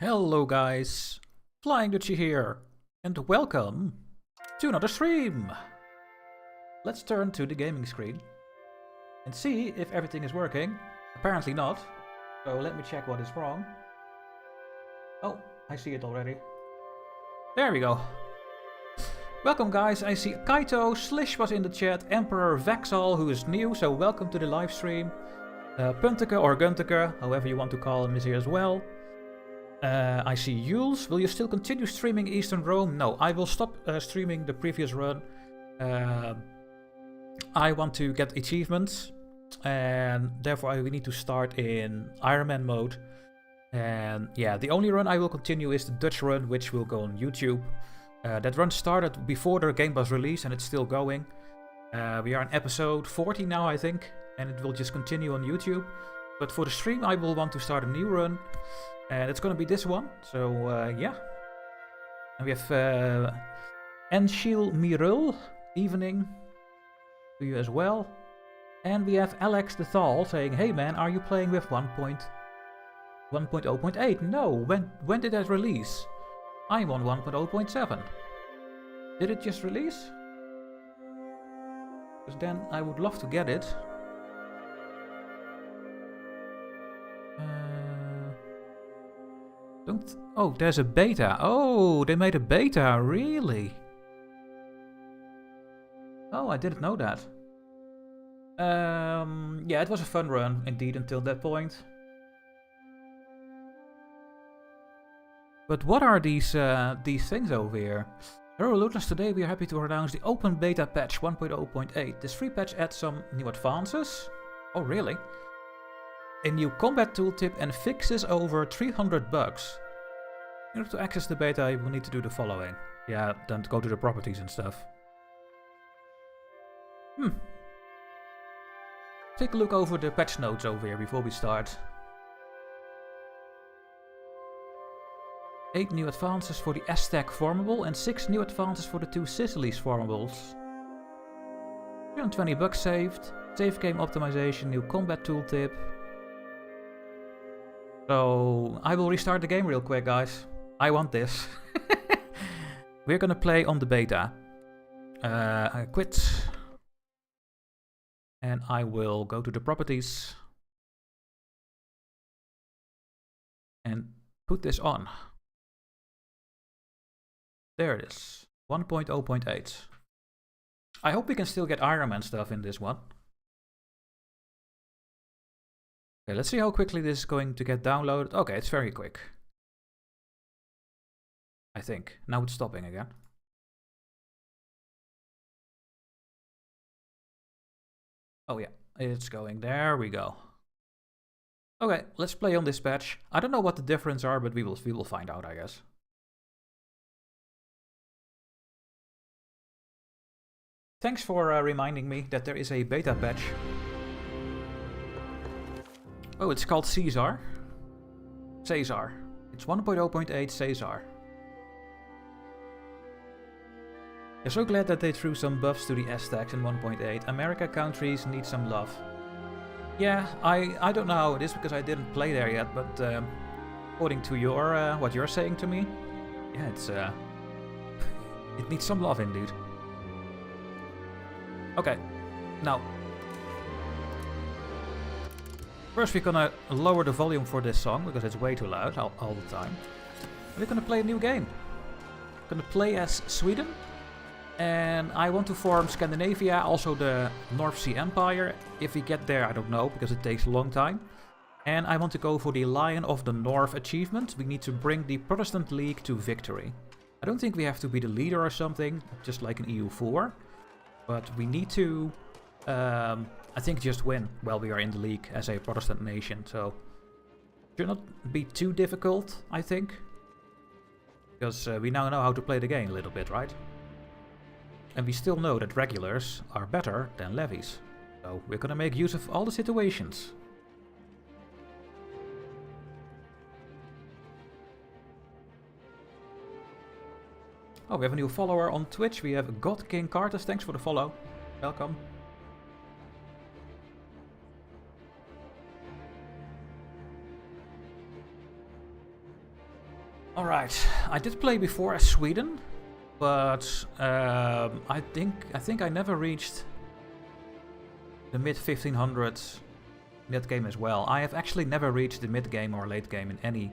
Hello guys, FlyingDutchy here, and welcome to another stream! Let's turn to the gaming screen and see if everything is working. Apparently not, so let me check what is wrong. Oh, I see it already. There we go. Welcome guys, I see Caito, Slish was in the chat, Emperor Vexal, who is new, so welcome to the live stream. Punteke or Gunteke, however you want to call him, is here as well. I see Jules. Will you still continue streaming Eastern Rome? No, I will stop streaming the previous run. I want to get achievements, and therefore we need to start in Ironman mode. And yeah, the only run I will continue is the Dutch run, which will go on YouTube. That run started before the game was released, and it's still going. We are on episode 40 now, I think, and it will just continue on YouTube. But for the stream, I will want to start a new run. And it's gonna be this one, so yeah. And we have Enshil Mirul, evening to you as well. And we have AlexTheTall saying, hey man, are you playing with 1.0.8? No, when did that release? I'm on 1.0.7. Did it just release? Because then I would love to get it. Oh, there's a beta. Oh, they made a beta, really? Oh, I didn't know that. Yeah, it was a fun run, indeed, until that point. But what are these things over here? Hello, Lieutenants, today we are happy to announce the open beta patch 1.0.8. This free patch adds some new advances. Oh, really? A new combat tooltip and fixes over 300 bugs. In order to access the beta, you will need to do the following. Yeah, then go to the properties and stuff. Take a look over the patch notes over here before we start. 8 new advances for the Aztec formable and 6 new advances for the 2 Sicilies formables. 320 bugs saved, save game optimization, new combat tooltip. So, I will restart the game real quick, guys. I want this. We're gonna play on the beta. I quit. And I will go to the properties. And put this on. There it is. 1.0.8. I hope we can still get Ironman stuff in this one. Okay, let's see how quickly this is going to get downloaded. Okay, it's very quick. I think. Now it's stopping again. Oh yeah, it's going. There we go. Okay, let's play on this patch. I don't know what the difference are, but we will find out, I guess. Thanks for reminding me that there is a beta patch. Oh, it's called Caesar. Caesar. It's 1.0.8 Caesar. I'm so glad that they threw some buffs to the Aztecs in 1.8. America countries need some love. Yeah, I don't know how it is because I didn't play there yet, but according to your what you're saying to me, yeah, it's it needs some love indeed. Okay, now first we're gonna lower the volume for this song because it's way too loud all the time. We're gonna play a new game. We're gonna play as Sweden. And I want to form Scandinavia, also the North Sea Empire. If we get there, I don't know, because it takes a long time. And I want to go for the Lion of the North achievement. We need to bring the Protestant League to victory. I don't think we have to be the leader or something, just like in EU4. But we need to, I think, just win while we are in the league as a Protestant nation. So, it should not be too difficult, I think. Because we now know how to play the game a little bit, right? And we still know that regulars are better than levies. So we're gonna make use of all the situations. Oh, we have a new follower on Twitch. We have God King Cartus. Thanks for the follow. Welcome. Alright, I did play before as Sweden, but I think I never reached the mid 1500s mid game as well. I have actually never reached the mid game or late game in any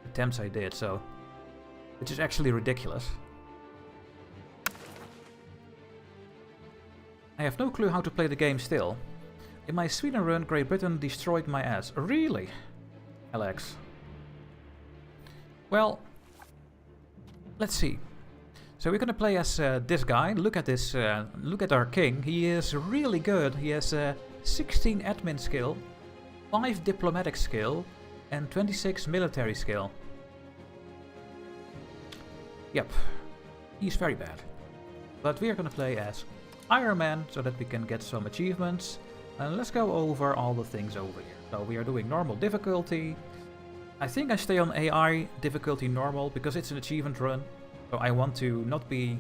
attempts I did, so which is actually ridiculous. I have no clue how to play the game still. In my Sweden run, Great Britain destroyed my ass. Really? Alex. Well, let's see. So we're gonna play as this guy. Look at this. Look at our king. He is really good. He has 16 admin skill, 5 diplomatic skill, and 26 military skill. Yep, he's very bad. But we are gonna play as Iron Man so that we can get some achievements. And let's go over all the things over here. So we are doing normal difficulty. I think I stay on AI difficulty normal because it's an achievement run. So I want to not be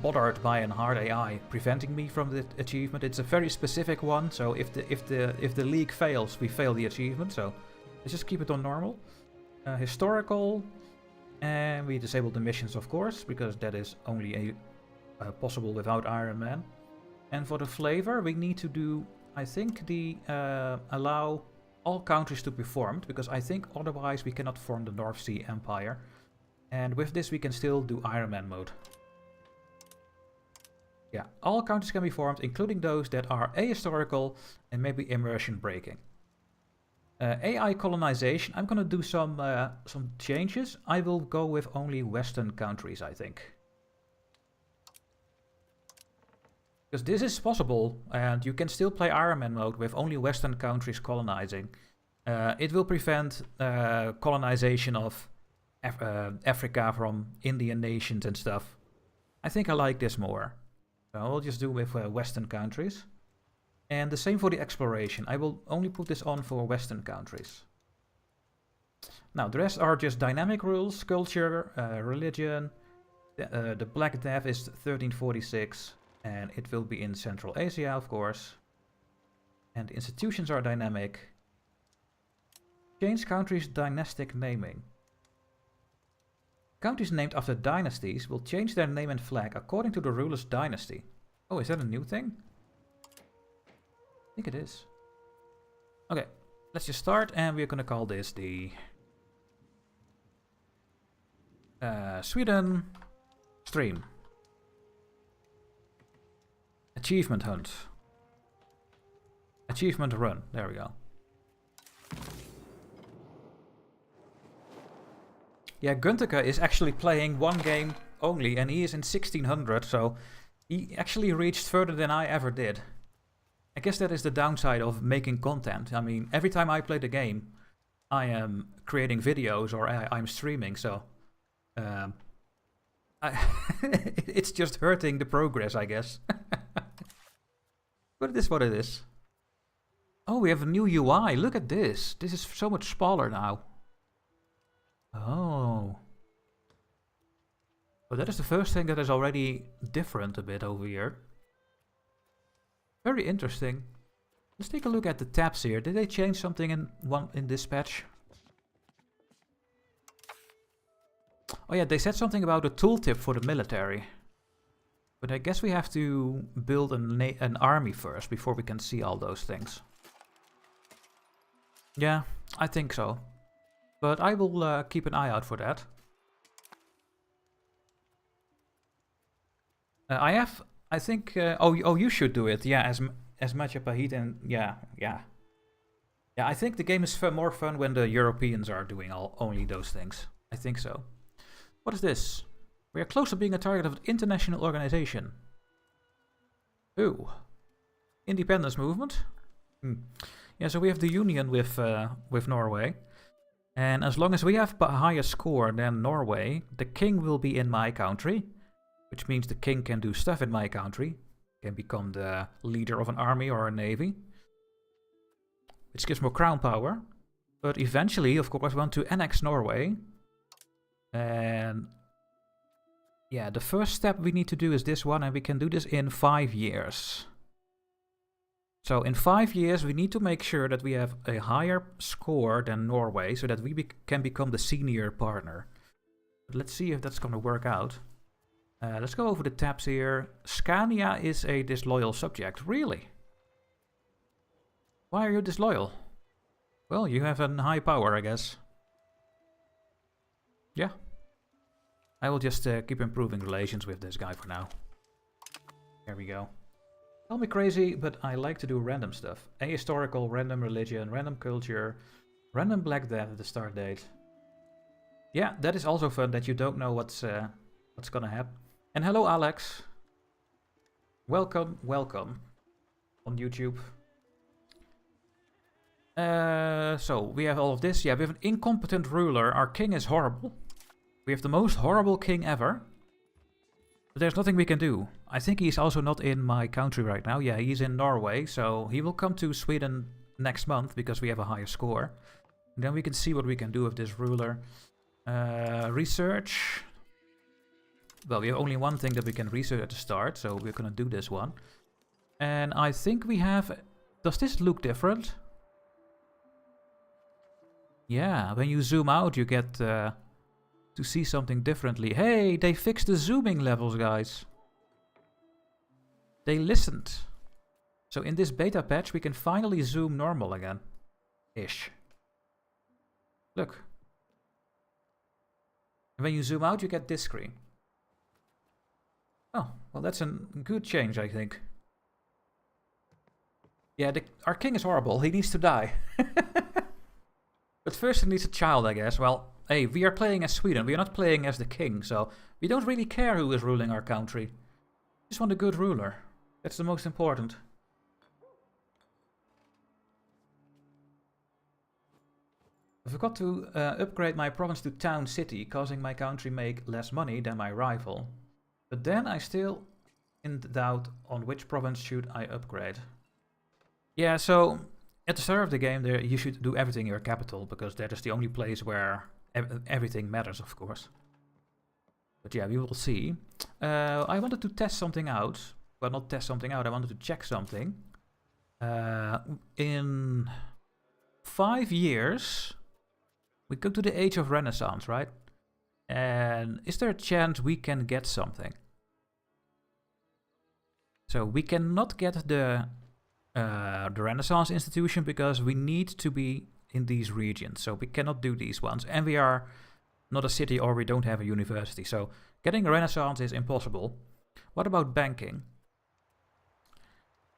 bothered by an hard AI preventing me from the achievement. It's a very specific one, so if the league fails, we fail the achievement. So let's just keep it on normal. Historical, and we disable the missions, of course, because that is only possible without Iron Man. And for the flavor, we need to do, I think, the allow all countries to be formed, because I think otherwise we cannot form the North Sea Empire. And with this we can still do Iron Man mode. Yeah, all countries can be formed, including those that are ahistorical and maybe immersion breaking. AI colonization, I'm gonna do some changes. I will go with only Western countries, I think. Because this is possible, and you can still play Iron Man mode with only Western countries colonizing. It will prevent colonization of Africa from Indian nations and stuff. I think I like this more. So I'll just do with Western countries. And the same for the exploration. I will only put this on for Western countries. Now, the rest are just dynamic rules, culture, religion. The Black Death is 1346. And it will be in Central Asia, of course. And institutions are dynamic. Change countries' dynastic naming. Countries named after dynasties will change their name and flag according to the ruler's dynasty. Oh, is that a new thing? I think it is. Okay, let's just start, and we're gonna call this the Sweden stream. Achievement hunt. Achievement run. There we go. Yeah, Gunterke is actually playing one game only, and he is in 1600, so he actually reached further than I ever did. I guess that is the downside of making content. I mean, every time I play the game, I am creating videos or I'm streaming, so it's just hurting the progress, I guess. But it is what it is. Oh, we have a new UI. Look at this. This is so much smaller now. Oh. But that is the first thing that is already different a bit over here. Very interesting. Let's take a look at the tabs here. Did they change something in this patch? Oh yeah, they said something about a tooltip for the military. But I guess we have to build an army first before we can see all those things. Yeah, I think so. But I will keep an eye out for that. I think, oh, you should do it. Yeah, as Mcmeechan and yeah. Yeah, I think the game is more fun when the Europeans are doing only those things. I think so. What is this? We are close to being a target of an international organization. Ooh. Independence movement? Yeah, so we have the union with Norway. And as long as we have a higher score than Norway, the king will be in my country. Which means the king can do stuff in my country. Can become the leader of an army or a navy. Which gives more crown power. But eventually, of course, we want to annex Norway. And yeah, the first step we need to do is this one, and we can do this in 5 years. So in 5 years, we need to make sure that we have a higher score than Norway so that we can become the senior partner. But let's see if that's going to work out. Let's go over the tabs here. Scania is a disloyal subject. Really? Why are you disloyal? Well, you have a high power, I guess. Yeah. I will just keep improving relations with this guy for now. There we go. Call me crazy, but I like to do random stuff. Ahistorical, random religion, random culture, random Black Death at the start date. Yeah, that is also fun that you don't know what's gonna happen. And hello, Alex. Welcome, welcome on YouTube. So we have all of this. Yeah, we have an incompetent ruler. Our king is horrible. We have the most horrible king ever. But there's nothing we can do. I think he's also not in my country right now. Yeah, he's in Norway, so he will come to Sweden next month because we have a higher score. And then we can see what we can do with this ruler. Research. Well, we have only one thing that we can research at the start, so we're gonna do this one. And I think we have... Does this look different? Yeah, when you zoom out, you get to see something differently. Hey, they fixed the zooming levels, guys. They listened. So in this beta patch, we can finally zoom normal again. Ish. Look. And when you zoom out, you get this screen. Oh, well, that's a good change, I think. Yeah, our king is horrible. He needs to die. But first he needs a child, I guess. Well, hey, we are playing as Sweden. We are not playing as the king, so we don't really care who is ruling our country. We just want a good ruler. That's the most important. I forgot to upgrade my province to town city, causing my country make less money than my rival. But then I still in doubt on which province should I upgrade. Yeah, so at the start of the game, there you should do everything in your capital, because that is the only place where everything matters, of course. But yeah, we will see. I wanted to test something out. Well, not test something out, I wanted to check something. In 5 years, we go to the age of Renaissance, right? And is there a chance we can get something? So we cannot get the Renaissance institution because we need to be in these regions. So we cannot do these ones. And we are not a city, or we don't have a university. So getting a Renaissance is impossible. What about banking?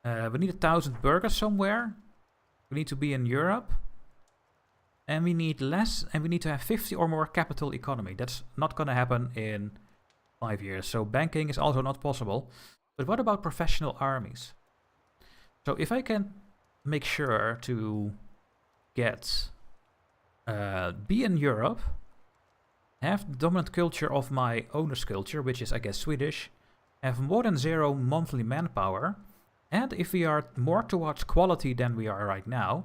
We need 1,000 burghers somewhere. We need to be in Europe. And we need less, and we need to have 50 or more capital economy. That's not going to happen in 5 years. So banking is also not possible. But what about professional armies? So if I can make sure to get, be in Europe, have the dominant culture of my owner's culture, which is, I guess, Swedish, have more than 0 monthly manpower, and if we are more towards quality than we are right now,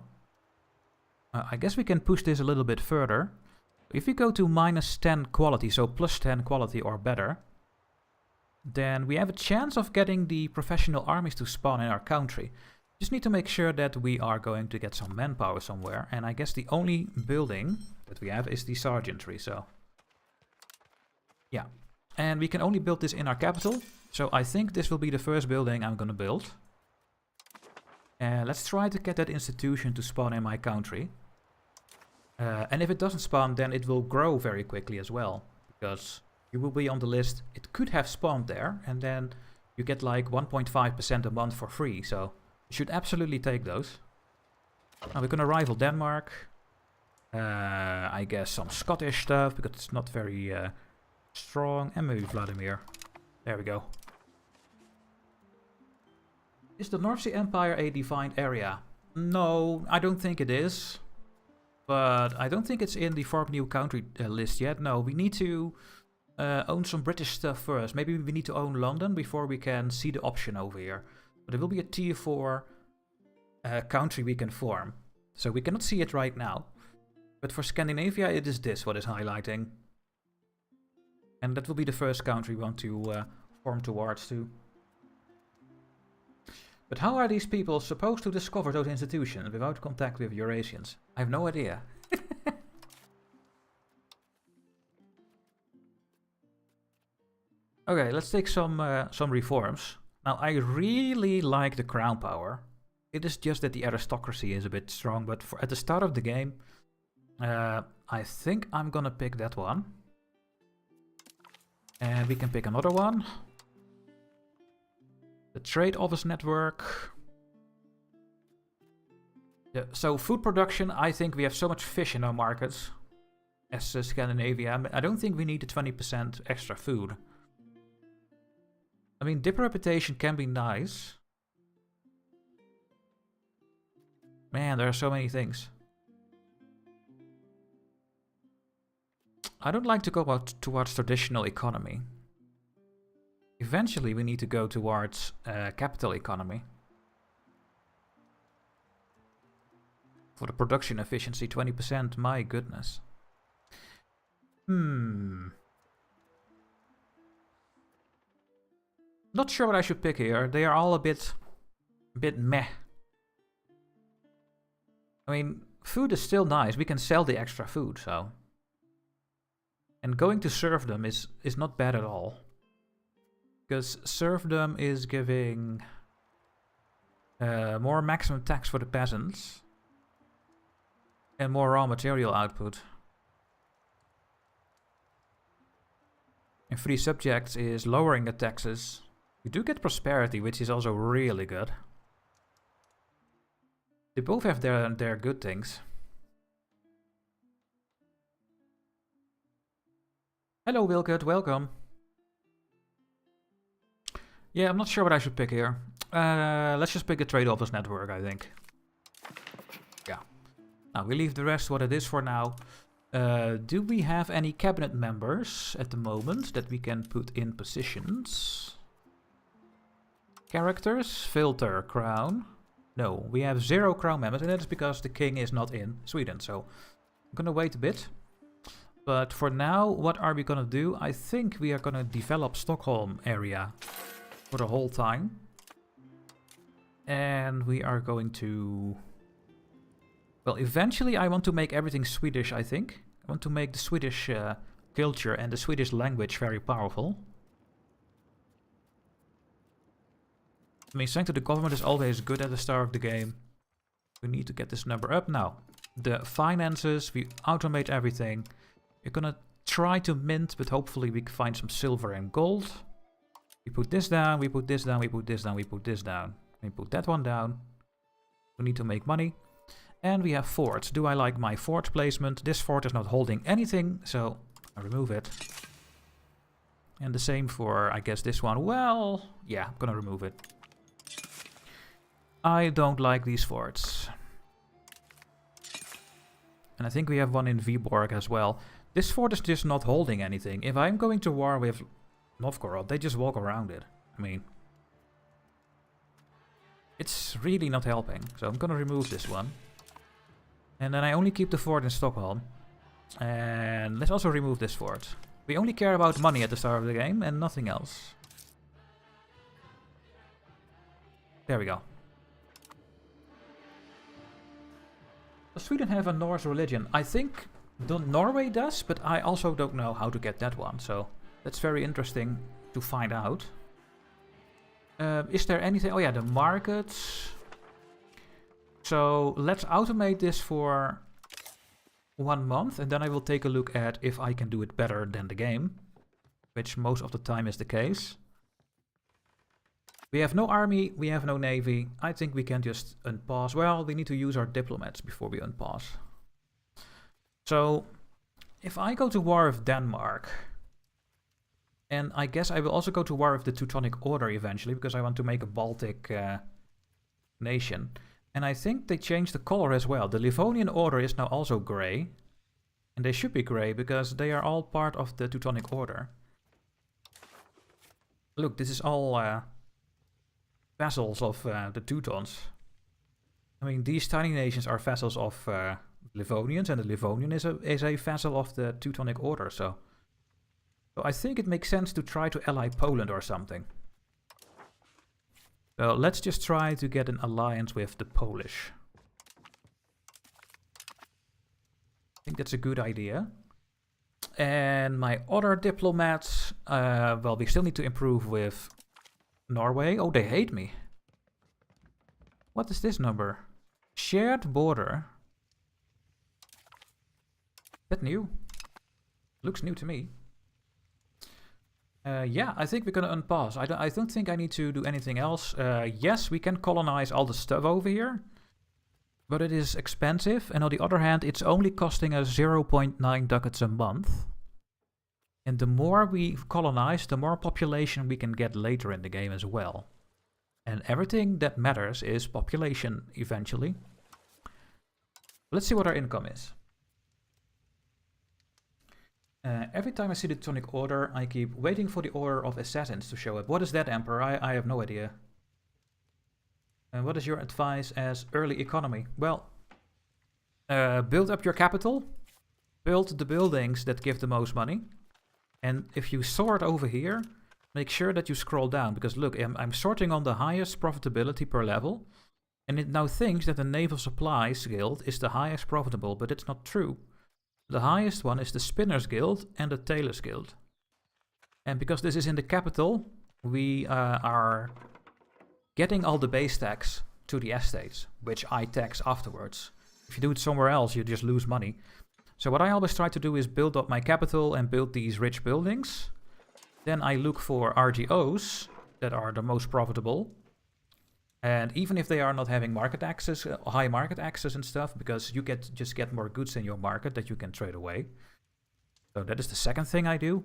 I guess we can push this a little bit further. If we go to -10 quality, so +10 quality or better, then we have a chance of getting the professional armies to spawn in our country. Just need to make sure that we are going to get some manpower somewhere, and I guess the only building that we have is the sergeantry, so... Yeah, and we can only build this in our capital, so I think this will be the first building I'm gonna build. And let's try to get that institution to spawn in my country. And if it doesn't spawn, then it will grow very quickly as well, because you will be on the list. It could have spawned there, and then you get like 1.5% a month for free, so you should absolutely take those. Now we're gonna rival Denmark. I guess some Scottish stuff, because it's not very strong, and maybe Vladimir. There we go. Is the North Sea Empire a defined area? No, I don't think it is. But I don't think it's in the Form New Country list yet. No, we need to own some British stuff first. Maybe we need to own London before we can see the option over here. But it will be a tier 4 country we can form. So we cannot see it right now. But for Scandinavia, it is this what is highlighting. And that will be the first country we want to form towards too. But how are these people supposed to discover those institutions without contact with Eurasians? I have no idea. Okay, let's take some reforms. Now, I really like the crown power. It is just that the aristocracy is a bit strong, but at the start of the game, I think I'm gonna pick that one. And we can pick another one. The trade office network. Yeah, so food production, I think we have so much fish in our markets as Scandinavia. I don't think we need the 20% extra food. I mean, dipper reputation can be nice. Man, there are so many things. I don't like to go towards traditional economy. Eventually, we need to go towards capital economy. For the production efficiency, 20%, my goodness. Not sure what I should pick here. They are all a bit meh. I mean, food is still nice. We can sell the extra food, so. And going to serfdom is not bad at all. Because serfdom is giving more maximum tax for the peasants. And more raw material output. And free subjects is lowering the taxes. You do get prosperity, which is also really good. They both have their good things. Hello Wilkut, welcome. Yeah, I'm not sure what I should pick here. Let's just pick a trade office network, I think. Yeah. Now, we leave the rest what it is for now. Do we have any cabinet members at the moment that we can put in positions? Characters, filter, crown. No, we have 0 crown members, and that is because the king is not in Sweden. So I'm gonna wait a bit. But for now, what are we gonna do? I think we are gonna develop Stockholm area for the whole time. And we are going to... Well, eventually I want to make everything Swedish, I think. I want to make the Swedish culture and the Swedish language very powerful. I mean, strength to the government is always good at the start of the game. We need to get this number up now. The finances, we automate everything. We're gonna try to mint, but hopefully we can find some silver and gold. We put this down, we put this down, we put this down, we put this down. We put that one down. We need to make money. And we have forts. Do I like my fort placement? This fort is not holding anything, so I remove it. And the same for, I guess, this one. Well, yeah, I'm gonna remove it. I don't like these forts. And I think we have one in Viborg as well. This fort is just not holding anything. If I'm going to war with Novgorod, they just walk around it. I mean, it's really not helping. So I'm gonna remove this one. And then I only keep the fort in Stockholm. And let's also remove this fort. We only care about money at the start of the game and nothing else. There we go. Does Sweden have a Norse religion? I think Norway does, but I also don't know how to get that one. So that's very interesting to find out. Is there anything? Oh yeah, the markets. So let's automate this for 1 month, and then I will take a look at if I can do it better than the game, which most of the time is the case. We have no army, we have no navy. I think we can just unpause. Well, we need to use our diplomats before we unpause. So if I go to war with Denmark, and I guess I will also go to war with the Teutonic Order eventually, because I want to make a Baltic nation. And I think they changed the color as well. The Livonian Order is now also grey. And they should be grey because they are all part of the Teutonic Order. Look, this is all vassals of the Teutons. I mean, these tiny nations are vassals of Livonians, and the Livonian is a vassal of the Teutonic Order. So I think it makes sense to try to ally Poland or something. So let's just try to get an alliance with the Polish. I think that's a good idea. And my other diplomats, well, we still need to improve with Norway. Oh, they hate me. What is this number? Shared border. That new? Looks new to me. Yeah, I think we're gonna unpause. I don't think I need to do anything else. Yes, we can colonize all the stuff over here. But it is expensive, and on the other hand, it's only costing us 0.9 ducats a month. And the more we colonize, the more population we can get later in the game as well. And everything that matters is population eventually. Let's see what our income is. Every time I see the tonic order, I keep waiting for the order of assassins to show up. What is that, Emperor? I have no idea. And what is your advice as early economy? Well, build up your capital, build the buildings that give the most money, and if you sort over here, make sure that you scroll down, because look, I'm sorting on the highest profitability per level, and it now thinks that the Naval Supplies Guild is the highest profitable, but it's not true. The highest one is the Spinners Guild and the Tailors Guild. And because this is in the capital, we are getting all the base tax to the estates, which I tax afterwards. If you do it somewhere else, you just lose money. So what I always try to do is build up my capital and build these rich buildings. Then I look for RGOs that are the most profitable. And even if they are not having market access, high market access and stuff, because you just get more goods in your market that you can trade away. So that is the second thing I do.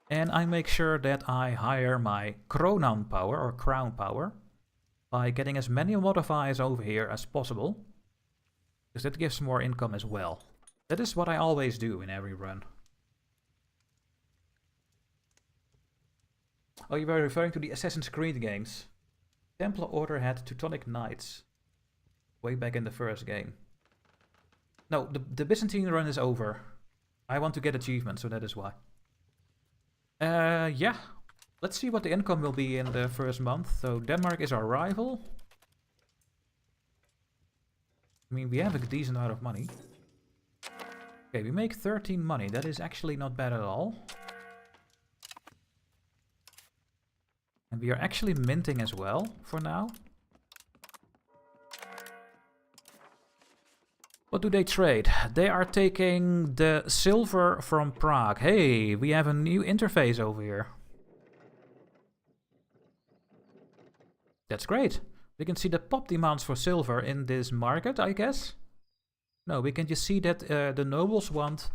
And I make sure that I hire my Kronan power or crown power by getting as many modifiers over here as possible, because that gives more income as well. That is what I always do in every run. Oh, you were referring to the Assassin's Creed games. Templar Order had Teutonic Knights way back in the first game. No, the Byzantine run is over. I want to get achievements, so that is why. Yeah. Let's see what the income will be in the first month. So Denmark is our rival. I mean, we have a decent amount of money. Okay, we make 13 money. That is actually not bad at all. And we are actually minting as well for now. What do they trade? They are taking the silver from Prague. Hey, we have a new interface over here. That's great. We can see the pop demands for silver in this market, I guess. No, we can just see that the nobles want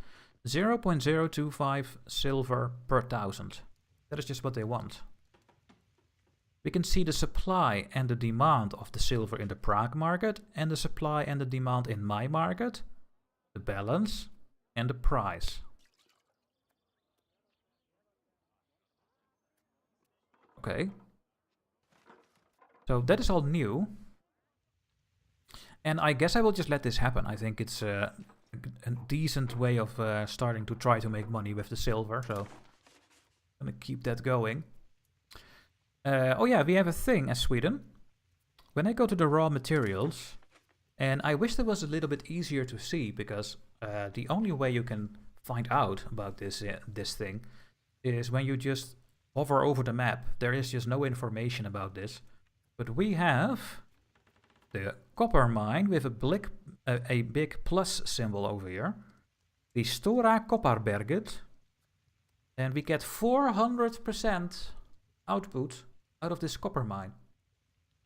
0.025 silver per 1,000. That is just what they want. We can see the supply and the demand of the silver in the Prague market, and the supply and the demand in my market, the balance, and the price. Okay. So that is all new. And I guess I will just let this happen. I think it's a decent way of starting to try to make money with the silver. So I'm going to keep that going. Oh yeah, we have a thing as Sweden. When I go to the raw materials, and I wish that was a little bit easier to see, because the only way you can find out about this thing is when you just hover over the map. There is just no information about this. But we have the copper mine with a big plus symbol over here. The Stora Kopparberget. And we get 400% output out of this copper mine.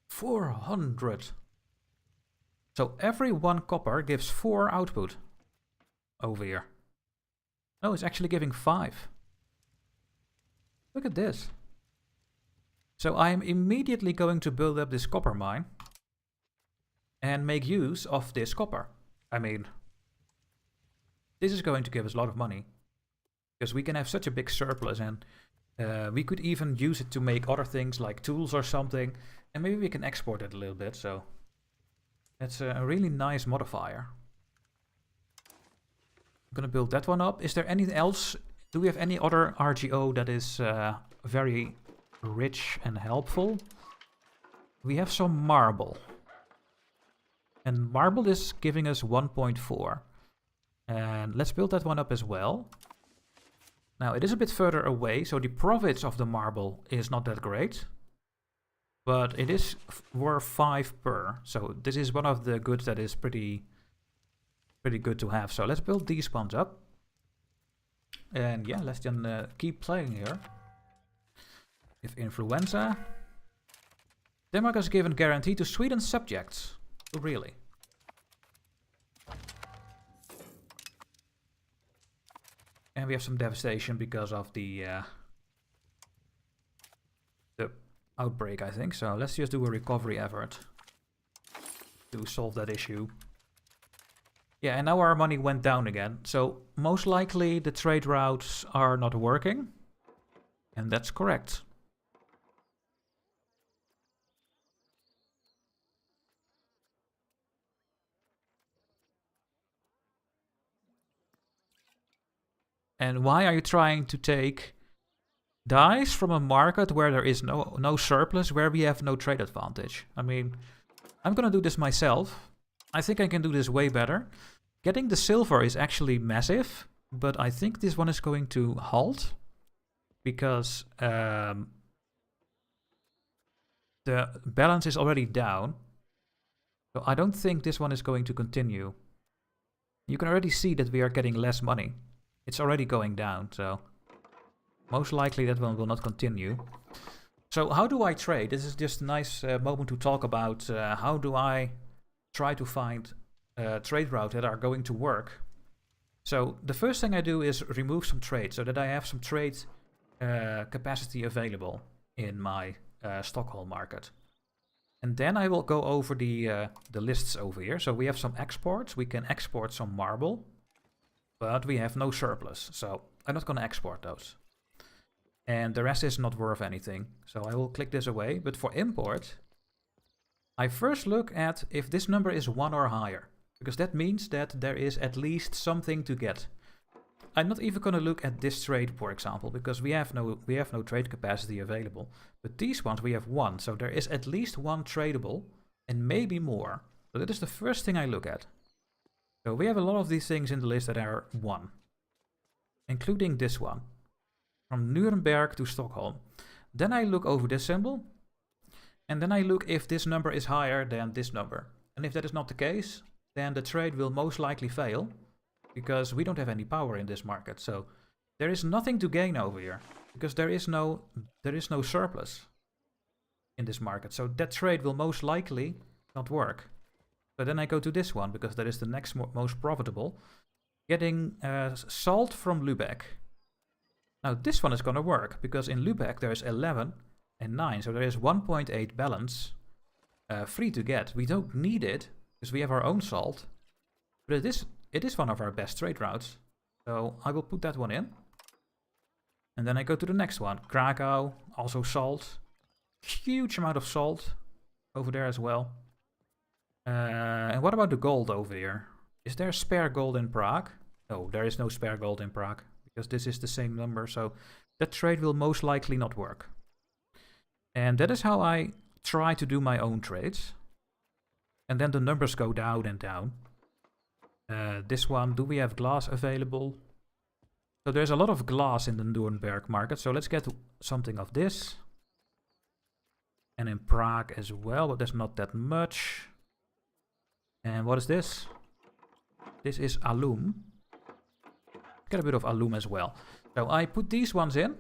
400. So every 1 copper gives 4 output over here. No, it's actually giving 5. Look at this. So I'm immediately going to build up this copper mine and make use of this copper. I mean, this is going to give us a lot of money, because we can have such a big surplus, and we could even use it to make other things like tools or something, and maybe we can export it a little bit. So that's a really nice modifier. I'm gonna build that one up. Is there anything else? Do we have any other RGO that is very rich and helpful? we have some marble. And marble is giving us 1.4. And let's build that one up as well. Now, it is a bit further away, so the profits of the marble is not that great. But it is worth 5 per. So this is one of the goods that is pretty good to have. So let's build these ones up. And yeah, let's then keep playing here. If influenza. Denmark has given guarantee to Sweden's subjects. Oh, really? And we have some devastation because of the outbreak, I think. So let's just do a recovery effort to solve that issue. Yeah, and now our money went down again. So most likely the trade routes are not working. And that's correct. And why are you trying to take dice from a market where there is no surplus, where we have no trade advantage? I mean, I'm gonna do this myself. I think I can do this way better. Getting the silver is actually massive, but I think this one is going to halt because the balance is already down. So I don't think this one is going to continue. You can already see that we are getting less money. It's already going down, so most likely that one will not continue. So how do I trade? This is just a nice moment to talk about how do I try to find trade routes that are going to work. So the first thing I do is remove some trade so that I have some trade capacity available in my Stockholm market. And then I will go over the lists over here. So we have some exports. We can export some marble. But we have no surplus, so I'm not going to export those. And the rest is not worth anything, so I will click this away. But for import, I first look at if this number is 1 or higher, because that means that there is at least something to get. I'm not even going to look at this trade, for example, because we have no trade capacity available. But these ones we have 1, so there is at least 1 tradable, and maybe more. So that is the first thing I look at. So we have a lot of these things in the list that are 1, including this one, from Nuremberg to Stockholm. Then I look over this symbol, and then I look if this number is higher than this number. And if that is not the case, then the trade will most likely fail, because we don't have any power in this market. So there is nothing to gain over here, because there is no surplus in this market. So that trade will most likely not work. So then I go to this one, because that is the next most profitable. Getting salt from Lübeck. Now this one is going to work, because in Lübeck there is 11 and 9. So there is 1.8 balance free to get. We don't need it, because we have our own salt. But it is one of our best trade routes. So I will put that one in. And then I go to the next one. Krakow, also salt. Huge amount of salt over there as well. And what about the gold over here? Is there spare gold in Prague? No, there is no spare gold in Prague, because this is the same number, so that trade will most likely not work. And that is how I try to do my own trades. And then the numbers go down and down. This one, do we have glass available? So there's a lot of glass in the Nuremberg market, so let's get something of this. And in Prague as well, but there's not that much. And what is this? This is alum. Get a bit of alum as well. So I put these ones in.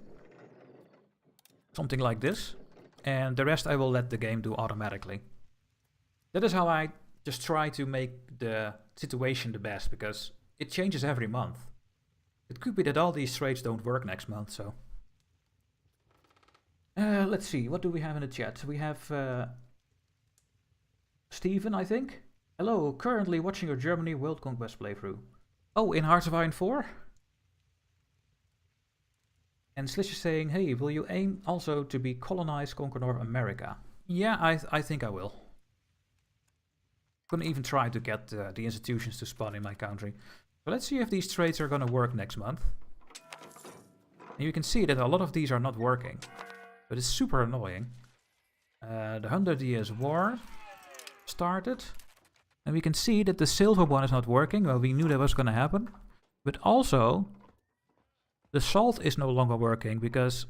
Something like this. And the rest I will let the game do automatically. That is how I just try to make the situation the best, because it changes every month. It could be that all these trades don't work next month, so. Let's see, what do we have in the chat? We have Stephen, I think. Hello, currently watching your Germany World Conquest playthrough. Oh, in Hearts of Iron 4? And Slish is saying, hey, will you aim also to be colonized, conquer North America? Yeah, I think I will. Gonna even try to get the institutions to spawn in my country. So let's see if these trades are gonna work next month. And you can see that a lot of these are not working. But it's super annoying. The 100 Years War started. And we can see that the silver one is not working. Well, we knew that was going to happen. But also, the salt is no longer working because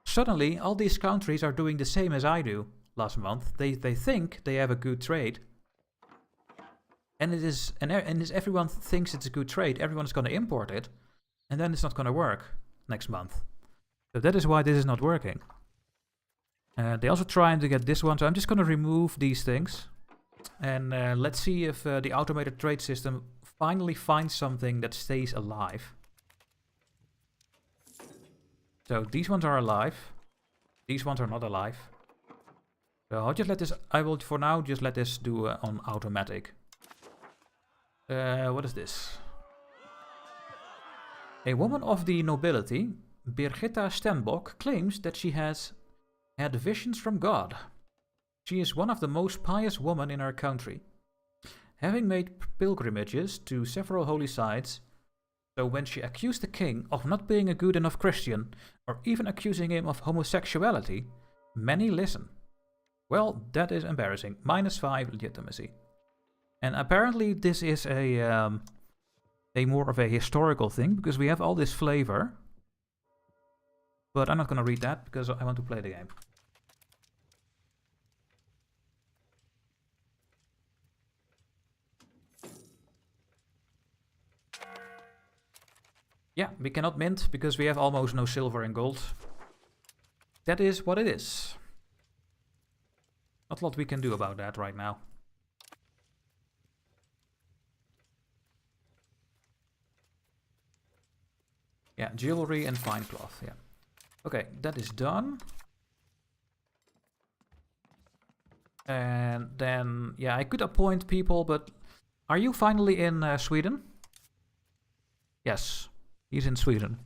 suddenly all these countries are doing the same as I do last month. They think they have a good trade. And everyone thinks it's a good trade. Everyone's going to import it. And then it's not going to work next month. So that is why this is not working. They're also trying to get this one. So I'm just going to remove these things. And let's see if the automated trade system finally finds something that stays alive. So these ones are alive. These ones are not alive. So I'll just let this, I will for now just let this do on automatic. What is this? A woman of the nobility, Birgitta Stenbock, claims that she has had visions from God. She is one of the most pious women in her country, having made pilgrimages to several holy sites. So when she accused the king of not being a good enough Christian, or even accusing him of homosexuality, many listen. Well, that is embarrassing. -5 legitimacy. And apparently this is a more of a historical thing, because we have all this flavor. But I'm not going to read that, because I want to play the game. Yeah, we cannot mint because we have almost no silver and gold. That is what it is. Not a lot we can do about that right now. Yeah, jewelry and fine cloth, yeah. Okay, that is done. And then, yeah, I could appoint people, but are you finally in Sweden? Yes. He's in Sweden.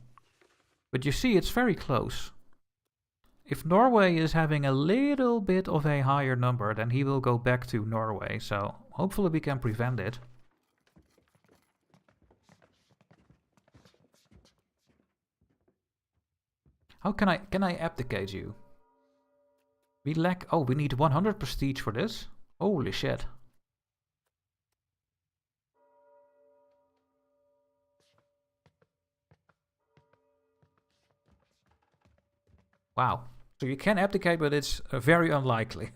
But you see, it's very close. If Norway is having a little bit of a higher number, then he will go back to Norway. So hopefully we can prevent it. How can I abdicate you? We lack, oh, we need 100 prestige for this? Holy shit. Wow. So you can abdicate, but it's very unlikely.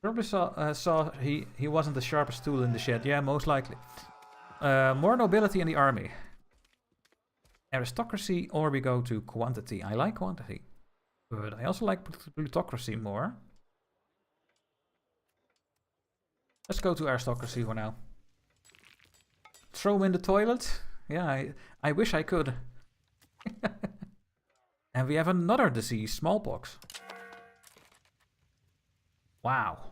Probably saw he wasn't the sharpest tool in the shed. Yeah, most likely. More nobility in the army. Aristocracy, or we go to quantity. I like quantity. But I also like plutocracy more. Let's go to aristocracy for now. Throw him in the toilet? Yeah, I wish I could. And we have another disease, smallpox. Wow.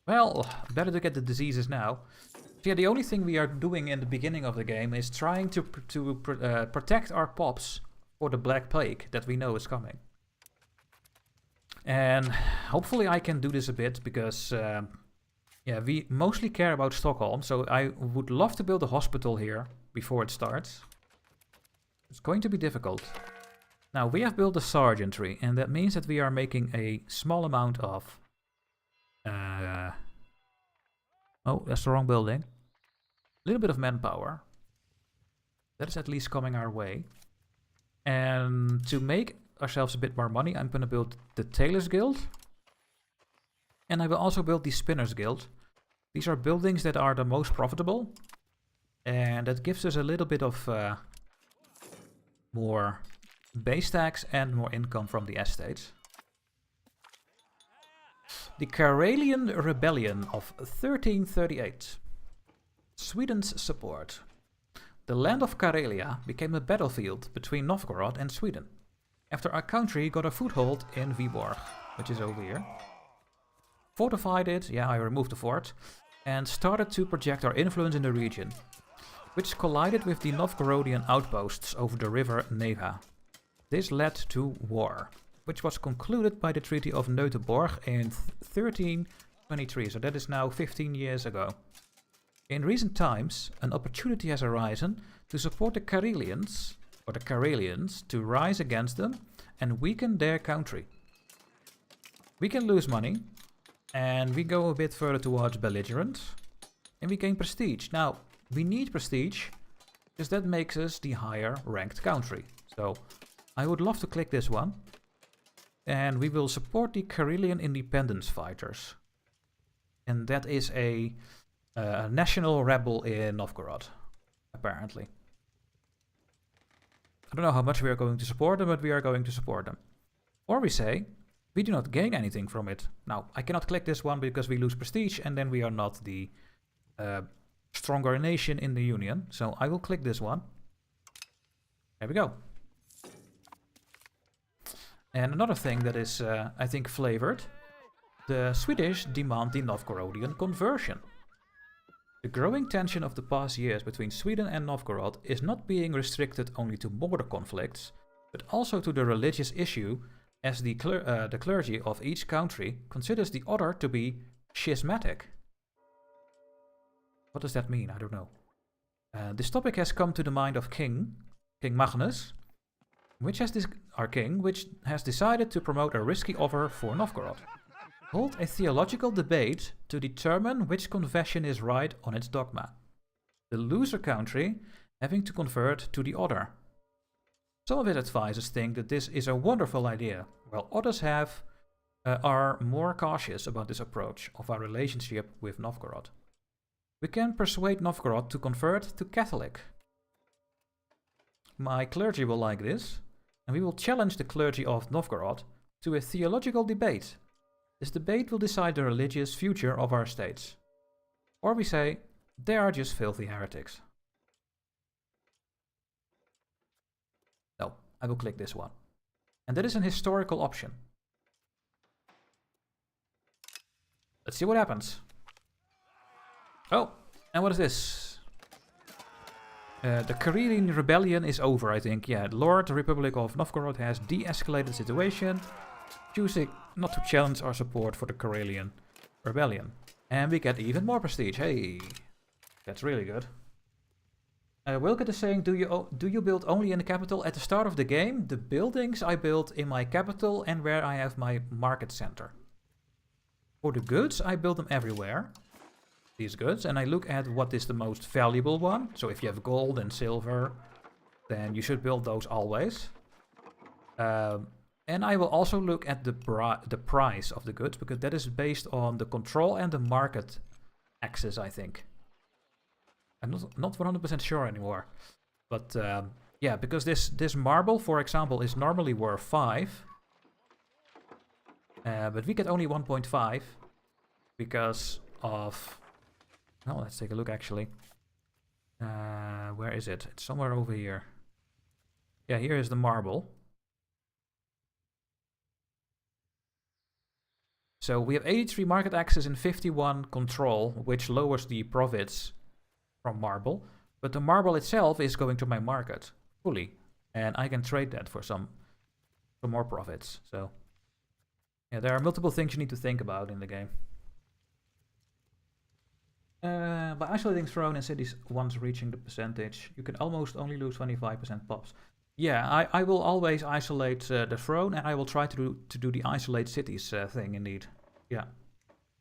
Well, better to get the diseases now. So yeah, the only thing we are doing in the beginning of the game is trying to protect our pops for the Black Plague that we know is coming. And hopefully I can do this a bit because, yeah, we mostly care about Stockholm. So I would love to build a hospital here before it starts. It's going to be difficult. Now, we have built a sergeantry, and that means that we are making a small amount of... oh, that's the wrong building. A little bit of manpower. That is at least coming our way. And to make ourselves a bit more money, I'm going to build the Tailors Guild. And I will also build the Spinners Guild. These are buildings that are the most profitable. And that gives us a little bit of more base tax and more income from the estates. The Karelian Rebellion of 1338. Sweden's support. The land of Karelia became a battlefield between Novgorod and Sweden, after our country got a foothold in Viborg, which is over here. Fortified it, yeah, I removed the fort, and started to project our influence in the region, which collided with the Novgorodian outposts over the river Neva. This led to war, which was concluded by the Treaty of Neuteborg in 1329. 23, so that is now 15 years ago. In recent times, an opportunity has arisen to support the Karelians, or the Karelians, to rise against them and weaken their country. We can lose money, and we go a bit further towards belligerent, and we gain prestige. Now, we need prestige, because that makes us the higher ranked country. So, I would love to click this one, and we will support the Karelian independence fighters. And that is a national rebel in Novgorod, apparently. I don't know how much we are going to support them, but we are going to support them. Or we say, we do not gain anything from it. Now, I cannot click this one because we lose prestige, and then we are not the stronger nation in the Union. So I will click this one. There we go. And another thing that is, I think, flavored. The Swedish demand the Novgorodian conversion. The growing tension of the past years between Sweden and Novgorod is not being restricted only to border conflicts, but also to the religious issue, as the clergy of each country considers the other to be schismatic. What does that mean? I don't know. This topic has come to the mind of King Magnus, which has decided to promote a risky offer for Novgorod. Hold a theological debate to determine which confession is right on its dogma. The loser country having to convert to the other. Some of its advisors think that this is a wonderful idea, while others are more cautious about this approach of our relationship with Novgorod. We can persuade Novgorod to convert to Catholic. My clergy will like this, and we will challenge the clergy of Novgorod to a theological debate. This debate will decide the religious future of our states. Or we say, they are just filthy heretics. No, I will click this one. And that is an historical option. Let's see what happens. Oh, and what is this? The Karelian rebellion is over, I think. Yeah, Lord, the Republic of Novgorod has de-escalated the situation, choosing not to challenge our support for the Karelian rebellion. And we get even more prestige. Hey, that's really good. Wilkett is saying, do you build only in the capital at the start of the game? The buildings I built in my capital and where I have my market center. For the goods, I build them everywhere. These goods, and I look at what is the most valuable one. So if you have gold and silver, then you should build those always. And I will also look at the price of the goods, because that is based on the control and the market axis, I think. I'm not 100% sure anymore. But yeah, because this marble, for example, is normally worth 5. But we get only 1.5 because of... No, let's take a look actually. Where is it? It's somewhere over here. Yeah, here is the marble. So we have 83 market access and 51 control, which lowers the profits from marble. But the marble itself is going to my market fully. And I can trade that for some more profits. So yeah, there are multiple things you need to think about in the game. By isolating throne and cities once reaching the percentage, you can almost only lose 25% pops. Yeah, I will always isolate the throne, and I will try to do the isolate cities thing indeed. Yeah.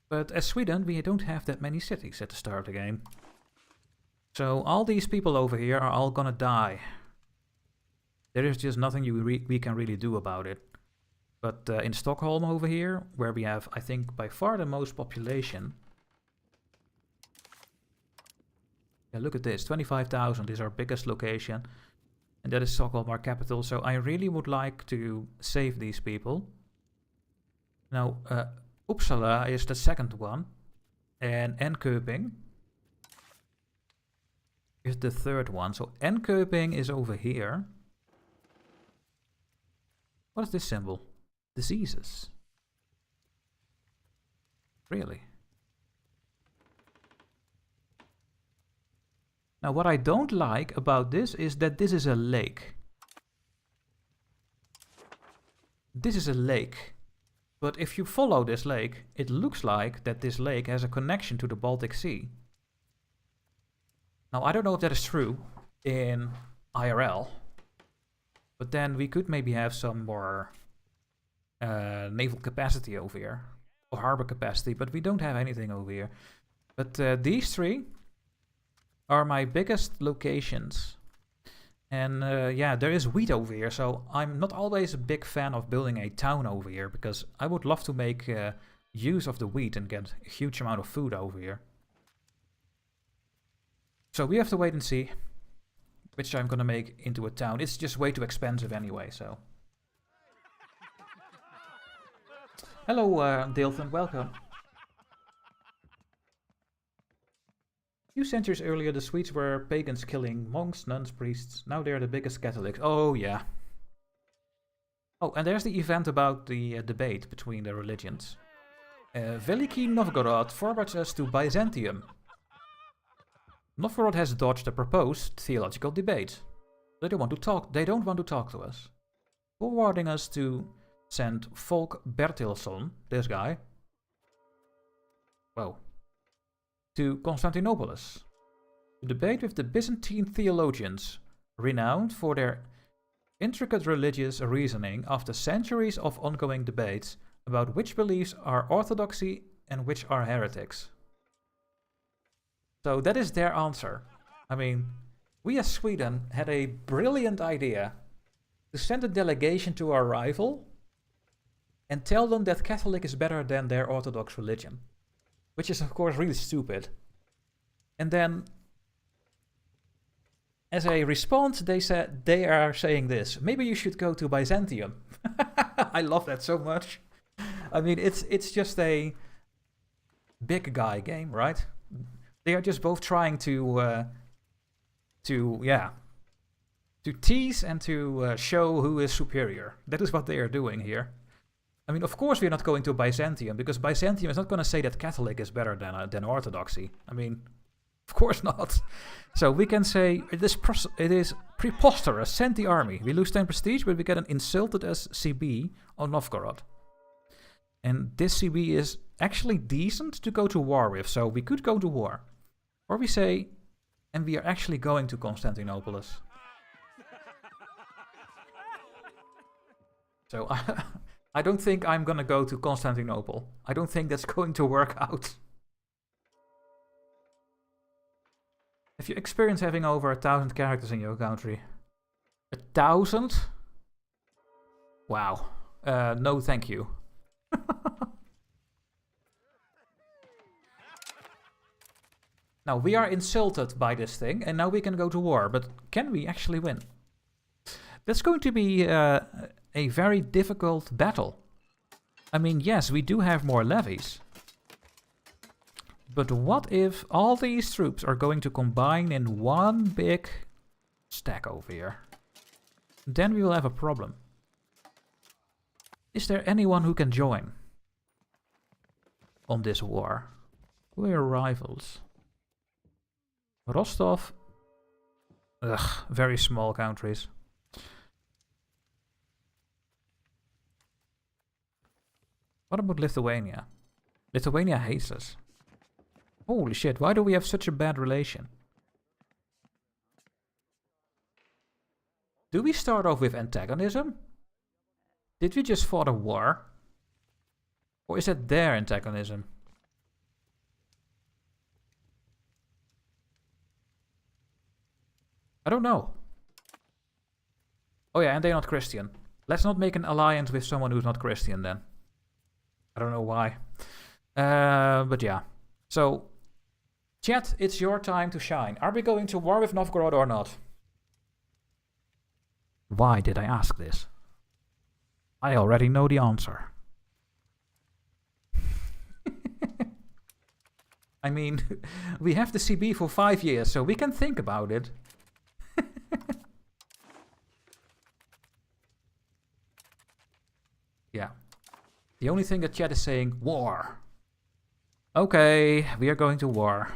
But as Sweden, we don't have that many cities at the start of the game. So all these people over here are all gonna die. There is just nothing we can really do about it. But in Stockholm over here, where we have, I think, by far the most population... Yeah, look at this, 25,000 is our biggest location. And that is Stockholm, our capital. So I really would like to save these people. Now, Uppsala is the second one. And Enköping is the third one. So Enköping is over here. What is this symbol? Diseases. Really? Now, what I don't like about this is that this is a lake. This is a lake. But if you follow this lake, it looks like that this lake has a connection to the Baltic Sea. Now, I don't know if that is true in IRL, but then we could maybe have some more naval capacity over here, or harbor capacity, but we don't have anything over here. But these three are my biggest locations. And yeah, there is wheat over here, so I'm not always a big fan of building a town over here, because I would love to make use of the wheat and get a huge amount of food over here. So we have to wait and see which I'm gonna make into a town. It's just way too expensive anyway, so. Hello, Dalton, welcome. A few centuries earlier, the Swedes were pagans killing monks, nuns, priests. Now they're the biggest Catholics. Oh, yeah. Oh, and there's the event about the debate between the religions. Veliki Novgorod forwards us to Byzantium. Novgorod has dodged a proposed theological debate. They don't want to talk to us. Forwarding us to St. Volk Bertilsson, this guy. Whoa. To Constantinople. To debate with the Byzantine theologians, renowned for their intricate religious reasoning after centuries of ongoing debates about which beliefs are orthodoxy and which are heretics. So that is their answer. I mean, we as Sweden had a brilliant idea to send a delegation to our rival and tell them that Catholic is better than their Orthodox religion. Which is, of course, really stupid. And then, as a response, they are saying this. Maybe you should go to Byzantium. I love that so much. I mean, it's just a big guy game, right? They are just both trying to tease and to show who is superior. That is what they are doing here. I mean, of course we're not going to Byzantium, because Byzantium is not going to say that Catholic is better than Orthodoxy. I mean, of course not. So we can say it is preposterous. Send the army. We lose 10 prestige, but we get an insulted as CB on Novgorod. And this CB is actually decent to go to war with, so we could go to war. Or we say, and we are actually going to Constantinople. So I don't think I'm gonna go to Constantinople. I don't think that's going to work out. Have you experienced having over 1,000 characters in your country? 1,000? Wow. No thank you. Now, we are insulted by this thing, and now we can go to war. But can we actually win? That's going to be a very difficult battle. I mean, yes, we do have more levies. But what if all these troops are going to combine in one big stack over here? Then we will have a problem. Is there anyone who can join on this war? We're rivals. Rostov. Ugh, very small countries. What about Lithuania? Lithuania hates us. Holy shit, why do we have such a bad relation? Do we start off with antagonism? Did we just fought a war? Or is that their antagonism? I don't know. Oh yeah, and they're not Christian. Let's not make an alliance with someone who's not Christian then. I don't know why. But yeah. So, chat, it's your time to shine. Are we going to war with Novgorod or not? Why did I ask this? I already know the answer. I mean, we have the CB for 5 years, so we can think about it. Yeah. The only thing that chat is saying, war. Okay, we are going to war.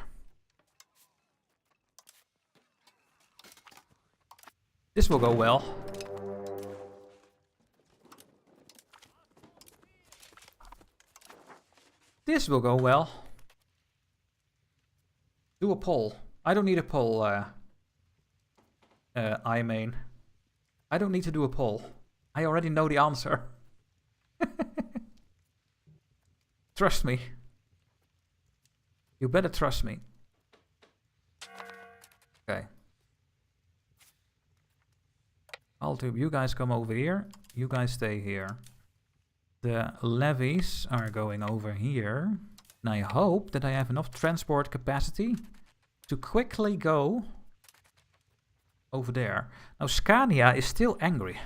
This will go well. This will go well. Do a poll. I don't need a poll, I mean. I don't need to do a poll. I already know the answer. Trust me. You better trust me. Okay. I'll do. You guys come over here. You guys stay here. The levies are going over here. And I hope that I have enough transport capacity to quickly go over there. Now Scania is still angry.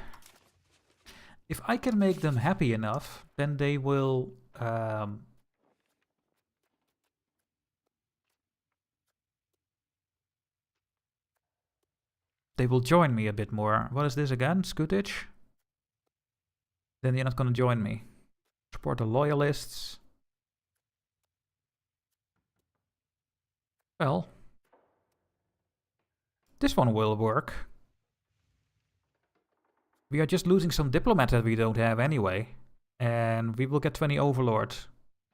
If I can make them happy enough, then they will... they will join me a bit more. What is this again? Scootage? Then you're not gonna join me. Support the loyalists. Well, this one will work. We are just losing some diplomats that we don't have anyway. And we will get 20 overlord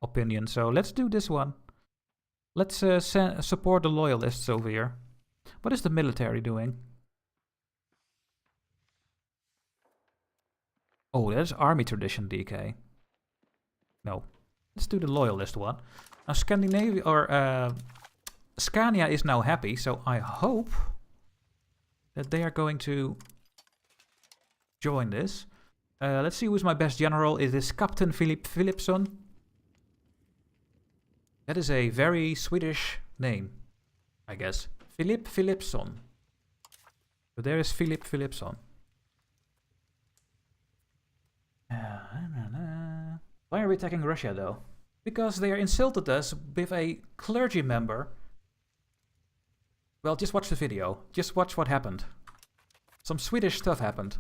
opinions. So let's do this one. Let's support the loyalists over here. What is the military doing? Oh, that's army tradition DK. No. Let's do the loyalist one. Now Scandinavia or Scania is now happy, so I hope that they are going to join this. Let's see who's my best general. It is Captain Philip Philipson. That is a very Swedish name, I guess. Philip Philipson. So there is Philip Philipson. Why are we attacking Russia though? Because they insulted us with a clergy member. Well, just watch the video. Just watch what happened. Some Swedish stuff happened.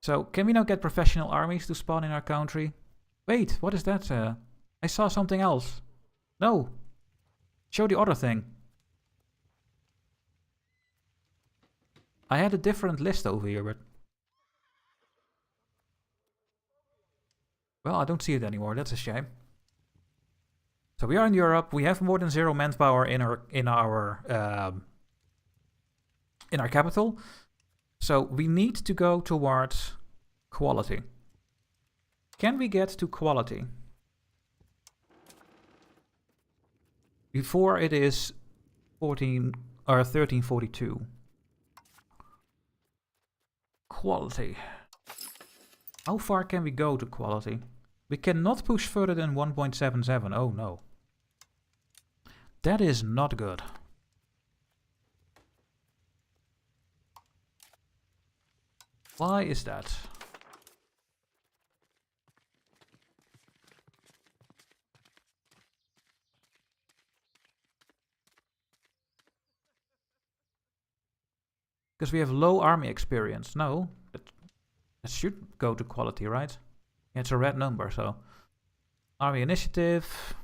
So, can we now get professional armies to spawn in our country? Wait, what is that? I saw something else. No. Show the other thing. I had a different list over here, but... well, I don't see it anymore. That's a shame. So we are in Europe. We have more than 0 manpower in our capital. So we need to go towards quality. Can we get to quality before it is 1342? Quality. How far can we go to quality? We cannot push further than 1.77. Oh no. That is not good. Why is that? Because we have low army experience. No, that should go to quality, right? Yeah, it's a red number, so... army initiative.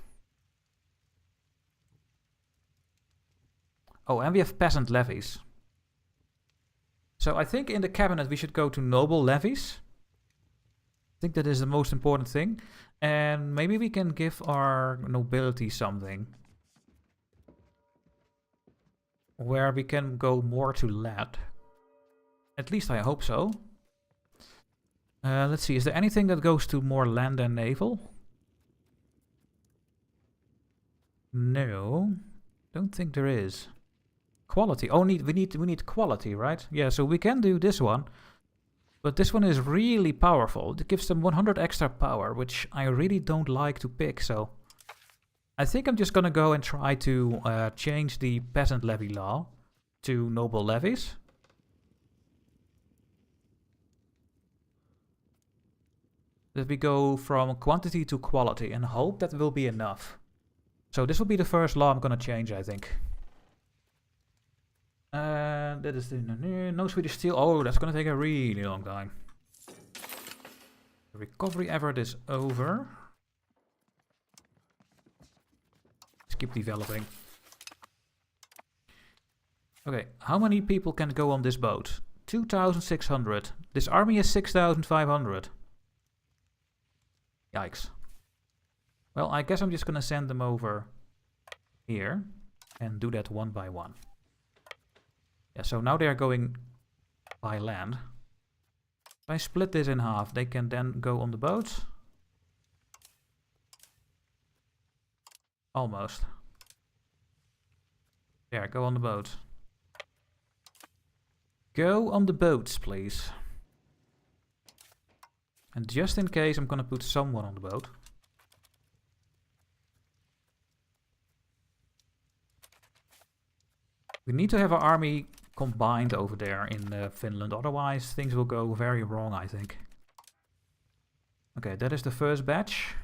Oh, and we have peasant levies. So I think in the cabinet we should go to noble levies. I think that is the most important thing. And maybe we can give our nobility something. Where we can go more to lead. At least I hope so. Let's see, is there anything that goes to more land and naval? No, don't think there is. Quality. Oh, we need quality, right? Yeah, so we can do this one. But this one is really powerful. It gives them 100 extra power, which I really don't like to pick, so... I think I'm just gonna go and try to change the peasant levy law to noble levies. That we go from quantity to quality and hope that will be enough. So this will be the first law I'm gonna change, I think. That is the no Swedish steel. Oh, that's gonna take a really long time. The recovery effort is over. Let's keep developing. Okay, how many people can go on this boat? 2,600. This army is 6,500. Yikes. Well, I guess I'm just gonna send them over here and do that one by one. Yeah, so now they're going by land. If I split this in half, they can then go on the boat. Almost. There, go on the boat. Go on the boats, please. And just in case, I'm gonna put someone on the boat. We need to have our army combined over there in Finland, otherwise things will go very wrong, I think. Okay, that is the first batch.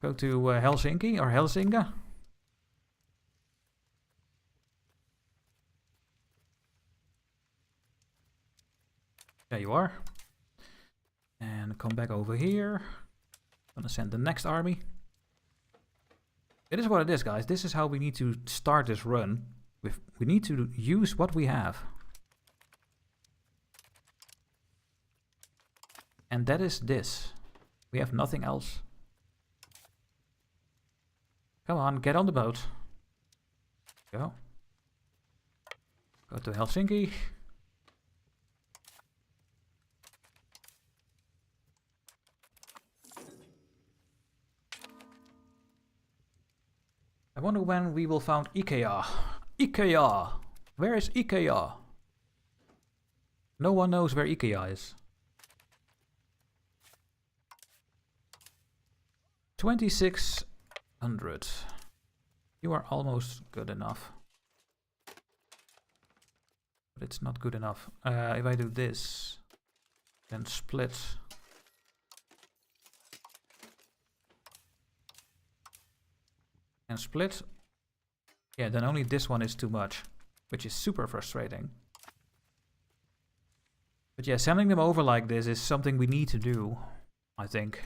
Go to Helsinki or Helsinga. There you are. And come back over here. Gonna send the next army. It is what it is, guys. This is how we need to start this run. We need to use what we have. And that is this. We have nothing else. Come on, get on the boat. Go. Go to Helsinki. I wonder when we will found IKEA. IKEA! Where is IKEA? No one knows where IKEA is. 2,600. You are almost good enough. But it's not good enough. If I do this, then split. And split. Yeah, then only this one is too much, which is super frustrating. But yeah, sending them over like this is something we need to do, I think.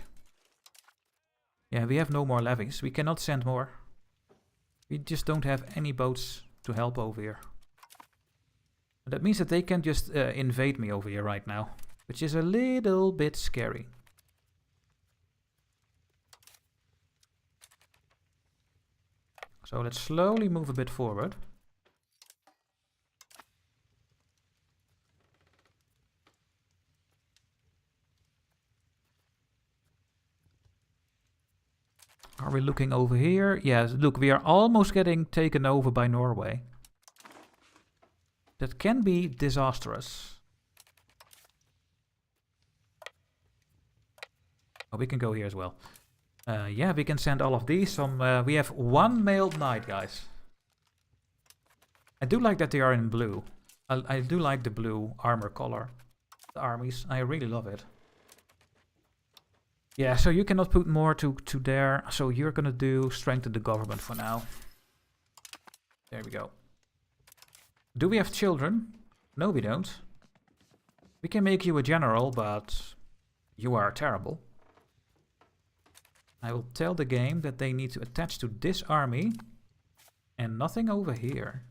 Yeah, we have no more levies. We cannot send more. We just don't have any boats to help over here. And that means that they can just invade me over here right now, which is a little bit scary. So let's slowly move a bit forward. Are we looking over here? Yes, look, we are almost getting taken over by Norway. That can be disastrous. Oh, we can go here as well. Yeah, we can send all of these. We have one mailed knight, guys. I do like that they are in blue. I do like the blue armor color. The armies, I really love it. Yeah, so you cannot put more to there. So you're gonna do strengthen the government for now. There we go. Do we have children? No, we don't. We can make you a general, but you are terrible. I will tell the game that they need to attach to this army and nothing over here.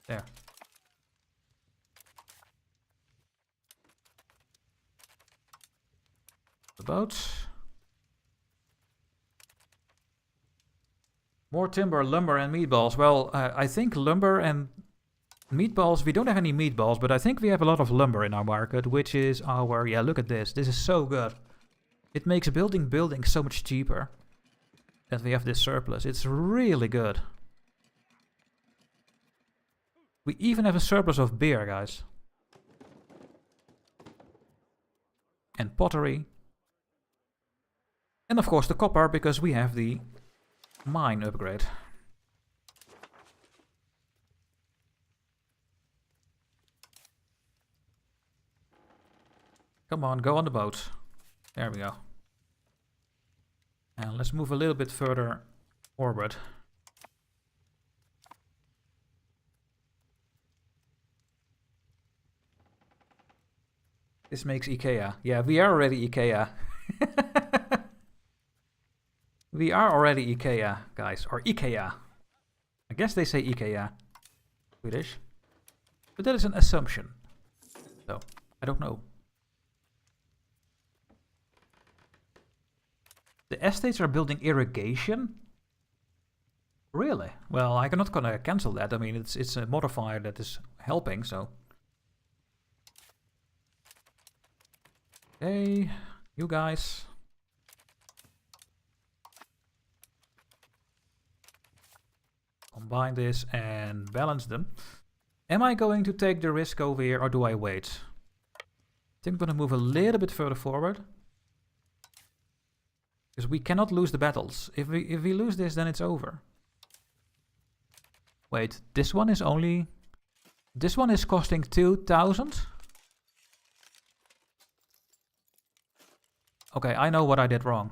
There. The boats. More timber, lumber and meatballs. Well, I think lumber and meatballs, we don't have any meatballs, but I think we have a lot of lumber in our market, which is our, yeah, look at this. This is so good. It makes building so much cheaper that we have this surplus. It's really good. We even have a surplus of beer, guys. And pottery. And of course the copper, because we have the mine upgrade. Come on, go on the boat. There we go. And let's move a little bit further forward. This makes IKEA. Yeah, we are already IKEA. We are already IKEA, guys. Or IKEA. I guess they say IKEA. Swedish. But that is an assumption. So, I don't know. The estates are building irrigation? Really? Well, I'm not gonna cancel that. I mean, it's a modifier that is helping, so... Hey, you guys. Combine this and balance them. Am I going to take the risk over here or do I wait? I think I'm going to move a little bit further forward. Because we cannot lose the battles. If we lose this, then it's over. Wait, this one is only... This one is costing 2,000? Okay, I know what I did wrong.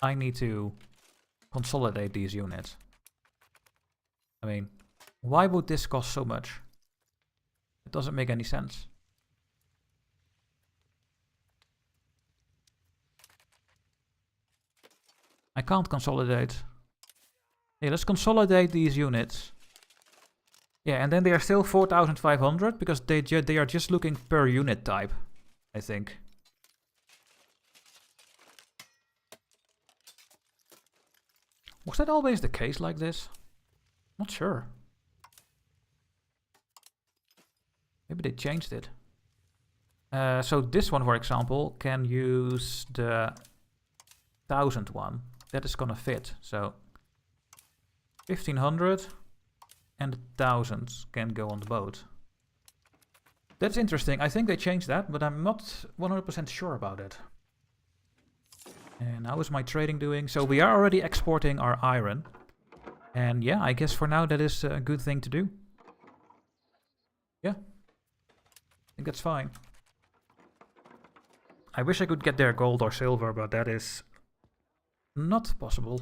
I need to consolidate these units. I mean, why would this cost so much? It doesn't make any sense. I can't consolidate. Hey, let's consolidate these units. Yeah, and then they are still 4,500 because they are just looking per unit type, I think. Was that always the case like this? Not sure. Maybe they changed it. So this one, for example, can use the 1,000 one. That is gonna fit. So 1,500 and 1,000 can go on the boat. That's interesting. I think they changed that, but I'm not 100% sure about it. And how is my trading doing? So we are already exporting our iron. And yeah, I guess for now that is a good thing to do. Yeah. I think that's fine. I wish I could get their gold or silver, but that is not possible.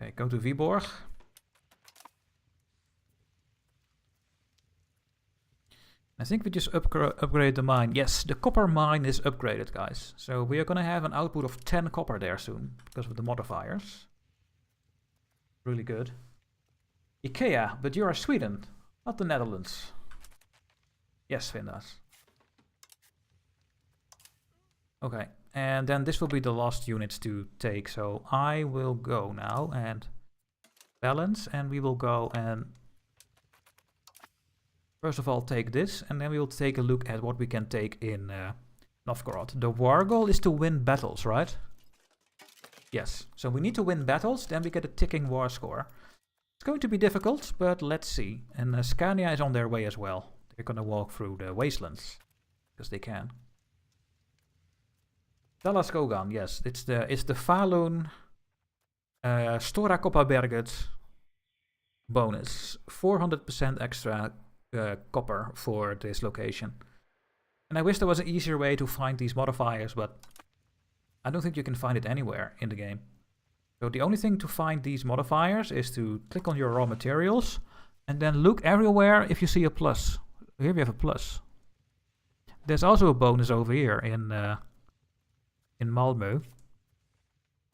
Okay, go to Viborg. I think we just upgrade the mine. Yes, the copper mine is upgraded, guys. So we are going to have an output of 10 copper there soon because of the modifiers. Really good. IKEA, but you are Sweden, not the Netherlands. Yes, Vindas. Okay, and then this will be the last units to take. So I will go now and balance, and we will go and first of all take this, and then we will take a look at what we can take in Novgorod. The war goal is to win battles, right? Yes, so we need to win battles, then we get a ticking war score. It's going to be difficult, but let's see. And Scania is on their way as well. They're gonna walk through the wastelands, because they can. Dalaskogan, yes, it's the Falun Stora Kopparberget bonus. 400% extra copper for this location. And I wish there was an easier way to find these modifiers, but I don't think you can find it anywhere in the game. So the only thing to find these modifiers is to click on your raw materials and then look everywhere if you see a plus. Here we have a plus. There's also a bonus over here in Malmö.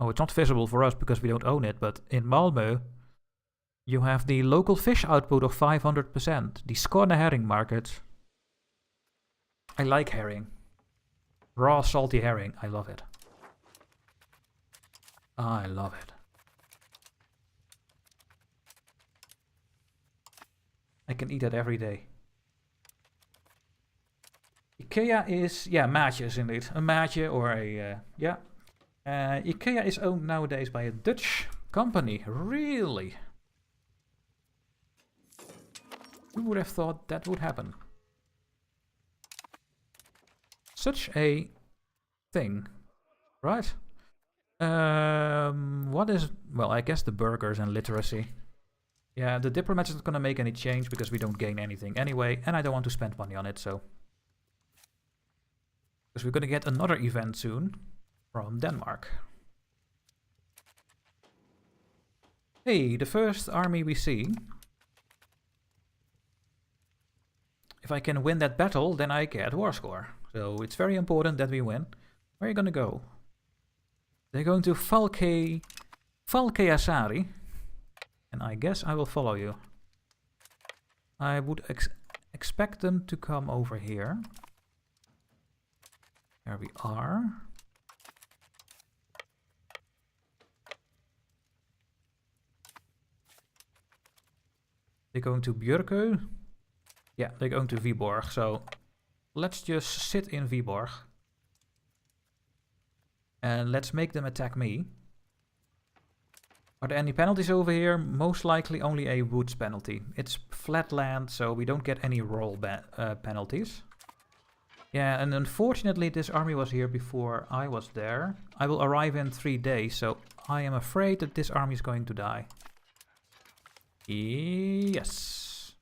Oh, it's not visible for us because we don't own it, but in Malmö you have the local fish output of 500%. The Skåne herring market. I like herring. Raw salty herring. I love it. I love it. I can eat that every day. IKEA is, yeah, Maatjes indeed. A Maatje or a, yeah. IKEA is owned nowadays by a Dutch company. Really? Who would have thought that would happen? Such a thing, right? What is... Well, I guess the burgers and literacy. Yeah, the diplomats is not going to make any change because we don't gain anything anyway, and I don't want to spend money on it, so... Because we're going to get another event soon from Denmark. Hey, the first army we see... If I can win that battle, then I get war score. So it's very important that we win. Where are you gonna go? They're going to Falkeasari. And I guess I will follow you. I would expect them to come over here. There we are. They're going to Björkö. Yeah, they're going to Viborg. So let's just sit in Viborg. And let's make them attack me. Are there any penalties over here? Most likely only a woods penalty. It's flat land, so we don't get any roll penalties. Yeah, and unfortunately this army was here before I was there. I will arrive in 3 days, so I am afraid that this army is going to die. Yes.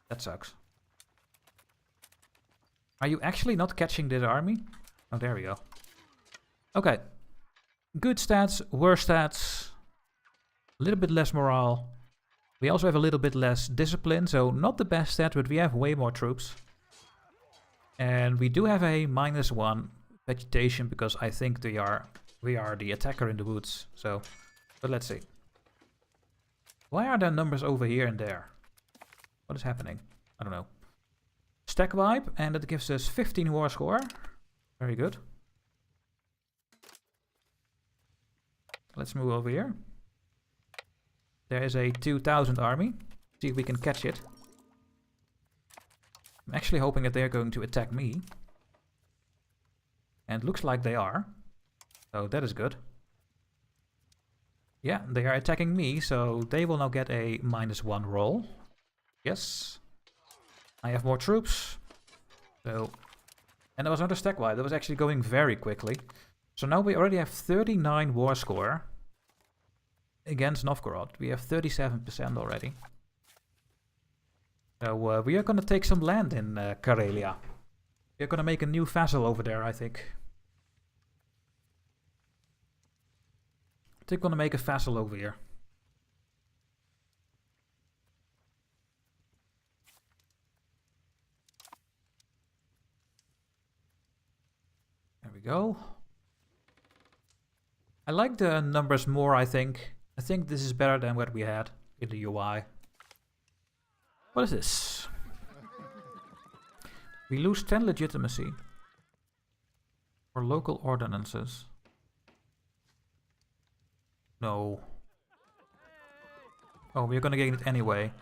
That sucks. Are you actually not catching this army? Oh, there we go. Okay. Good stats, worse stats. A little bit less morale. We also have a little bit less discipline, so not the best stat, but we have way more troops. And we do have a -1 vegetation because I think we are the attacker in the woods. So, but let's see. Why are there numbers over here and there? What is happening? I don't know. Stack vibe, and that gives us 15 war score. Very good. Let's move over here. There is a 2000 army. See if we can catch it. I'm actually hoping that they're going to attack me. And looks like they are. So that is good. Yeah, they are attacking me, so they will now get a -1 roll. Yes. I have more troops. So, and there was another stack wipe. That was actually going very quickly. So now we already have 39 war score against Novgorod. We have 37% already. So we are going to take some land in Karelia. We're going to make a new vassal over there, I think. I think we're going to make a vassal over here. There we go. I like the numbers more, I think. I think this is better than what we had in the UI. What is this? We lose 10 legitimacy for local ordinances. No. Oh, we're gonna gain it anyway.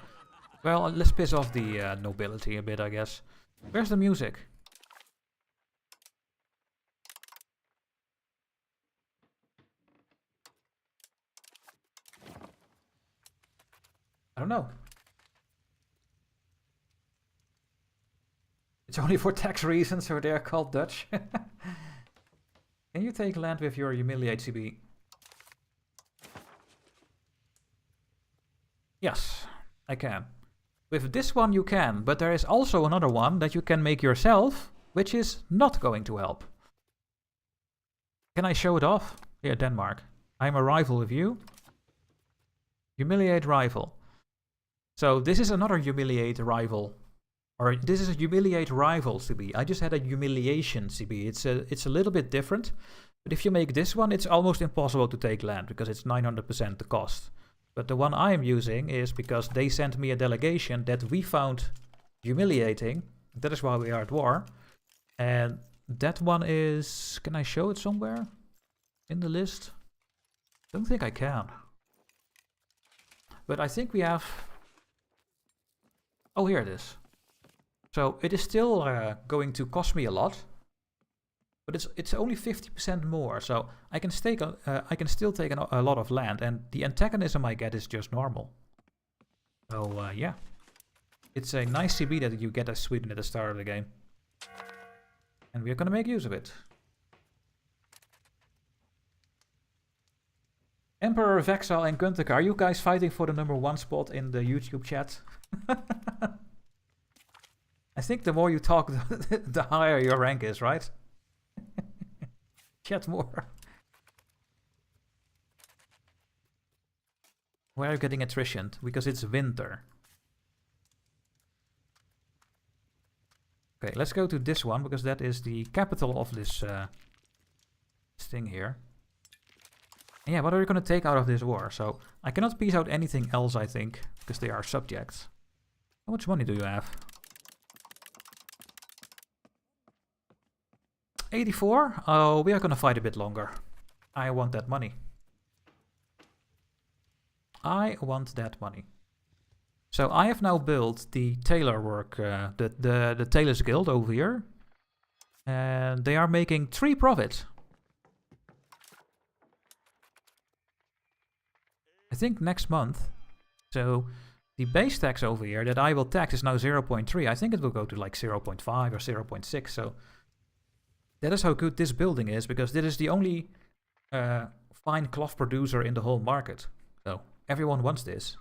Well, let's piss off the nobility a bit, I guess. Where's the music? I don't know. It's only for tax reasons, so they're called Dutch. Can you take land with your humiliate CB? Yes, I can. With this one you can, but there is also another one that you can make yourself, which is not going to help. Can I show it off? Here, Denmark. I'm a rival with you. Humiliate rival. So this is another humiliate rival. Or this is a humiliate rival CB. I just had a humiliation CB. It's a little bit different. But if you make this one, it's almost impossible to take land because it's 900% the cost. But the one I am using is because they sent me a delegation that we found humiliating. That is why we are at war. And that one is... Can I show it somewhere in the list? Don't think I can. But I think we have... Oh, here it is. So it is still going to cost me a lot, but it's only 50% more. So I can still take a lot of land, and the antagonism I get is just normal. So yeah, it's a nice CB that you get as Sweden at the start of the game, and we're gonna make use of it. Emperor Vexal and Guntek, are you guys fighting for the #1 spot in the YouTube chat? I think the more you talk, the higher your rank is, right? Chat more. Why are you getting attrition? Because it's winter. Okay, let's go to this one, because that is the capital of this thing here. And yeah, what are we going to take out of this war? So, I cannot piece out anything else, I think, because they are subjects. How much money do you have? 84? Oh, we are going to fight a bit longer. I want that money. I want that money. So I have now built the tailor work, the tailor's guild over here. And they are making 3 profit. I think next month. So the base tax over here that I will tax is now 0.3. I think it will go to like 0.5 or 0.6. So that is how good this building is, because this is the only fine cloth producer in the whole market. So everyone wants this.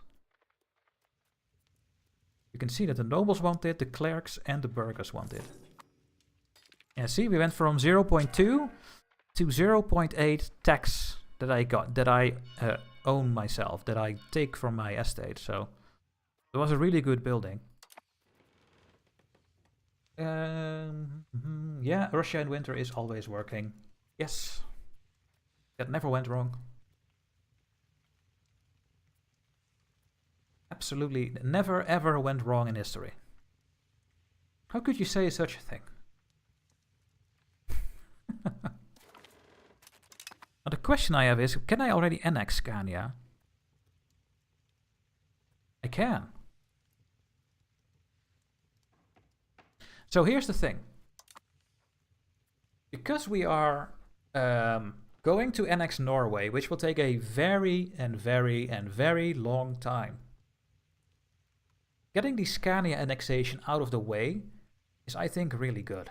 You can see that the nobles want it, the clerks and the burghers want it. Yeah, see, we went from 0.2 to 0.8 tax that I got, that I own myself, that I take from my estate. So it was a really good building. Yeah, Russia in winter is always working. Yes, that never went wrong. Absolutely never ever went wrong in history. How could you say such a thing? Now the question I have is, can I already annex Scania? I can. So here's the thing. Because we are going to annex Norway, which will take a very long time. Getting the Scania annexation out of the way is, I think, really good.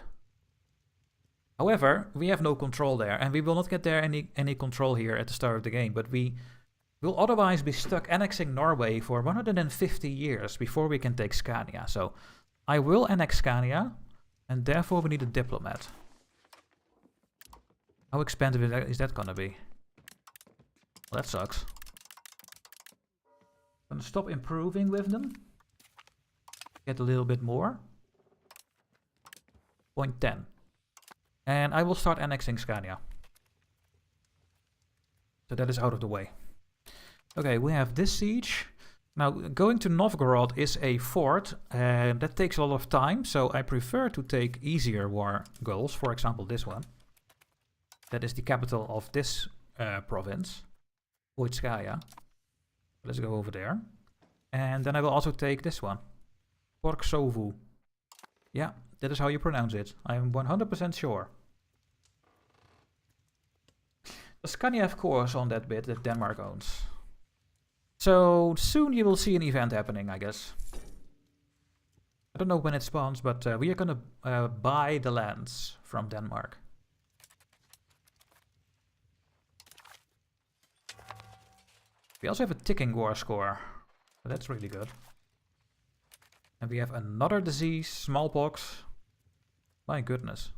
However, we have no control there, and we will not get there any control here at the start of the game, but we will otherwise be stuck annexing Norway for 150 years before we can take Scania. So I will annex Scania, and therefore we need a diplomat. How expensive is that gonna be? Well, that sucks. I'm gonna stop improving with them. Get a little bit more. 0.10. And I will start annexing Scania. So that is out of the way. Okay, we have this siege. Now, going to Novgorod is a fort, and that takes a lot of time, so I prefer to take easier war goals, for example this one. That is the capital of this province, Voitskaya. Let's go over there. And then I will also take this one, Porksovu. Yeah, that is how you pronounce it. I am 100% sure. Does Scania have cores on that bit that Denmark owns? So soon you will see an event happening, I guess. I don't know when it spawns, but we are gonna buy the lands from Denmark. We also have a ticking war score, so that's really good. And we have another disease, smallpox. My goodness.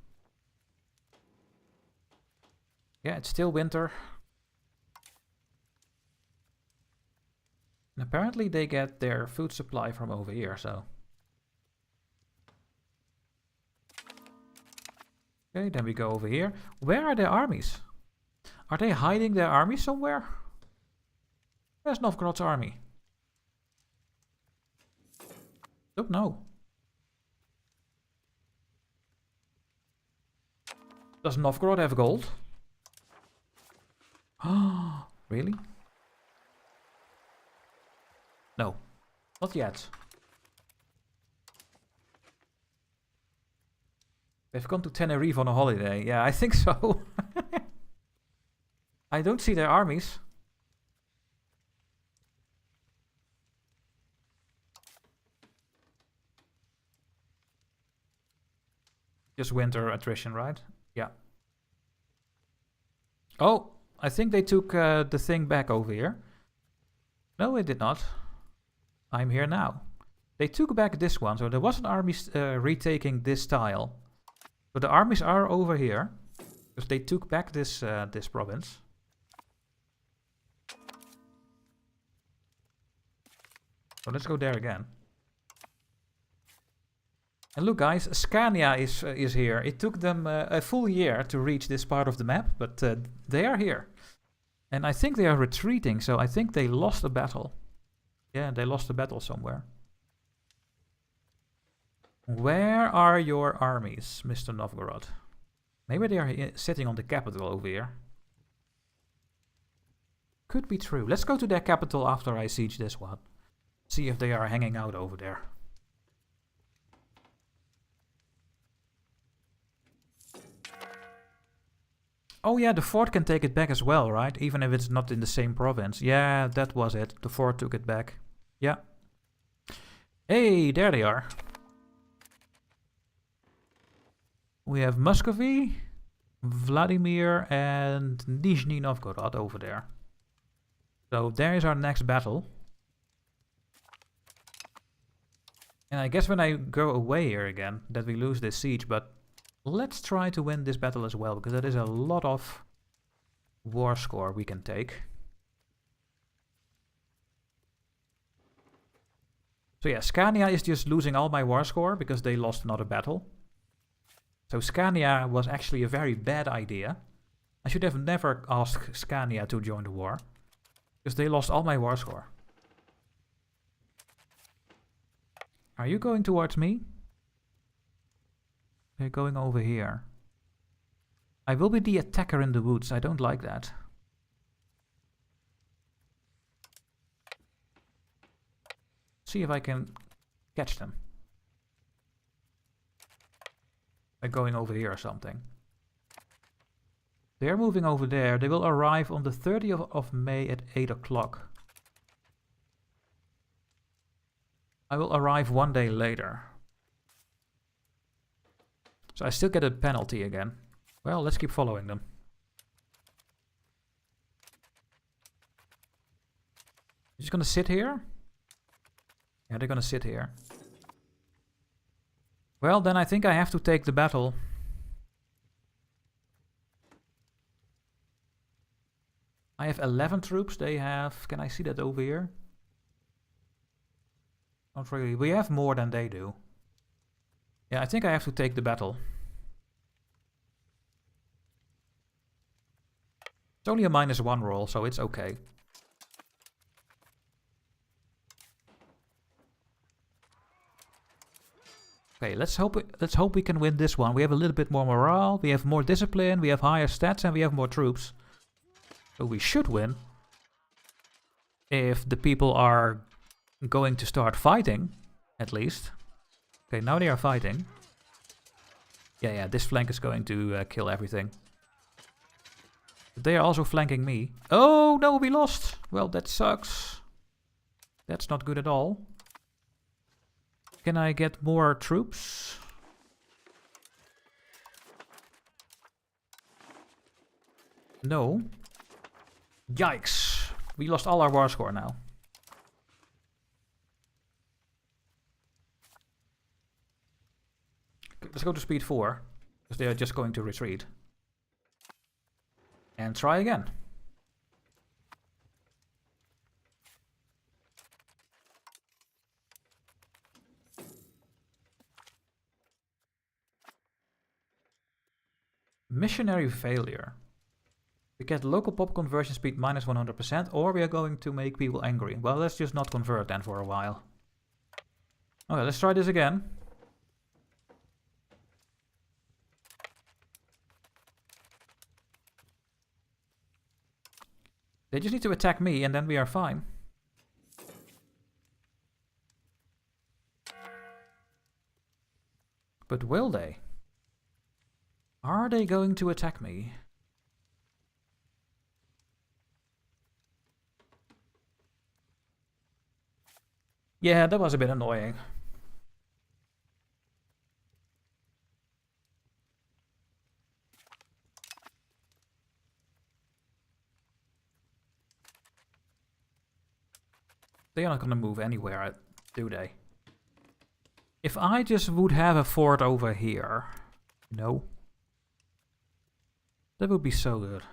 Yeah, it's still winter. And apparently they get their food supply from over here, so. Okay, then we go over here. Where are their armies? Are they hiding their army somewhere? Where's Novgorod's army? Don't know. Does Novgorod have gold? Oh, really? No, not yet. They've gone to Tenerife on a holiday. Yeah, I think so. I don't see their armies. Just winter attrition, right? Yeah. Oh, I think they took the thing back over here. No, it did not. I'm here now. They took back this one, so there was an army retaking this tile. So the armies are over here, because they took back this this province. So let's go there again. And look guys, Scania is here. It took them a full year to reach this part of the map, but they are here. And I think they are retreating, so I think they lost a battle. Yeah, they lost a battle somewhere. Where are your armies, Mr. Novgorod? Maybe they are sitting on the capital over here. Could be true. Let's go to their capital after I siege this one. See if they are hanging out over there. Oh yeah, the fort can take it back as well, right? Even if it's not in the same province. Yeah, that was it. The fort took it back. Yeah. Hey, there they are. We have Muscovy, Vladimir, and Nizhny Novgorod over there. So there is our next battle. And I guess when I go away here again, that we lose this siege, but let's try to win this battle as well, because that is a lot of war score we can take. So yeah, Scania is just losing all my war score because they lost another battle. So Scania was actually a very bad idea. I should have never asked Scania to join the war, because they lost all my war score. Are you going towards me? They're going over here. I will be the attacker in the woods. I don't like that. See if I can catch them. They're going over here or something. They're moving over there. They will arrive on the 30th of May at 8 o'clock. I will arrive one day later. So I still get a penalty again. Well, let's keep following them. Just gonna sit here? Yeah, they're gonna sit here. Well, then I think I have to take the battle. I have 11 troops. They have... Can I see that over here? Not really. We have more than they do. Yeah, I think I have to take the battle. It's only a -1 roll, so it's okay. Okay, let's hope we can win this one. We have a little bit more morale, we have more discipline, we have higher stats, and we have more troops. So we should win. If the people are going to start fighting, at least. Okay, now they are fighting. Yeah, this flank is going to kill everything. But they are also flanking me. Oh, no, we lost. Well, that sucks. That's not good at all. Can I get more troops? No. Yikes. We lost all our war score now. Let's go to speed 4, because they are just going to retreat. And try again. Missionary failure. We get local pop conversion speed -100%, or we are going to make people angry. Well, let's just not convert then for a while. Okay, let's try this again. They just need to attack me and then we are fine. But will they? Are they going to attack me? Yeah, that was a bit annoying. They are not gonna move anywhere, do they? If I just would have a fort over here, no. That would be so good.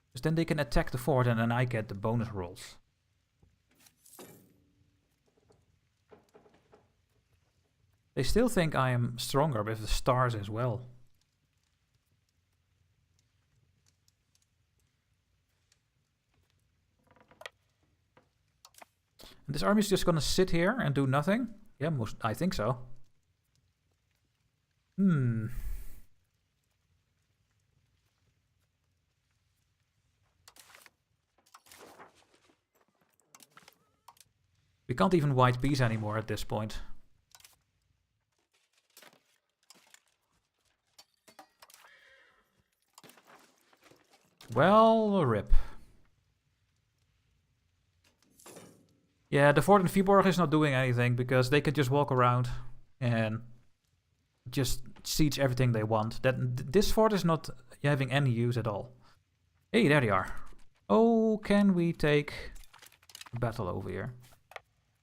Because then they can attack the fort and then I get the bonus rolls. They still think I am stronger with the stars as well. And this army is just gonna sit here and do nothing? Yeah, I think so. We can't even white peace anymore at this point. Well, rip. Yeah, the fort in Viborg is not doing anything because they can just walk around and just siege everything they want. This fort is not having any use at all. Hey, there they are. Oh, can we take a battle over here?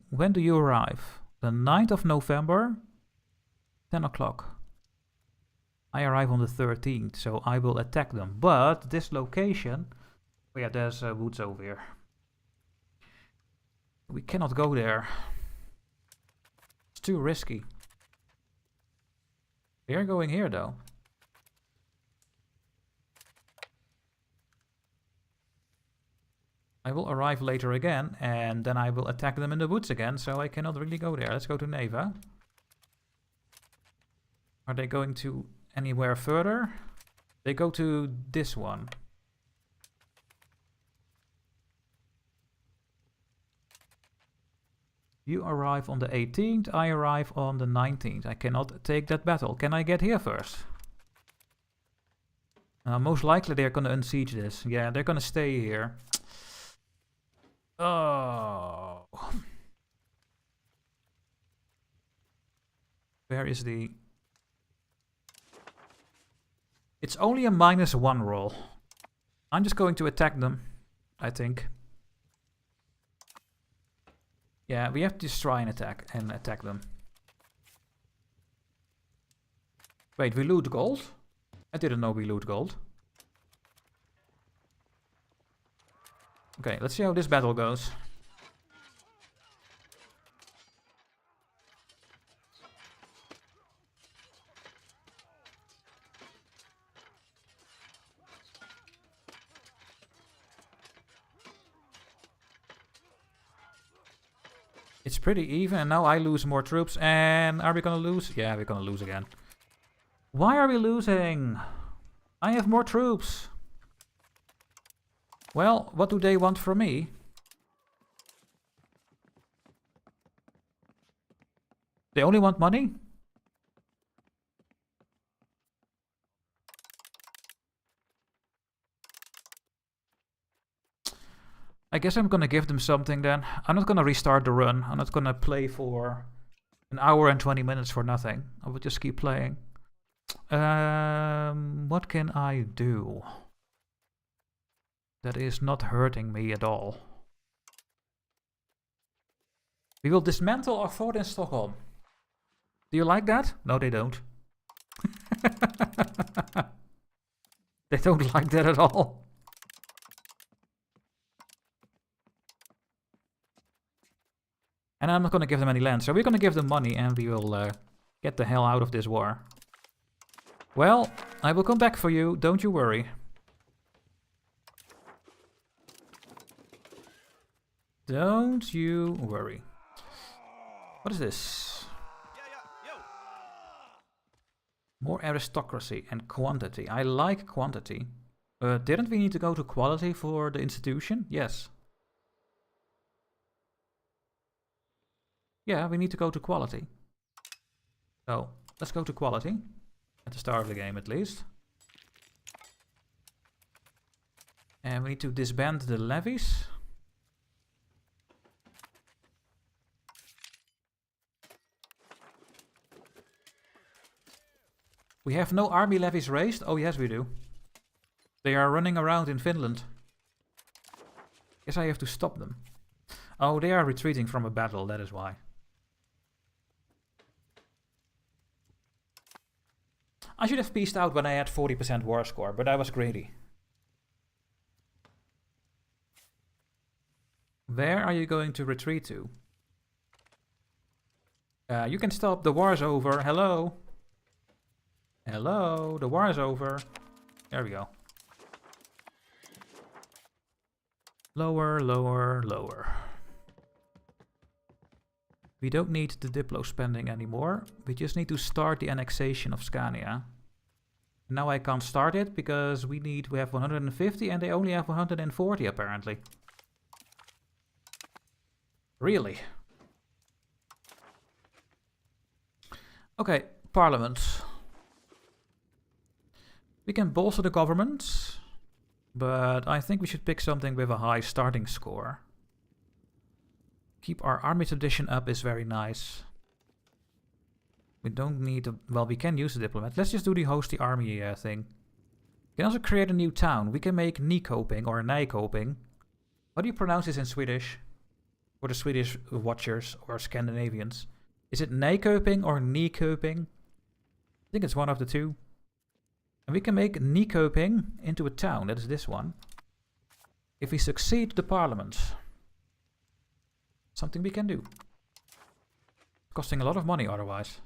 When do you arrive? The 9th of November, 10 o'clock. I arrive on the 13th, so I will attack them. But this location... Oh yeah, there's woods over here. We cannot go there. It's too risky. We are going here, though. I will arrive later again, and then I will attack them in the woods again, so I cannot really go there. Let's go to Neva. Are they going to anywhere further? They go to this one. You arrive on the 18th, I arrive on the 19th. I cannot take that battle. Can I get here first? Most likely they're gonna unsiege this. Yeah, they're gonna stay here. Oh. Where is the... It's only a -1 roll. I'm just going to attack them, I think. Yeah, we have to just try and attack them. Wait, we loot gold? I didn't know we loot gold. Okay, let's see how this battle goes. It's pretty even, and now I lose more troops. And are we gonna lose? Yeah, we're gonna lose again. Why are we losing? I have more troops. Well, what do they want from me? They only want money? I guess I'm gonna give them something then. I'm not gonna restart the run. I'm not gonna play for an hour and 20 minutes for nothing. I will just keep playing. What can I do that is not hurting me at all? We will dismantle our fort in Stockholm. Do you like that? No, they don't. They don't like that at all. And I'm not going to give them any land, so we're going to give them money and we will get the hell out of this war. Well, I will come back for you, don't you worry. Don't you worry. What is this? More aristocracy and quantity. I like quantity. Didn't we need to go to quality for the institution? Yes. Yeah, we need to go to quality. So, let's go to quality. At the start of the game, at least. And we need to disband the levies. We have no army levies raised? Oh, yes, we do. They are running around in Finland. Guess I have to stop them. Oh, they are retreating from a battle, that is why. I should have peaced out when I had 40% war score, but I was greedy. Where are you going to retreat to? You can stop. The war's over. Hello. Hello. The war is over. There we go. Lower, lower, lower. We don't need the Diplo spending anymore. We just need to start the annexation of Scania. Now I can't start it because we have 150 and they only have 140 apparently. Really? Okay, Parliament. We can bolster the government, but I think we should pick something with a high starting score. Keep our army tradition up is very nice. We don't need a... Well, we can use the diplomat. Let's just do the host the army thing. We can also create a new town. We can make Nykoping or Nijkoping. How do you pronounce this in Swedish? For the Swedish watchers or Scandinavians. Is it Nijkoping or Nykoping? I think it's one of the two. And we can make Nykoping into a town. That is this one. If we succeed the parliament. Something we can do. Costing a lot of money otherwise.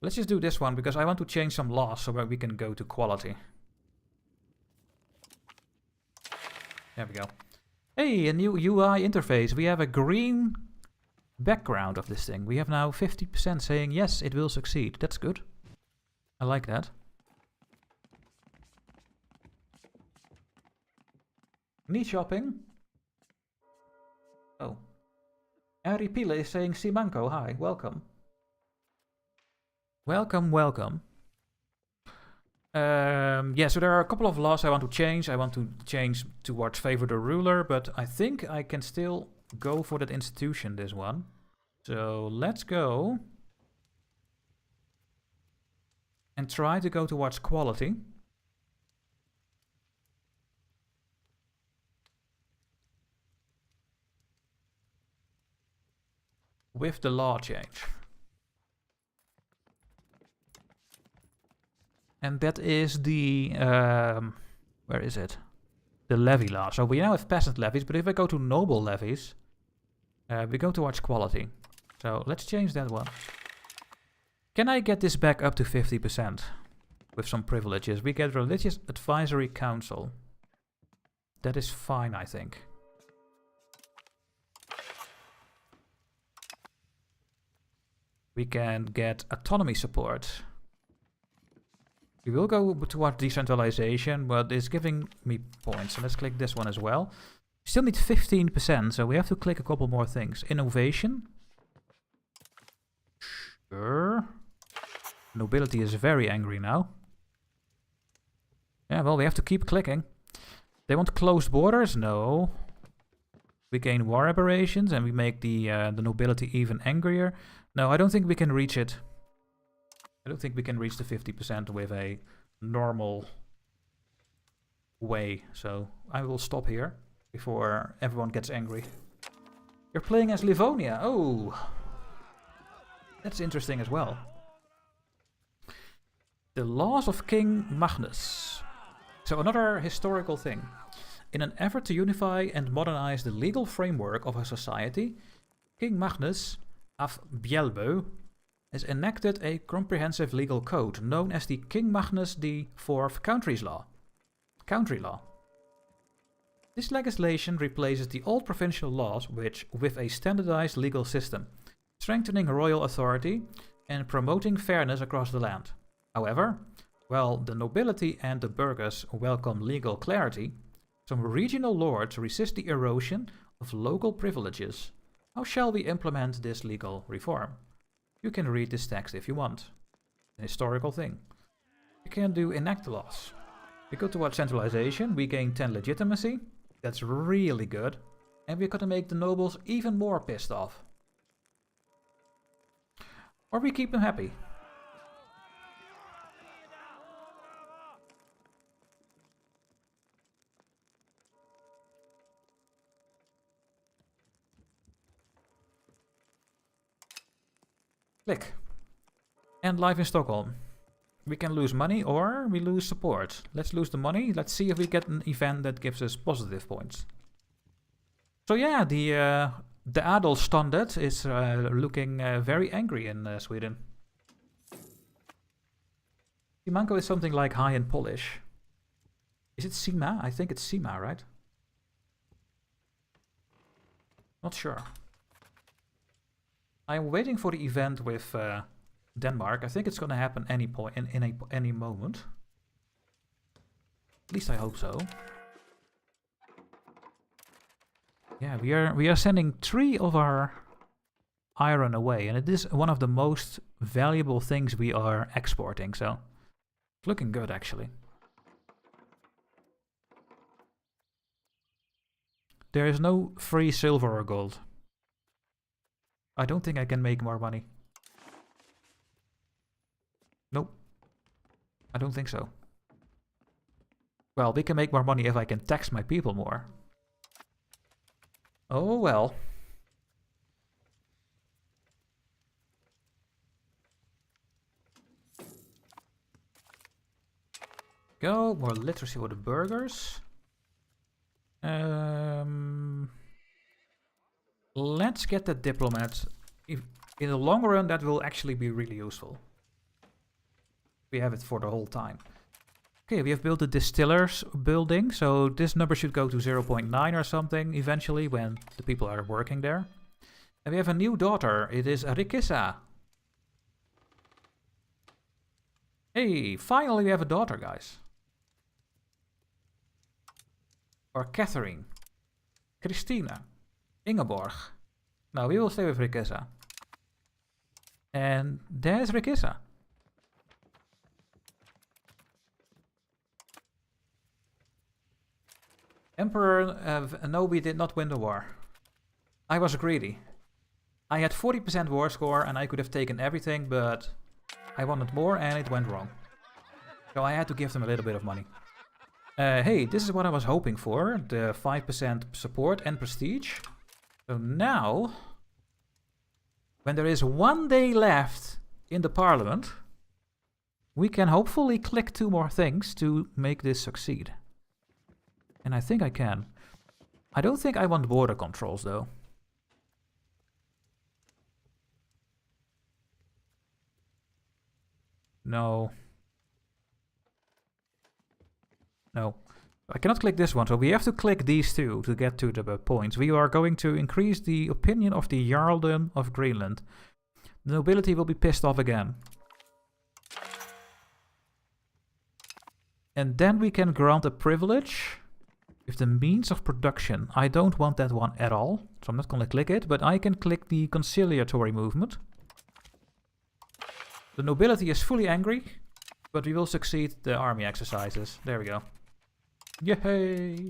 Let's just do this one because I want to change some laws so that we can go to quality. There we go. Hey, a new UI interface. We have a green background of this thing. We have now 50% saying yes, it will succeed. That's good. I like that. Need shopping? Oh. Harry Pile is saying Simanko, hi, welcome. Welcome, welcome. Yeah, so there are a couple of laws I want to change. I want to change towards favor the ruler, but I think I can still go for that institution, this one. So let's go and try to go towards quality. With the law change. And that is the, where is it? The levy law. So we now have peasant levies, but if I go to noble levies, we go towards quality. So let's change that one. Can I get this back up to 50% with some privileges? We get Religious Advisory Council. That is fine, I think. We can get autonomy support. We will go towards decentralization, but it's giving me points. So let's click this one as well. We still need 15%, so we have to click a couple more things. Innovation. Sure. Nobility is very angry now. Yeah, well, we have to keep clicking. They want closed borders? No. We gain war aberrations and we make the nobility even angrier. No, I don't think we can reach it. I don't think we can reach the 50% with a normal way. So I will stop here before everyone gets angry. You're playing as Livonia. Oh, that's interesting as well. The laws of King Magnus. So another historical thing. In an effort to unify and modernize the legal framework of a society, King Magnus of Bjelbo has enacted a comprehensive legal code known as the King Magnus IV Country Law. This legislation replaces the old provincial laws with a standardized legal system, strengthening royal authority and promoting fairness across the land. However, while the nobility and the burghers welcome legal clarity, some regional lords resist the erosion of local privileges. How shall we implement this legal reform? You can read this text if you want. An historical thing. We can do enact laws. We go towards centralization. We gain 10 legitimacy. That's really good. And we're gonna make the nobles even more pissed off. Or we keep them happy. Click. And live in Stockholm. We can lose money or we lose support. Let's lose the money. Let's see if we get an event that gives us positive points. So yeah, the the Adelståndet is looking very angry in Sweden. Simanko is something like high in Polish. Is it Sima? I think it's Sima, right? Not sure. I'm waiting for the event with Denmark. I think it's gonna happen any point in any moment. At least I hope so. Yeah, we are sending 3 of our iron away, and it is one of the most valuable things we are exporting. So it's looking good, actually. There is no free silver or gold. I don't think I can make more money. Nope. I don't think so. Well, we can make more money if I can tax my people more. Oh well. Go, more literacy for the burgers. Let's get the diplomat. In the long run, that will actually be really useful. We have it for the whole time. Okay, we have built a distiller's building, so this number should go to 0.9 or something eventually when the people are working there. And we have a new daughter. It is Rikissa. Hey, finally we have a daughter, guys. Or Catherine. Christina. Ingeborg. Now we will stay with Rikissa. And there's Rikissa. Emperor, no, we did not win the war. I was greedy. I had 40% war score and I could have taken everything, but I wanted more and it went wrong. So I had to give them a little bit of money. Hey, this is what I was hoping for. The 5% support and prestige. So now, when there is 1 day left in the parliament, we can hopefully click 2 more things to make this succeed. And I think I can. I don't think I want border controls, though. No. No. I cannot click this one, so we have to click these 2 to get to the points. We are going to increase the opinion of the Jarldom of Greenland. The nobility will be pissed off again. And then we can grant a privilege. With the means of production, I don't want that one at all, so I'm not going to click it, but I can click the conciliatory movement. The nobility is fully angry, but we will succeed the army exercises. There we go. Yay!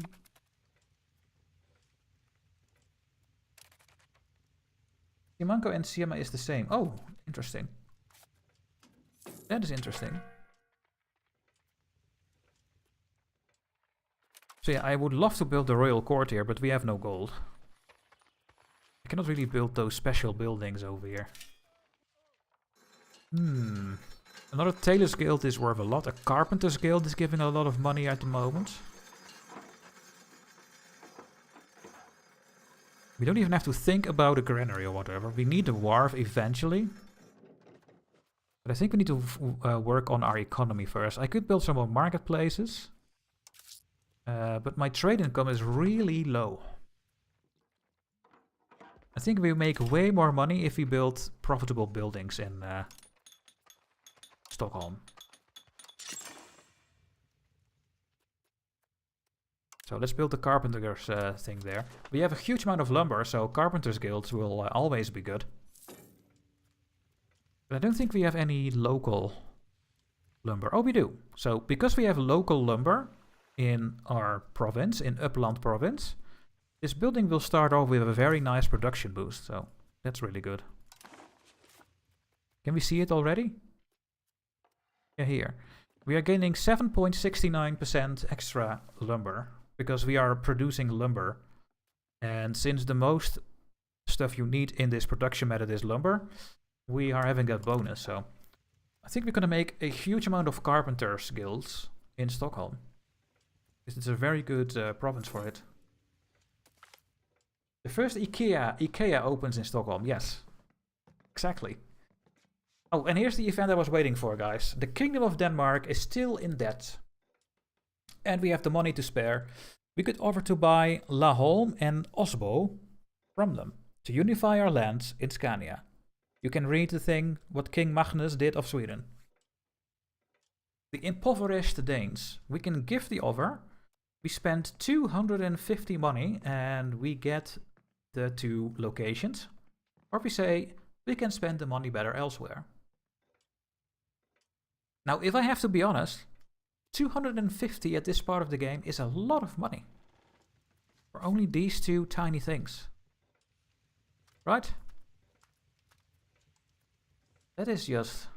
Simanko and Siema is the same. Oh, interesting. That is interesting. So yeah, I would love to build the royal court here, but we have no gold. I cannot really build those special buildings over here. Another tailor's guild is worth a lot. A carpenter's guild is giving a lot of money at the moment. We don't even have to think about a granary or whatever. We need a wharf eventually. But I think we need to work on our economy first. I could build some more marketplaces. But my trade income is really low. I think we make way more money if we build profitable buildings in Stockholm. So let's build the carpenter's thing there. We have a huge amount of lumber, so carpenter's guilds will always be good. But I don't think we have any local lumber. Oh, we do. So because we have local lumber in our province, in Uppland province, this building will start off with a very nice production boost, so that's really good. Can we see it already? Yeah, here. We are gaining 7.69% extra lumber, because we are producing lumber. And since the most stuff you need in this production method is lumber, we are having that bonus, so I think we're gonna make a huge amount of carpenters guilds in Stockholm. It's a very good province for it. The first IKEA opens in Stockholm, yes. Exactly. Oh, and here's the event I was waiting for, guys. The Kingdom of Denmark is still in debt. And we have the money to spare. We could offer to buy Laholm and Osbo from them to unify our lands in Scania. You can read the thing what King Magnus did of Sweden. The impoverished Danes. We can give the offer. We spend 250 money and we get the 2 locations. Or we say we can spend the money better elsewhere. Now, if I have to be honest, 250 at this part of the game is a lot of money. For only these 2 tiny things. Right? That is just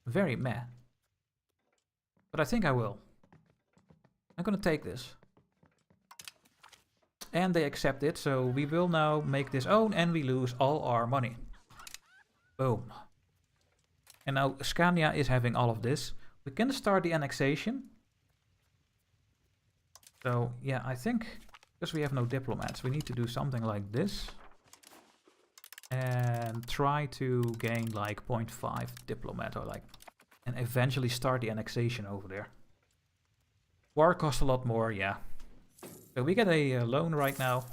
very meh. But I think I will. I'm gonna take this. And they accept it, so we will now make this own and we lose all our money. Boom. And now Scania is having all of this. We can start the annexation. So yeah, I think because we have no diplomats, we need to do something like this. And try to gain like 0.5 diplomat or like, and eventually start the annexation over there. War costs a lot more, yeah. So we get a loan right now.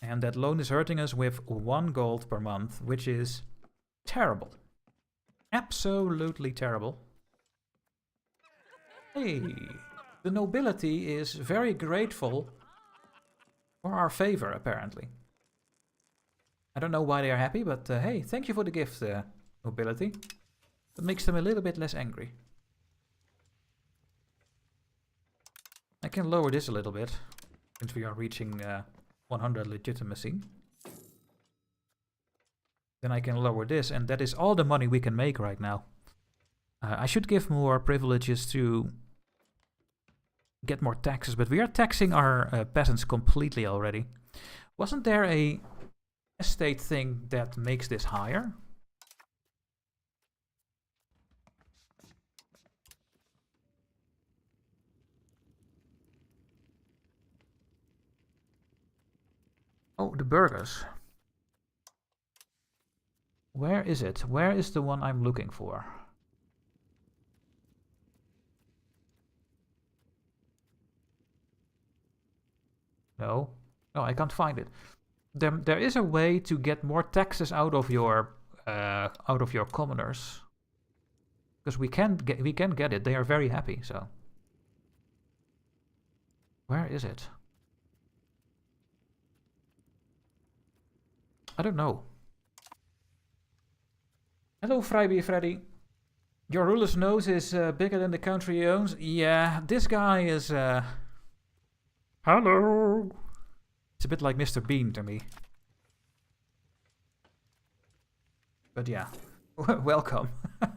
And that loan is hurting us with 1 gold per month, which is terrible. Absolutely terrible. Hey, the nobility is very grateful for our favor, apparently. I don't know why they are happy, but hey, thank you for the gift, nobility. That makes them a little bit less angry. I can lower this a little bit, since we are reaching 100 legitimacy. Then I can lower this, and that is all the money we can make right now. I should give more privileges to get more taxes, but we are taxing our peasants completely already. Wasn't there a estate thing that makes this higher? Oh, the burgers. Where is it? Where is the one I'm looking for? No. No, I can't find it. There is a way to get more taxes out of your commoners. Because we can get it. They are very happy, so. Where is it? I don't know. Hello, Freiby Freddy. Your ruler's nose is bigger than the country he owns. Yeah, this guy is... Hello! It's a bit like Mr. Bean to me. But yeah, welcome. I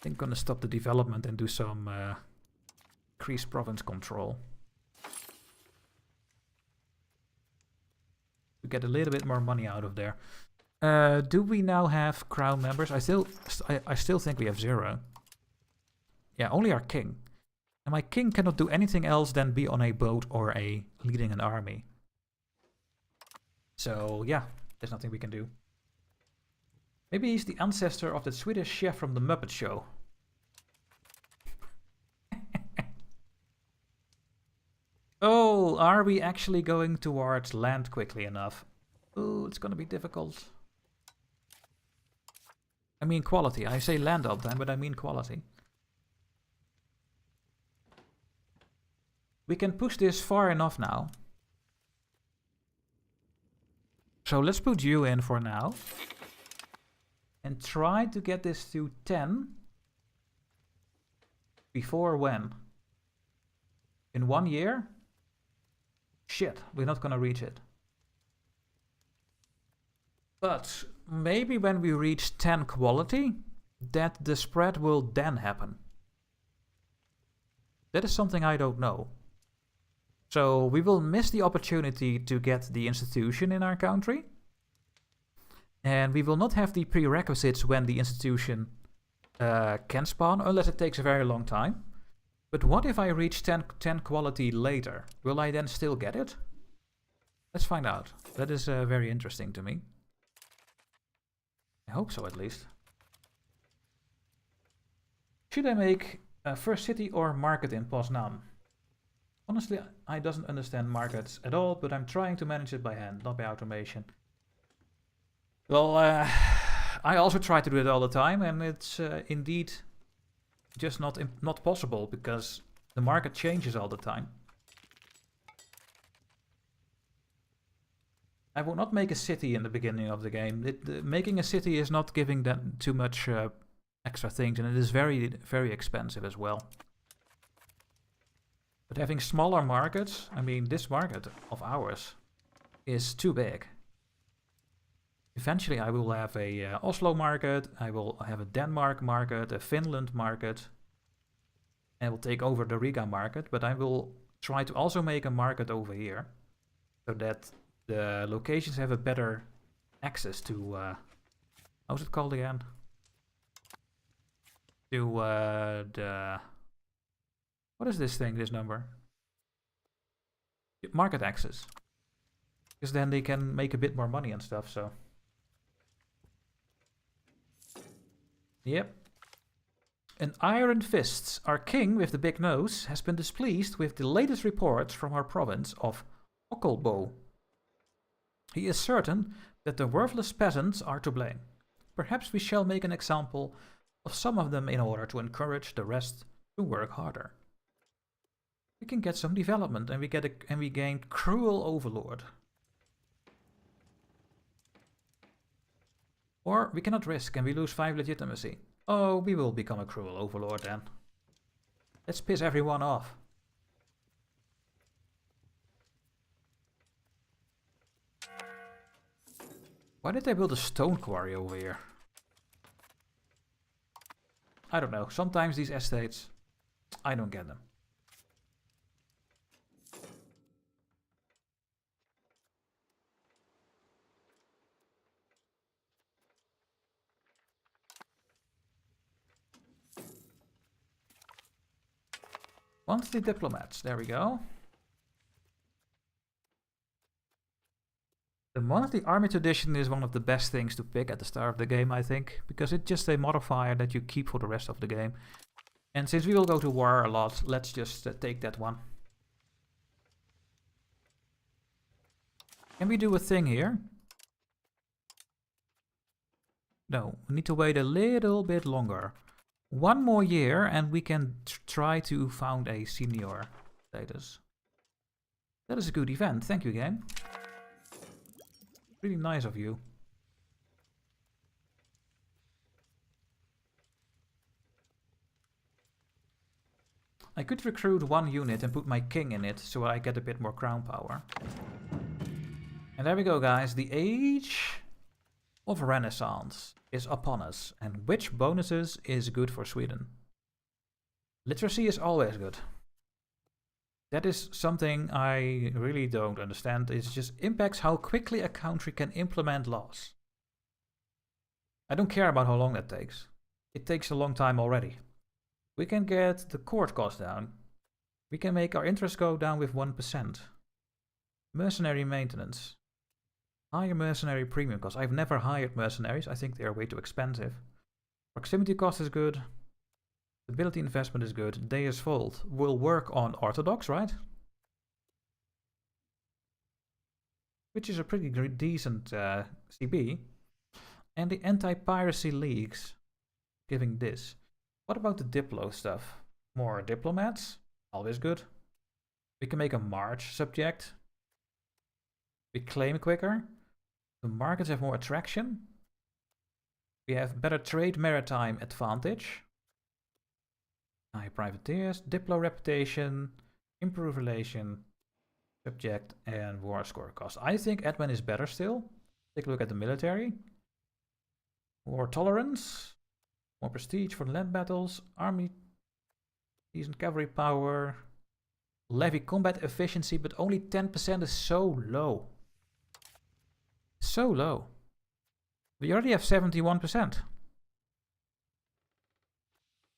think I'm gonna stop the development and do some increased province control. To get a little bit more money out of there. Do we now have crown members? I still think we have 0. Yeah, only our king. And my king cannot do anything else than be on a boat or leading an army. So yeah, there's nothing we can do. Maybe he's the ancestor of the Swedish chef from the Muppet Show. Oh, are we actually going towards land quickly enough? Oh, it's gonna be difficult. I mean quality. I say land all the time, but I mean quality. We can push this far enough now. So let's put you in for now. And try to get this to 10. Before when? In 1 year? Shit, we're not gonna reach it. But maybe when we reach 10 quality, that the spread will then happen. That is something I don't know. So we will miss the opportunity to get the institution in our country. And we will not have the prerequisites when the institution can spawn, unless it takes a very long time. But what if I reach 10 quality later? Will I then still get it? Let's find out. That is very interesting to me. I hope so, at least. Should I make a first city or market in Poznan? Honestly, I don't understand markets at all, but I'm trying to manage it by hand, not by automation. Well, I also try to do it all the time, and it's indeed just not possible, because the market changes all the time. I will not make a city in the beginning of the game. Making a city is not giving them too much extra things, and it is very, very expensive as well. But having smaller markets, I mean, this market of ours is too big. Eventually I will have a Oslo market, I will have a Denmark market, a Finland market. I will take over the Riga market, but I will try to also make a market over here, so that the locations have a better access to, how's it called again? To the, what is this thing, this number? Market access. Because then they can make a bit more money and stuff, so. Yep. An Iron Fists, our king with the big nose, has been displeased with the latest reports from our province of Okkelbo. He is certain that the worthless peasants are to blame. Perhaps we shall make an example of some of them in order to encourage the rest to work harder. We can get some development, and we gain cruel overlord. Or we cannot risk and we lose 5 legitimacy. Oh, we will become a cruel overlord then. Let's piss everyone off. Why did they build a stone quarry over here? I don't know. Sometimes these estates, I don't get them. Monthly diplomats, there we go. The monthly army tradition is one of the best things to pick at the start of the game, I think, because it's just a modifier that you keep for the rest of the game. And since we will go to war a lot, let's just take that one. Can we do a thing here? No, we need to wait a little bit longer. 1 more year and we can try to found a senior status. That is a good event. Thank you, game. Really nice of you. I could recruit 1 unit and put my king in it so I get a bit more crown power. And there we go, guys. The age of Renaissance is upon us, and which bonuses is good for Sweden? Literacy is always good. That is something I really don't understand. It just impacts how quickly a country can implement laws. I don't care about how long that takes. It takes a long time already. We can get the court cost down. We can make our interest go down with 1%. Mercenary maintenance. Higher mercenary premium cost. I've never hired mercenaries. I think they are way too expensive. Proximity cost is good. Stability investment is good. Deus Volt will work on Orthodox, right? Which is a pretty decent CB. And the anti-piracy leagues giving this. What about the Diplo stuff? More diplomats? Always good. We can make a March subject. We claim quicker. The markets have more attraction. We have better trade maritime advantage. High privateers, Diplo reputation, improve relation, subject, and war score cost. I think admin is better still. Take a look at the military. More tolerance, more prestige for the land battles, army, decent cavalry power, levy combat efficiency, but only 10% is so low. So low. We already have 71%.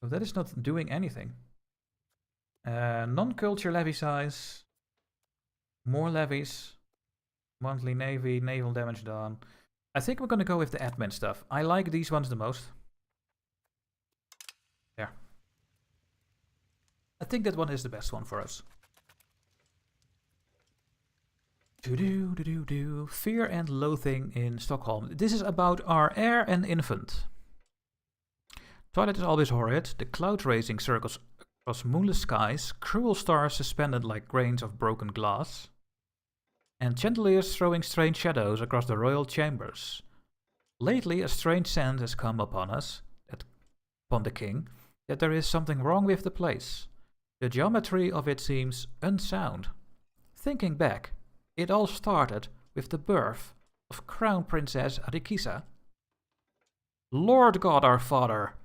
So that is not doing anything. Non-culture levy size. More levies. Monthly navy, naval damage done. I think we're going to go with the admin stuff. I like these ones the most. There. I think that one is the best one for us. Fear and loathing in Stockholm. This is about our heir and infant. Twilight is always horrid. The cloud racing circles across moonless skies. Cruel stars suspended like grains of broken glass. And chandeliers throwing strange shadows across the royal chambers. Lately, a strange sense has come upon us, upon the king, that there is something wrong with the place. The geometry of it seems unsound. Thinking back, it all started with the birth of Crown Princess Rikisa. Lord God our Father,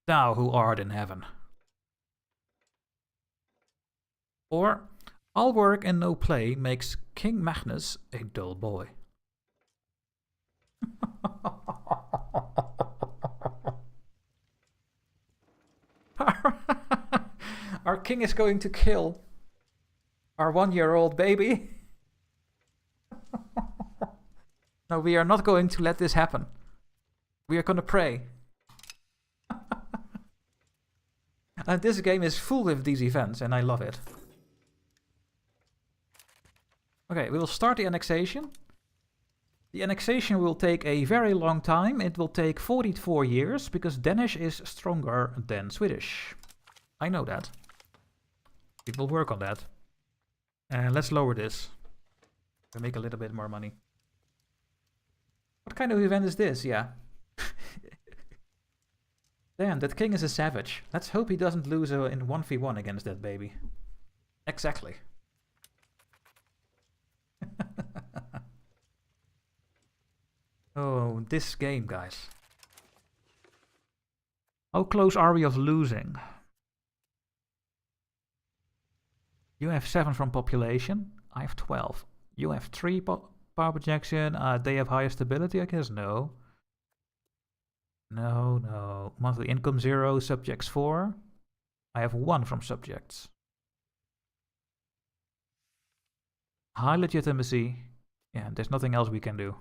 thou who art in heaven. Or, all work and no play makes King Magnus a dull boy. Our king is going to kill our 1-year-old baby. No, we are not going to let this happen. We are going to pray. And this game is full with these events, and I love it. Okay, we will start the annexation. The annexation will take a very long time. It will take 44 years, because Danish is stronger than Swedish. I know that. We will work on that. And let's lower this. To make a little bit more money. What kind of event is this? Yeah. Damn, that king is a savage. Let's hope he doesn't lose in 1v1 against that baby. Exactly. Oh, this game, guys. How close are we of losing? You have 7 from population. I have 12. You have 3 power projection. They have higher stability, I guess? No. No, no. Monthly income 0. Subjects 4. I have 1 from subjects. High legitimacy. Yeah, there's nothing else we can do.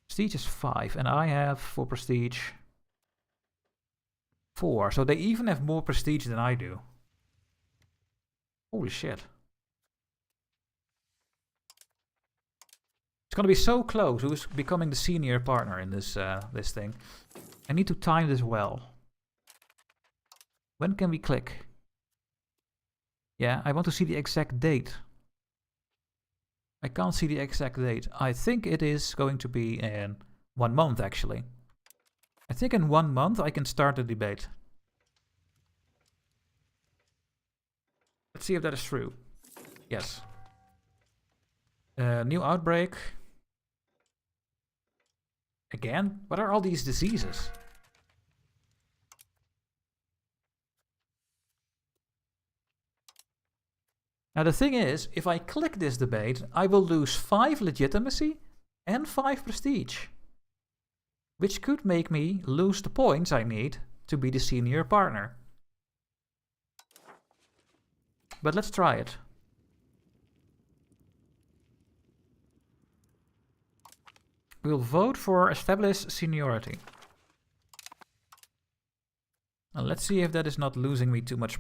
Prestige is 5, and I have for prestige 4. So they even have more prestige than I do. Holy shit. It's gonna be so close. Who's becoming the senior partner in this this thing? I need to time this well. When can we click? Yeah, I want to see the exact date. I can't see the exact date. I think it is going to be in 1 month, actually. I think in 1 month I can start the debate. Let's see if that is true. Yes. New outbreak. Again? What are all these diseases? Now the thing is, if I click this debate, I will lose 5 legitimacy and 5 prestige. Which could make me lose the points I need to be the senior partner. But let's try it. We'll vote for establish seniority. And let's see if that is not losing me too much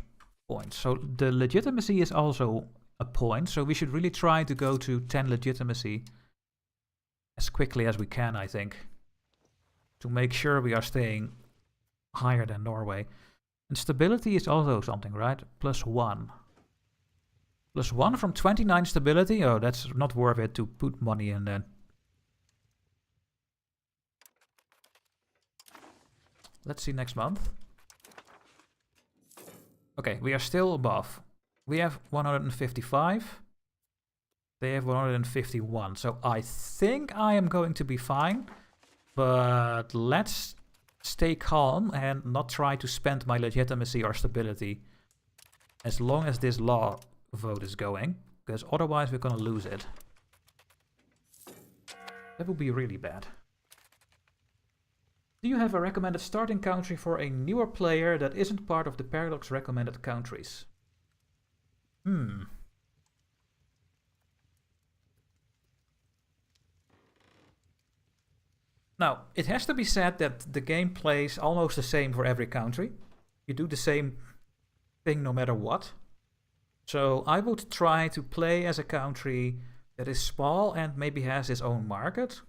points. So the legitimacy is also a point, so we should really try to go to 10 legitimacy as quickly as we can, I think, to make sure we are staying higher than Norway. And stability is also something, right? +1. +1 from 29 stability? Oh, that's not worth it to put money in then. Let's see next month. Okay, we are still above. We have 155. They have 151. So I think I am going to be fine. But let's stay calm and not try to spend my legitimacy or stability as long as this law vote is going. Because otherwise we're going to lose it. That would be really bad. Do you have a recommended starting country for a newer player that isn't part of the Paradox recommended countries? Now, it has to be said that the game plays almost the same for every country. You do the same thing no matter what. So I would try to play as a country that is small and maybe has its own market.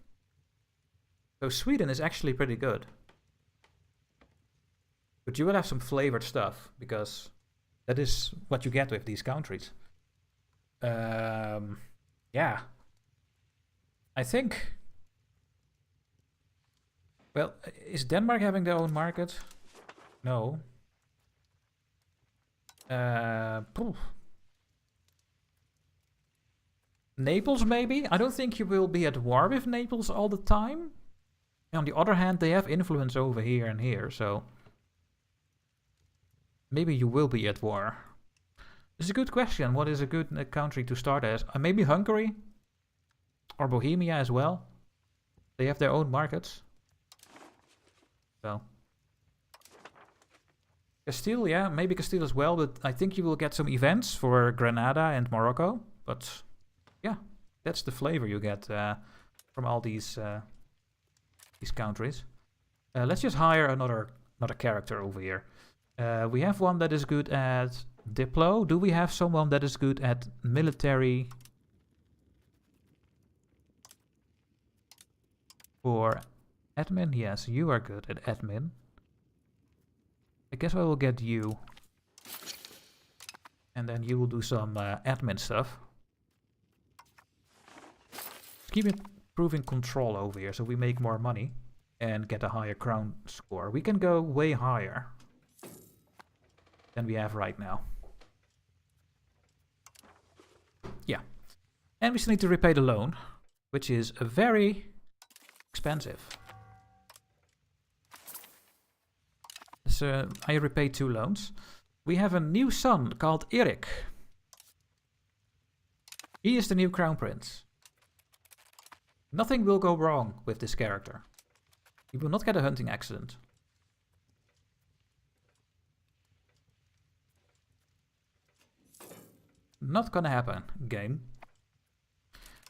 So Sweden is actually pretty good. But you will have some flavored stuff, because that is what you get with these countries. Yeah. I think... Well, is Denmark having their own market? No. Naples, maybe? I don't think you will be at war with Naples all the time. On the other hand, they have influence over here and here, so... Maybe you will be at war. This is a good question. What is a good country to start as? Maybe Hungary? Or Bohemia as well? They have their own markets. So... Castile, yeah, maybe Castile as well, but I think you will get some events for Granada and Morocco. But yeah, that's the flavor you get from all these countries. Let's just hire another character over here. We have one that is good at Diplo. Do we have someone that is good at military? Or admin? Yes, you are good at admin. I guess I will get you. And then you will do some admin stuff. Let's keep improving control over here so we make more money and get a higher crown score. We can go way higher than we have right now. Yeah. And we still need to repay the loan, which is very expensive. So I repaid 2 loans. We have a new son called Erik. He is the new crown prince. Nothing will go wrong with this character. He will not get a hunting accident. Not gonna happen, game.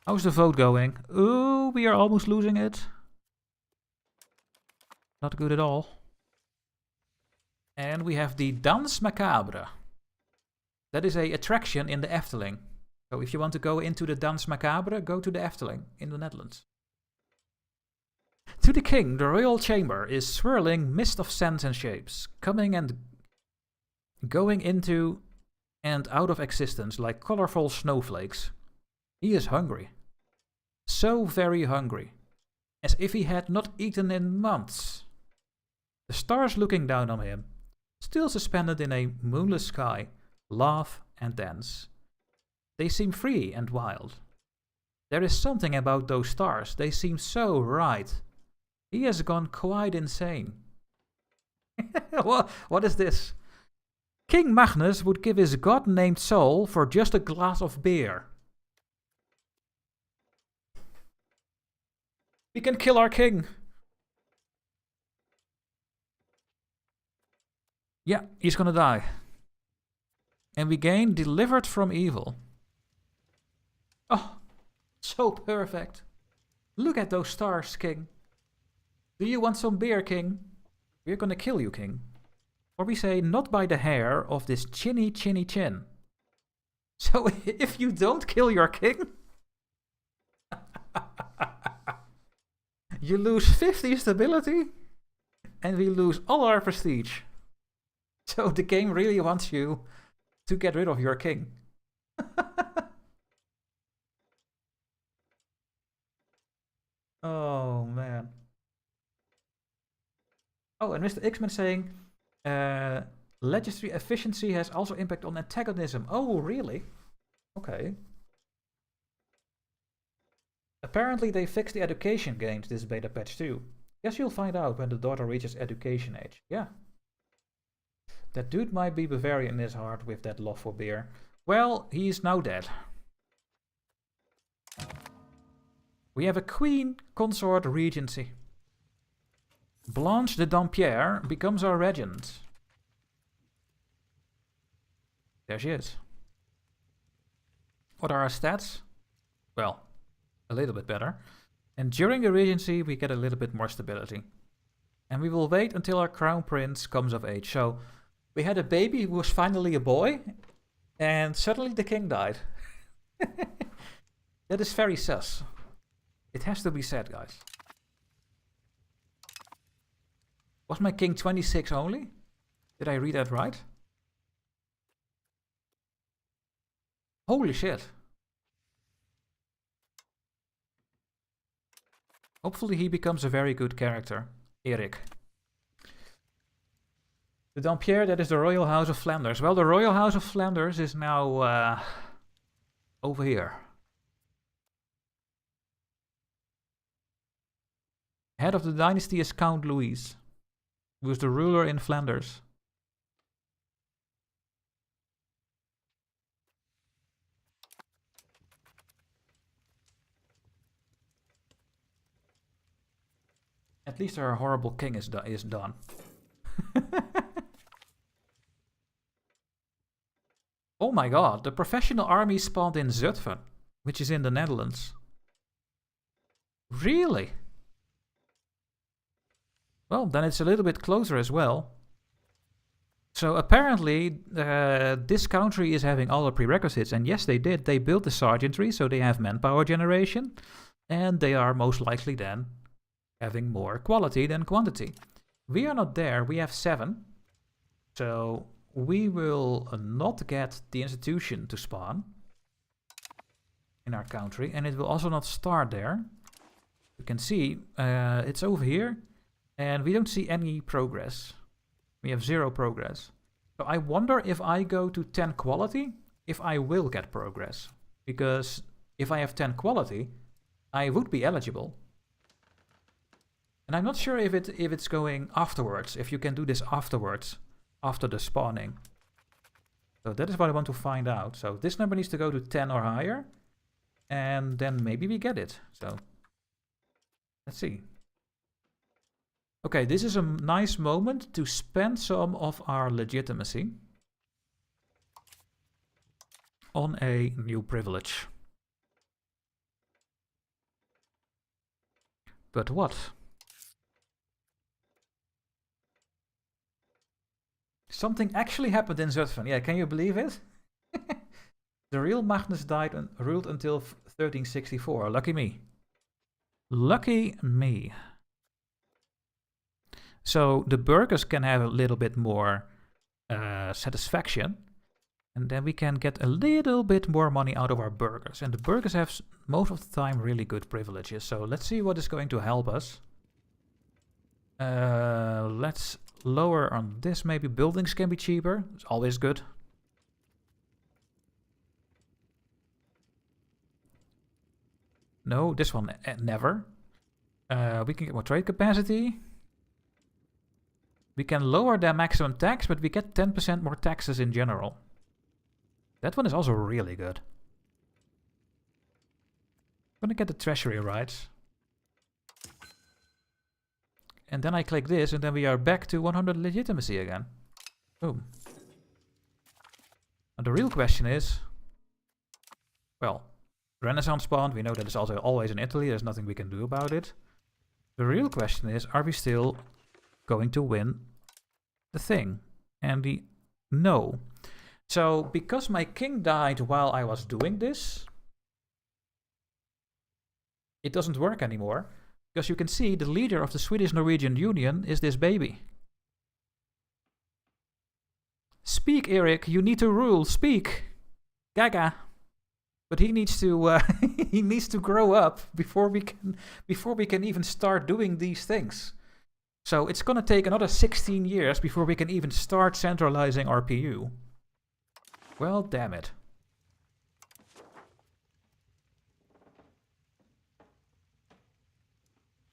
How's the vote going? Ooh, we are almost losing it. Not good at all. And we have the Dans Macabre. That is a attraction in the Efteling. So if you want to go into the Dans Macabre, go to the Efteling in the Netherlands. To the king, the royal chamber is swirling mist of scents and shapes, coming and going into and out of existence like colorful snowflakes. He is hungry. So very hungry. As if he had not eaten in months. The stars looking down on him, still suspended in a moonless sky, laugh and dance. They seem free and wild. There is something about those stars, they seem so right. He has gone quite insane. What is this? King Magnus would give his god-named soul for just a glass of beer. We can kill our king. Yeah, he's gonna die. And we gain delivered from evil. Oh, so perfect. Look at those stars, king. Do you want some beer, king? We're gonna kill you, king. Or we say, not by the hair of this chinny chin. So if you don't kill your king, you lose 50 stability and we lose all our prestige. So the game really wants you to get rid of your king. Oh, man. Oh, and Mr. Xman saying, legislative efficiency has also impact on antagonism. Oh, really? Okay. Apparently they fixed the education gains this beta patch too. Guess you'll find out when the daughter reaches education age. Yeah. That dude might be Bavarian in his heart with that love for beer. Well, he's now dead. We have a queen consort regency. Blanche de Dampierre becomes our regent. There she is. What are our stats? Well, a little bit better. And during the regency, we get a little bit more stability. And we will wait until our crown prince comes of age. So we had a baby who was finally a boy, and suddenly the king died. That is very sus. It has to be said, guys. Was my king 26 only? Did I read that right? Holy shit. Hopefully he becomes a very good character. Erik. The Dampierre, that is the Royal House of Flanders. Well, the Royal House of Flanders is now over here. Head of the dynasty is Count Louis, who is the ruler in Flanders. At least our horrible king is done. Oh my god, the professional army spawned in Zutphen, which is in the Netherlands. Really? Well, then it's a little bit closer as well. So apparently, this country is having all the prerequisites, and yes, they did. They built the sergeantry, so they have manpower generation, and they are most likely then having more quality than quantity. We are not there, we have 7. So we will not get the institution to spawn in our country, and it will also not start there. You can see it's over here, and we don't see any progress. We have 0 progress. So I wonder if I go to 10 quality, if I will get progress. Because if I have 10 quality, I would be eligible. And I'm not sure if it's going afterwards, if you can do this afterwards, after the spawning. So that is what I want to find out. So this number needs to go to 10 or higher, and then maybe we get it. So let's see. Okay, this is a nice moment to spend some of our legitimacy on a new privilege. But what? Something actually happened in Zutphen. Yeah, can you believe it? The real Magnus died and ruled until 1364. Lucky me. Lucky me. So the burghers can have a little bit more satisfaction. And then we can get a little bit more money out of our burghers. And the burghers have most of the time really good privileges. So let's see what is going to help us. Let's lower on this. Maybe buildings can be cheaper. It's always good. No, this one never. We can get more trade capacity. We can lower their maximum tax, but we get 10% more taxes in general. That one is also really good. I'm gonna get the treasury rights. And then I click this, and then we are back to 100 legitimacy again. Boom. And the real question is, well, Renaissance spawned. We know that it's also always in Italy. There's nothing we can do about it. The real question is, are we still going to win the thing? And the no. So, because my king died while I was doing this, it doesn't work anymore. Because you can see the leader of the Swedish-Norwegian Union is this baby. Speak, Erik. You need to rule. Speak. Gaga. But he needs to he needs to grow up before we can even start doing these things. So it's gonna take another 16 years before we can even start centralizing our PU. Well, damn it.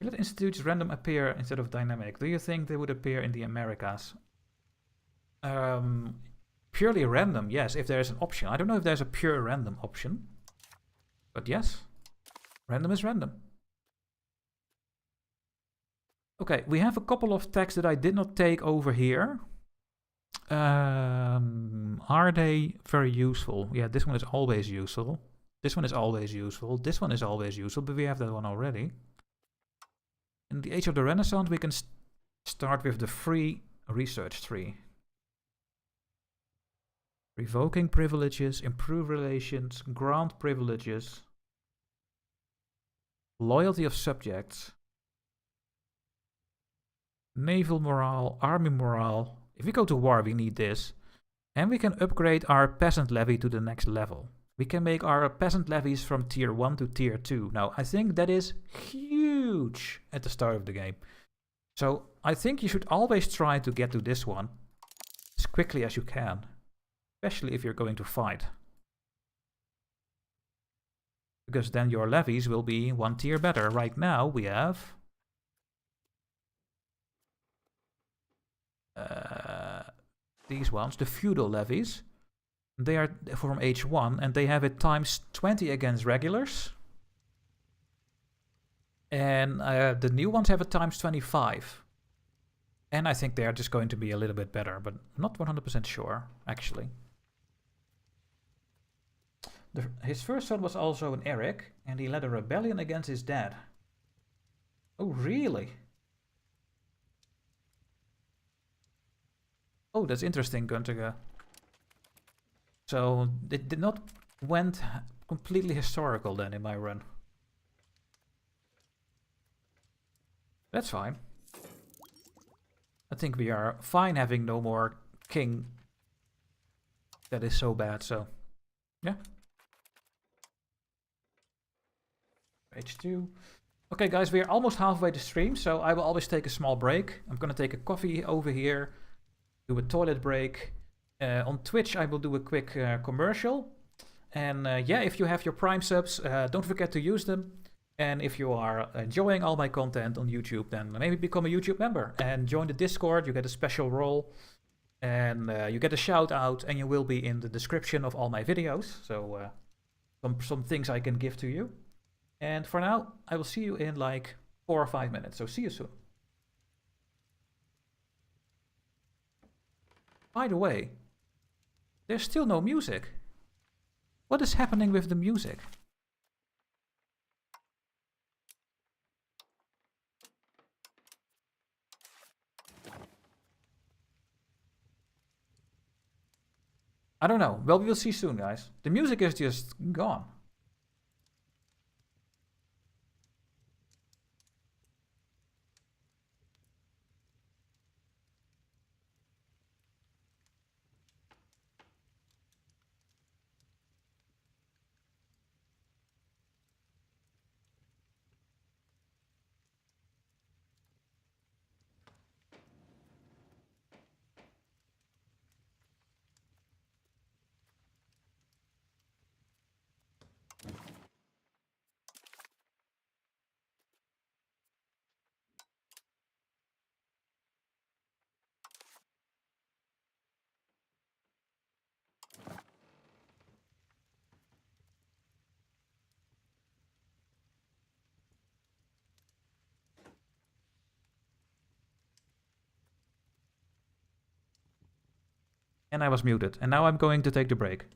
Let institutes random appear instead of dynamic. Do you think they would appear in the Americas? Purely random, yes, if there is an option. I don't know if there's a pure random option. But yes, random is random. Okay, we have a couple of tags that I did not take over here. Are they very useful? Yeah, this one is always useful. This one is always useful. This one is always useful, but we have that one already. In the Age of the Renaissance, we can start with the free research tree. Revoking privileges, improve relations, grant privileges, loyalty of subjects, naval morale, army morale. If we go to war, we need this. And we can upgrade our peasant levy to the next level. We can make our peasant levies from tier 1 to tier 2. Now, I think that is huge at the start of the game. So, I think you should always try to get to this one as quickly as you can. Especially if you're going to fight. Because then your levies will be 1 tier better. Right now, we have... these ones, the feudal levies. They are from H1 and they have it times 20 against regulars. And the new ones have it times 25. And I think they are just going to be a little bit better, but not 100% sure, actually. His first son was also an Eric, and he led a rebellion against his dad. Oh, really? Oh, that's interesting, Gunter. So, it did not went completely historical then in my run. That's fine. I think we are fine having no more king that is so bad, so yeah. H2. Okay guys, we are almost halfway the stream, so I will always take a small break. I'm gonna take a coffee over here, do a toilet break. On Twitch I will do a quick commercial. And yeah, if you have your Prime subs, don't forget to use them. And if you are enjoying all my content on YouTube, then maybe become a YouTube member and join the Discord. You get a special role and you get a shout out, and you will be in the description of all my videos. So some things I can give to you. And for now, I will see you in like 4 or 5 minutes. So see you soon. By the way, there's still no music. What is happening with the music? I don't know. Well, we will see soon, guys. The music is just gone. And I was muted. And now I'm going to take the break.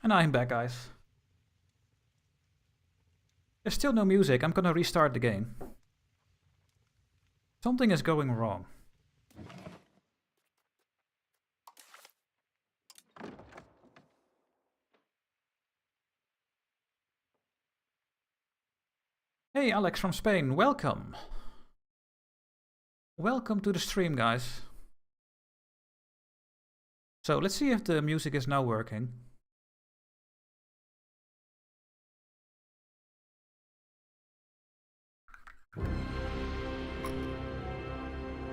And I'm back, guys. There's still no music. I'm gonna restart the game. Something is going wrong. Hey, Alex from Spain, welcome. Welcome to the stream, guys. So let's see if the music is now working.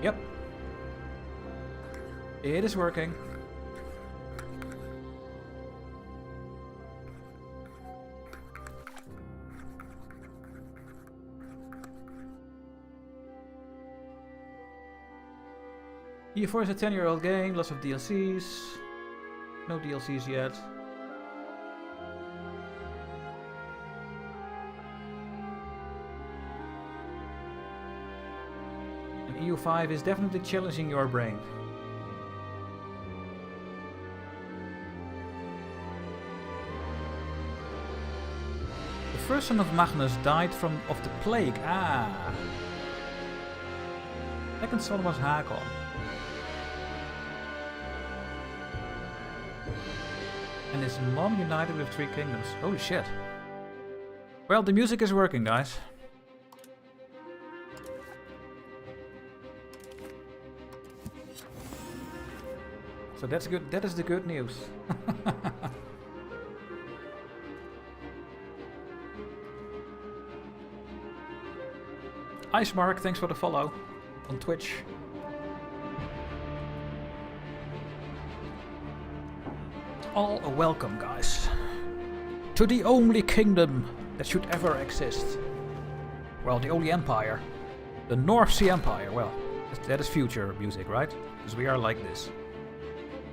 Yep. It is working. EU4 is a 10-year-old game, lots of DLCs. No DLCs yet. And EU5 is definitely challenging your brain. The first son of Magnus died of the plague. Ah. Second son was Hakon. And his mom united with 3 kingdoms. Holy shit. Well, the music is working, guys. So that's good. That is the good news. Ice Mark, thanks for the follow on Twitch. All a welcome, guys, to the only kingdom that should ever exist. Well, the only empire. The North Sea Empire. Well, that is future music, right? Because we are like this.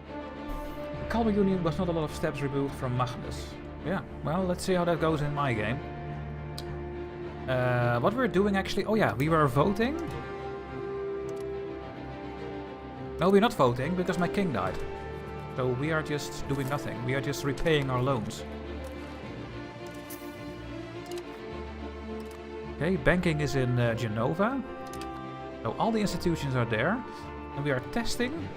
The Calmer Union was not a lot of steps removed from Magnus. Yeah, well, let's see how that goes in my game. What we're doing actually... Oh yeah, we were voting. No, we're not voting because my king died. So we are just doing nothing. We are just repaying our loans. Okay, banking is in Genova. So all the institutions are there. And we are testing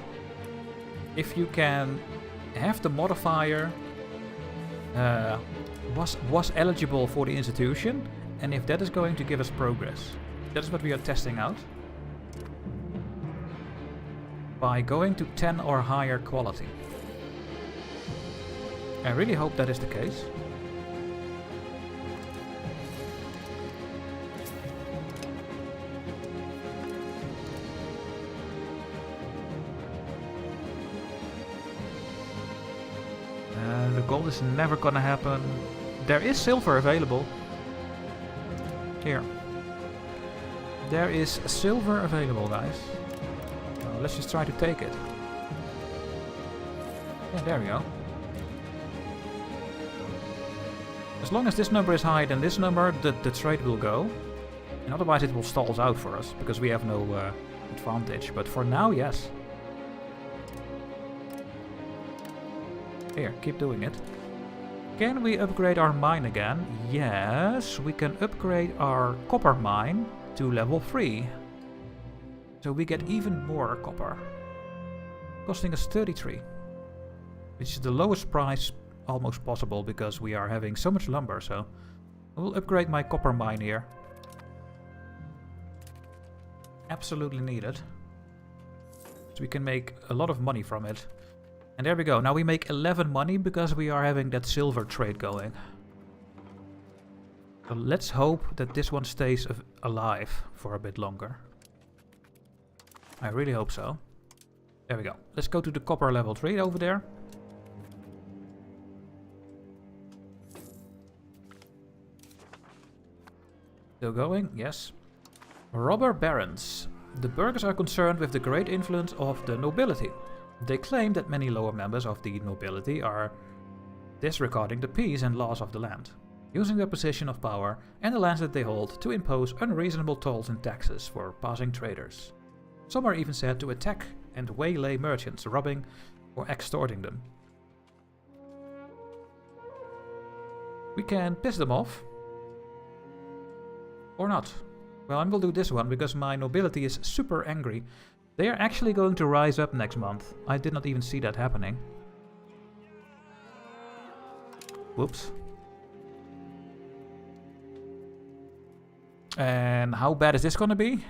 if you can have the modifier was eligible for the institution. And if that is going to give us progress. That is what we are testing out. By going to 10 or higher quality. I really hope that is the case. The gold is never gonna happen. There is silver available. Here. There is silver available, guys. Let's just try to take it. Yeah, there we go. As long as this number is higher than this number, the trade will go. And otherwise it will stall out for us, because we have no advantage. But for now, yes. Here, keep doing it. Can we upgrade our mine again? Yes, we can upgrade our copper mine to level 3. So we get even more copper. Costing us 33. Which is the lowest price almost possible because we are having so much lumber, so I will upgrade my copper mine here. Absolutely needed. So we can make a lot of money from it. And there we go. Now we make 11 money because we are having that silver trade going. So let's hope that this one stays alive for a bit longer. I really hope so. There we go. Let's go to the copper level 3 over there. Still going? Yes. Robber barons. The burghers are concerned with the great influence of the nobility. They claim that many lower members of the nobility are disregarding the peace and laws of the land, using their position of power and the lands that they hold to impose unreasonable tolls and taxes for passing traders. Some are even said to attack and waylay merchants, robbing or extorting them. We can piss them off. Or not. Well, I will do this one because my nobility is super angry. They are actually going to rise up next month. I did not even see that happening. Whoops. And how bad is this gonna be?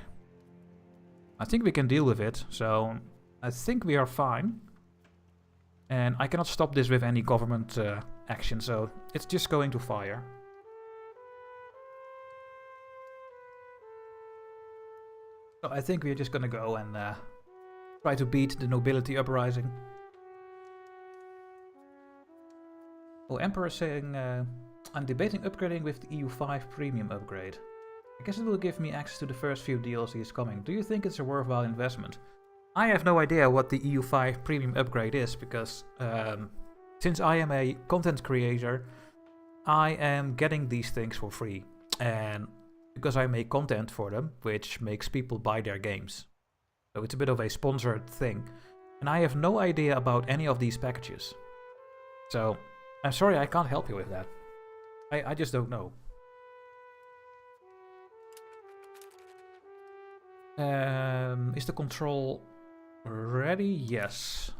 I think we can deal with it, so I think we are fine. And I cannot stop this with any government action, so it's just going to fire. So I think we're just gonna go and try to beat the nobility uprising. Oh, Emperor saying, I'm debating upgrading with the EU5 premium upgrade. I guess it will give me access to the first few DLCs coming. Do you think it's a worthwhile investment? I have no idea what the EU5 premium upgrade is, because since I am a content creator, I am getting these things for free. And because I make content for them, which makes people buy their games. So it's a bit of a sponsored thing. And I have no idea about any of these packages. So I'm sorry, I can't help you with that. I just don't know. Is the control ready? Yes,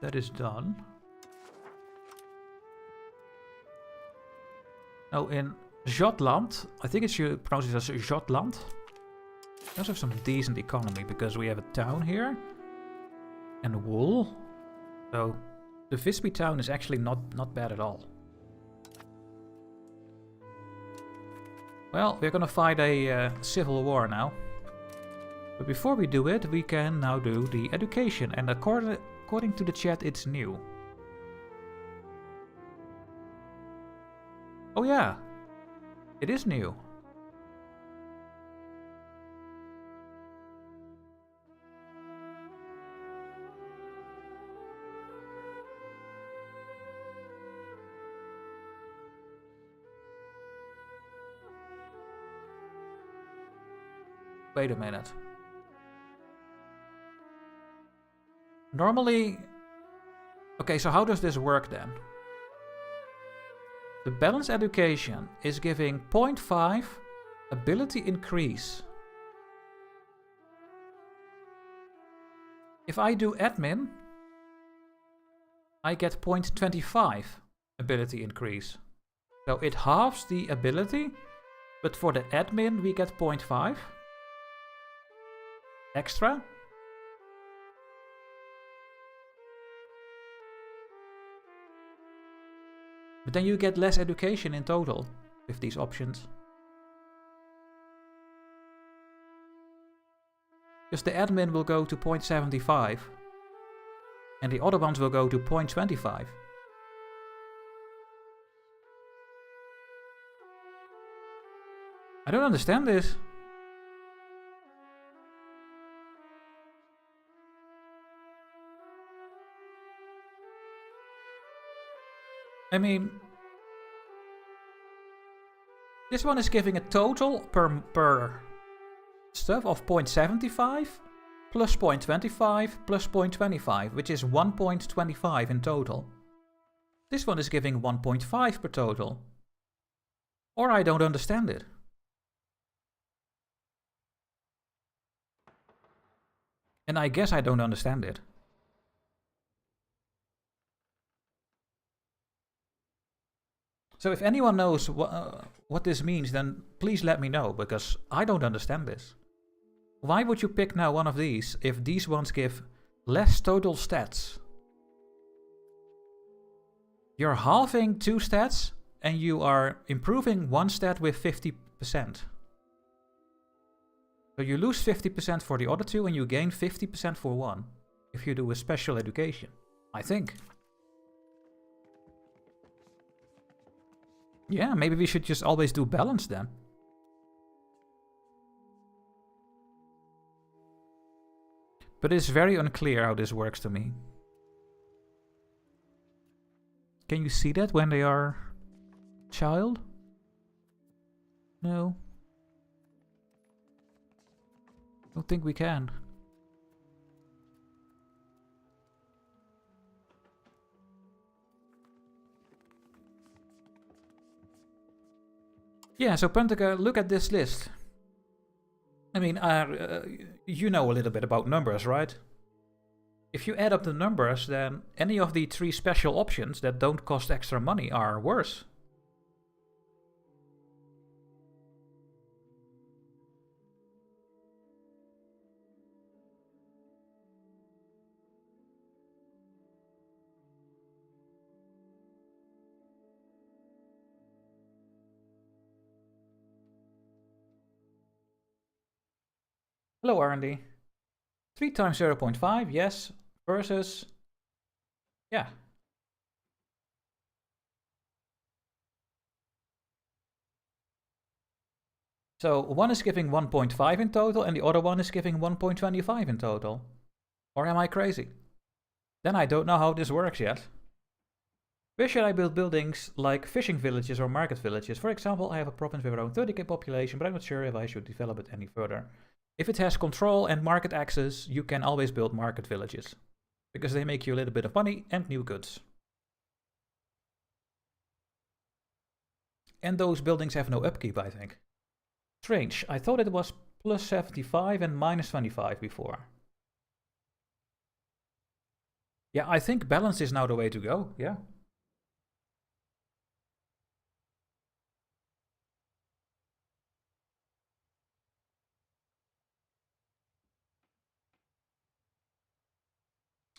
that is done. Now in Jutland, I think it should pronounce it as Jutland. Let's have some decent economy because we have a town here and wool. So the Visby town is actually not bad at all. Well, we're gonna fight a civil war now. But before we do it, we can now do the education, and according to the chat, it's new. Oh yeah, it is new. Wait a minute. Normally... Okay, so how does this work then? The balanced education is giving 0.5 ability increase. If I do admin, I get 0.25 ability increase. So it halves the ability, but for the admin we get 0.5 extra. But then you get less education in total with these options. Because the admin will go to 0.75 and the other ones will go to 0.25. I don't understand this. I mean, this one is giving a total per stuff of 0.75 plus 0.25 plus 0.25, which is 1.25 in total. This one is giving 1.5 per total. Or I don't understand it. And I guess I don't understand it. So if anyone knows what this means, then please let me know, because I don't understand this. Why would you pick now one of these if these ones give less total stats? You're halving 2 stats and you are improving 1 stat with 50%. So you lose 50% for the other 2 and you gain 50% for 1 if you do a special education, I think. Yeah, maybe we should just always do balance then. But it's very unclear how this works to me. Can you see that when they are child? No. Don't think we can. Yeah, so Puntica, look at this list. I mean, you know a little bit about numbers, right? If you add up the numbers, then any of the 3 special options that don't cost extra money are worse. Hello, R&D. 3 times 0.5, yes, versus... Yeah. So one is giving 1.5 in total, and the other one is giving 1.25 in total. Or am I crazy? Then I don't know how this works yet. Where should I build buildings like fishing villages or market villages? For example, I have a province with around 30k population, but I'm not sure if I should develop it any further. If it has control and market access, you can always build market villages, because they make you a little bit of money and new goods. And those buildings have no upkeep, I think. Strange, I thought it was plus 75 and minus 25 before. Yeah, I think balance is now the way to go, yeah.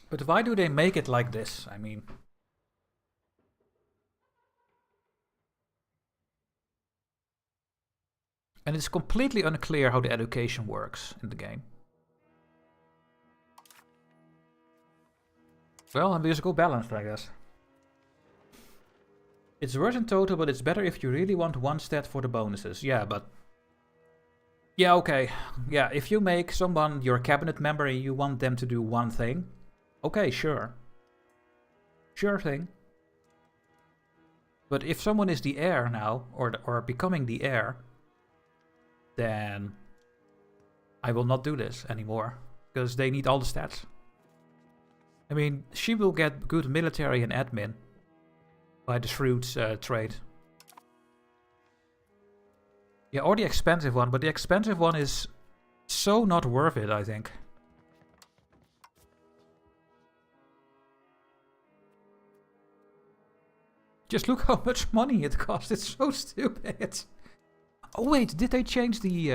But why do they make it like this? I mean... And it's completely unclear how the education works in the game. Well, we just go balanced, I guess. It's worse in total, but it's better if you really want one stat for the bonuses. Yeah, but... Yeah, okay. Yeah, if you make someone your cabinet member and you want them to do one thing, okay, sure. Sure thing. But if someone is the heir now, or becoming the heir, then I will not do this anymore, because they need all the stats. I mean, she will get good military and admin by the fruits trade. Yeah, or the expensive one, but the expensive one is so not worth it, I think. Just look how much money it costs, it's so stupid. Oh wait, did they change the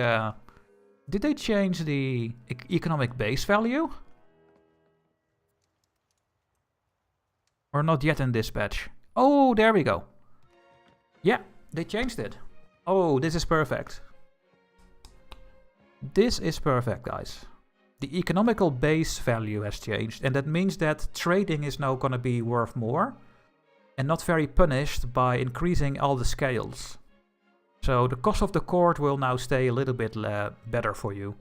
economic base value? Or not yet in this patch? Oh, there we go. Yeah, they changed it. Oh, this is perfect. This is perfect, guys. The economical base value has changed, and that means that trading is now gonna be worth more and not very punished by increasing all the scales. So the cost of the court will now stay a little bit better for you.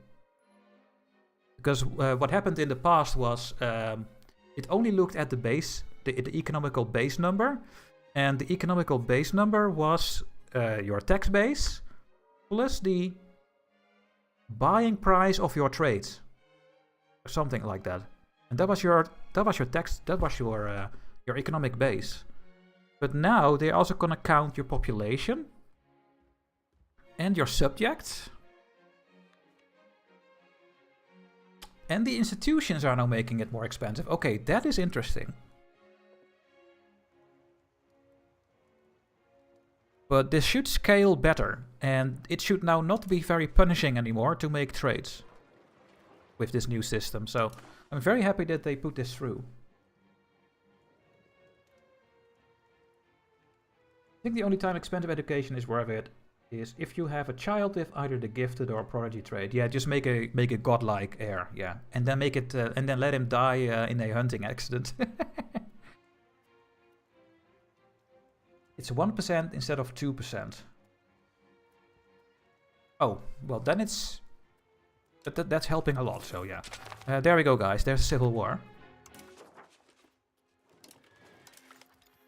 Because what happened in the past was it only looked at the base, the economical base number. And the economical base number was your tax base plus the buying price of your trades. Or something like that. And that was your tax, that was your economic base. But now they're also gonna count your population and your subjects. And the institutions are now making it more expensive. Okay, that is interesting. But this should scale better. And it should now not be very punishing anymore to make trades with this new system. So I'm very happy that they put this through. I think the only time expensive education is worth it is if you have a child with either the gifted or prodigy trait. Yeah, just make a godlike heir. Yeah, and then make it and then let him die in a hunting accident. It's 1% instead of 2%. Oh, well then it's that's helping a lot. So yeah, there we go, guys. There's a civil war.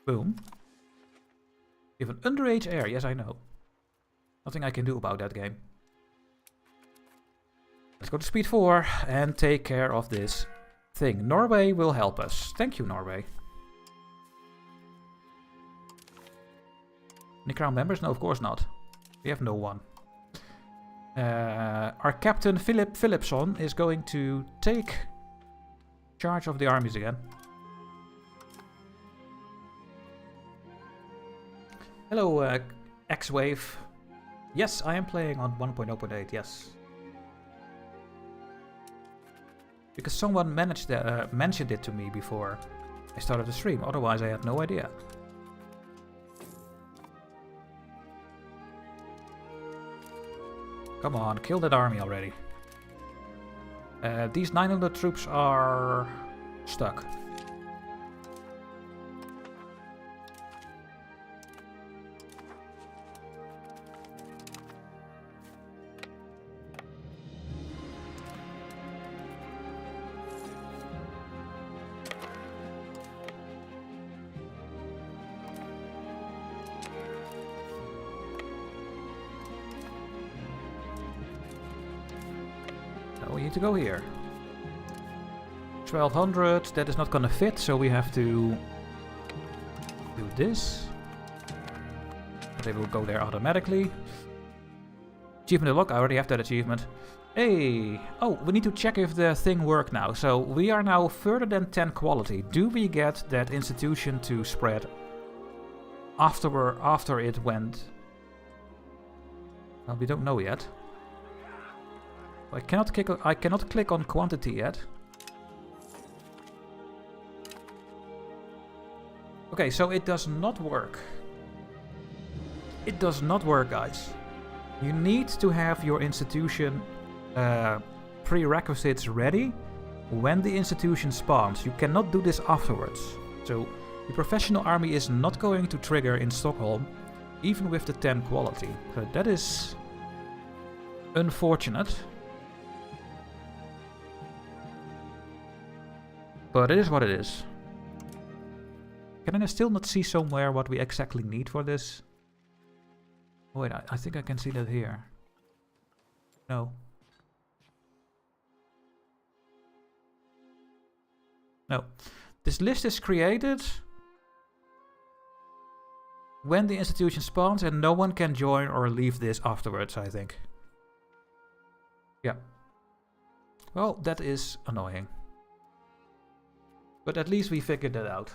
Boom. You have an underage heir. Yes, I know. Nothing I can do about that game. Let's go to speed 4 and take care of this thing. Norway will help us. Thank you, Norway. Any crown members? No, of course not. We have no one. Our captain, Philip Philipson, is going to take charge of the armies again. Hello, X-Wave. Yes, I am playing on 1.0.8, yes. Because someone mentioned it to me before I started the stream, otherwise I had no idea. Come on, kill that army already. These 900 troops are stuck. We need to go here. 1200, that is not gonna fit, so we have to do this. They will go there automatically. Achievement unlocked, I already have that achievement. Hey! Oh, we need to check if the thing worked now. So we are now further than 10 quality. Do we get that institution to spread after it went? Well, we don't know yet. I cannot click on quantity yet. Okay, so it does not work. It does not work, guys. You need to have your institution prerequisites ready when the institution spawns. You cannot do this afterwards. So the professional army is not going to trigger in Stockholm, even with the 10 quality. So that is unfortunate. But it is what it is. Can I still not see somewhere what we exactly need for this? Oh, wait, I think I can see that here. No. No. This list is created when the institution spawns and no one can join or leave this afterwards, I think. Yeah. Well, that is annoying. But at least we figured that out.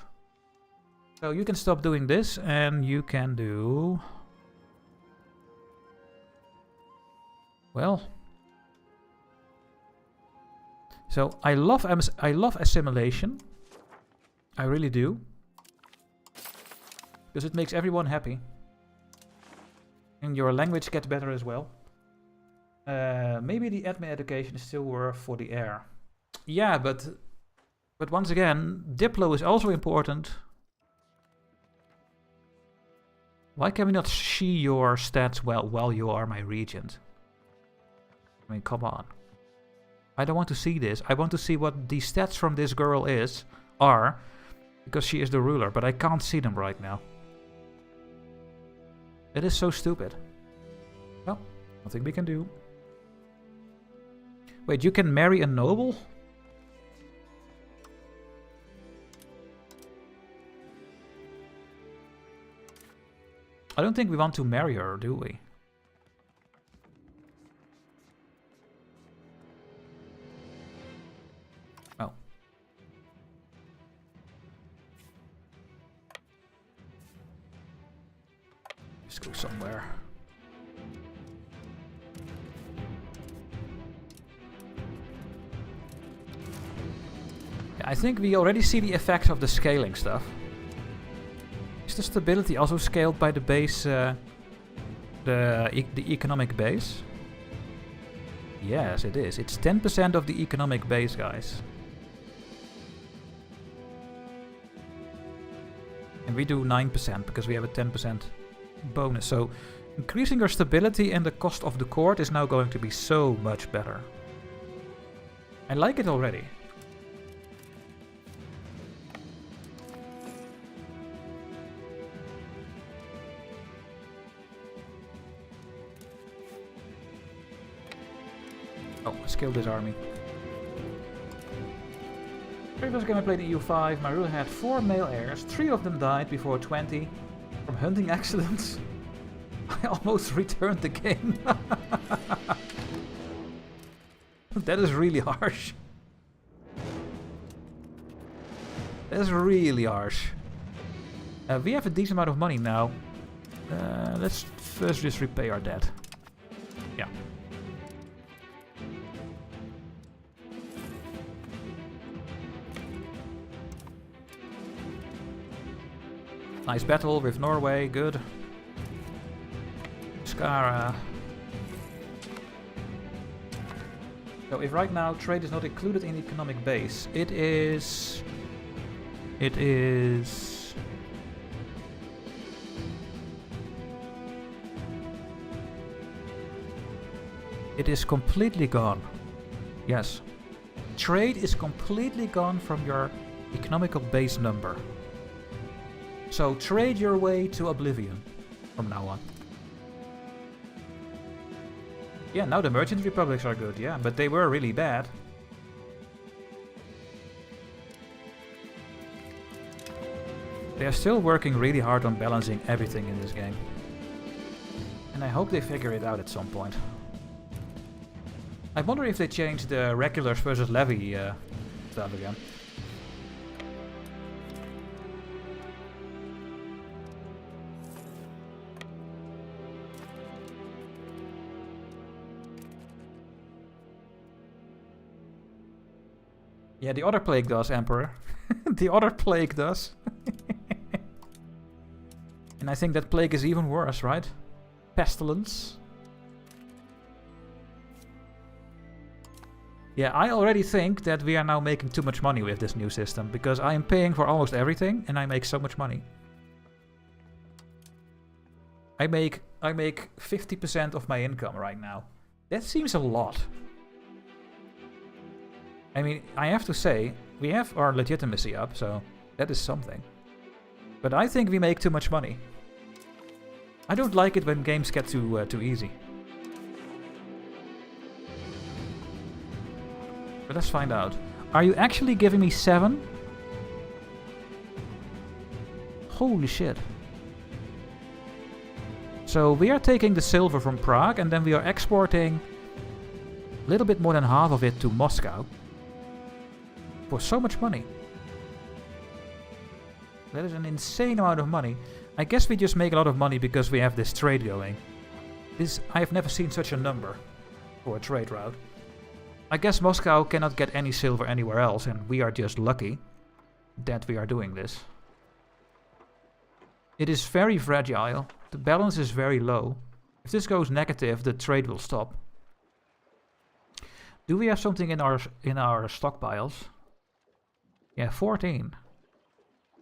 So you can stop doing this and you can do... Well... So I love assimilation. I really do. Because it makes everyone happy. And your language gets better as well. Maybe the admin education is still worth for the air. Yeah, but once again, Diplo is also important. Why can we not see your stats while you are my regent? I mean, come on. I don't want to see this. I want to see what the stats from this girl are, because she is the ruler, but I can't see them right now. It is so stupid. Well, nothing we can do. Wait, you can marry a noble? I don't think we want to marry her, do we? Oh. Let's go somewhere. Yeah, I think we already see the effects of the scaling stuff. Is the stability also scaled by the base, the economic base? Yes, it is. It's 10% of the economic base, guys. And we do 9% because we have a 10% bonus. So increasing our stability and the cost of the court is now going to be so much better. I like it already. Oh, scale this army. Previous game I played EU5, my ruler had 4 male heirs, 3 of them died before 20 from hunting accidents. I almost returned the game. That is really harsh. That's really harsh. We have a decent amount of money now. Let's first just repay our debt. Yeah. Nice battle with Norway, good. Skara. So if right now trade is not included in the economic base, it is... It is completely gone. Yes. Trade is completely gone from your economical base number. So trade your way to oblivion from now on. Yeah, now the merchant republics are good, yeah, but they were really bad. They are still working really hard on balancing everything in this game. And I hope they figure it out at some point. I wonder if they change the regulars versus levy stuff again. Yeah, the other plague does, Emperor. The other plague does. And I think that plague is even worse, right? Pestilence. Yeah, I already think that we are now making too much money with this new system, because I am paying for almost everything and I make so much money. I make 50% of my income right now. That seems a lot. I mean, I have to say, we have our legitimacy up, so that is something. But I think we make too much money. I don't like it when games get too easy. But let's find out. Are you actually giving me 7? Holy shit. So we are taking the silver from Prague and then we are exporting a little bit more than half of it to Moscow. For so much money. That is an insane amount of money. I guess we just make a lot of money because we have this trade going. I have never seen such a number for a trade route. I guess Moscow cannot get any silver anywhere else and we are just lucky that we are doing this. It is very fragile. The balance is very low. If this goes negative, the trade will stop. Do we have something in our stockpiles? Yeah, 14.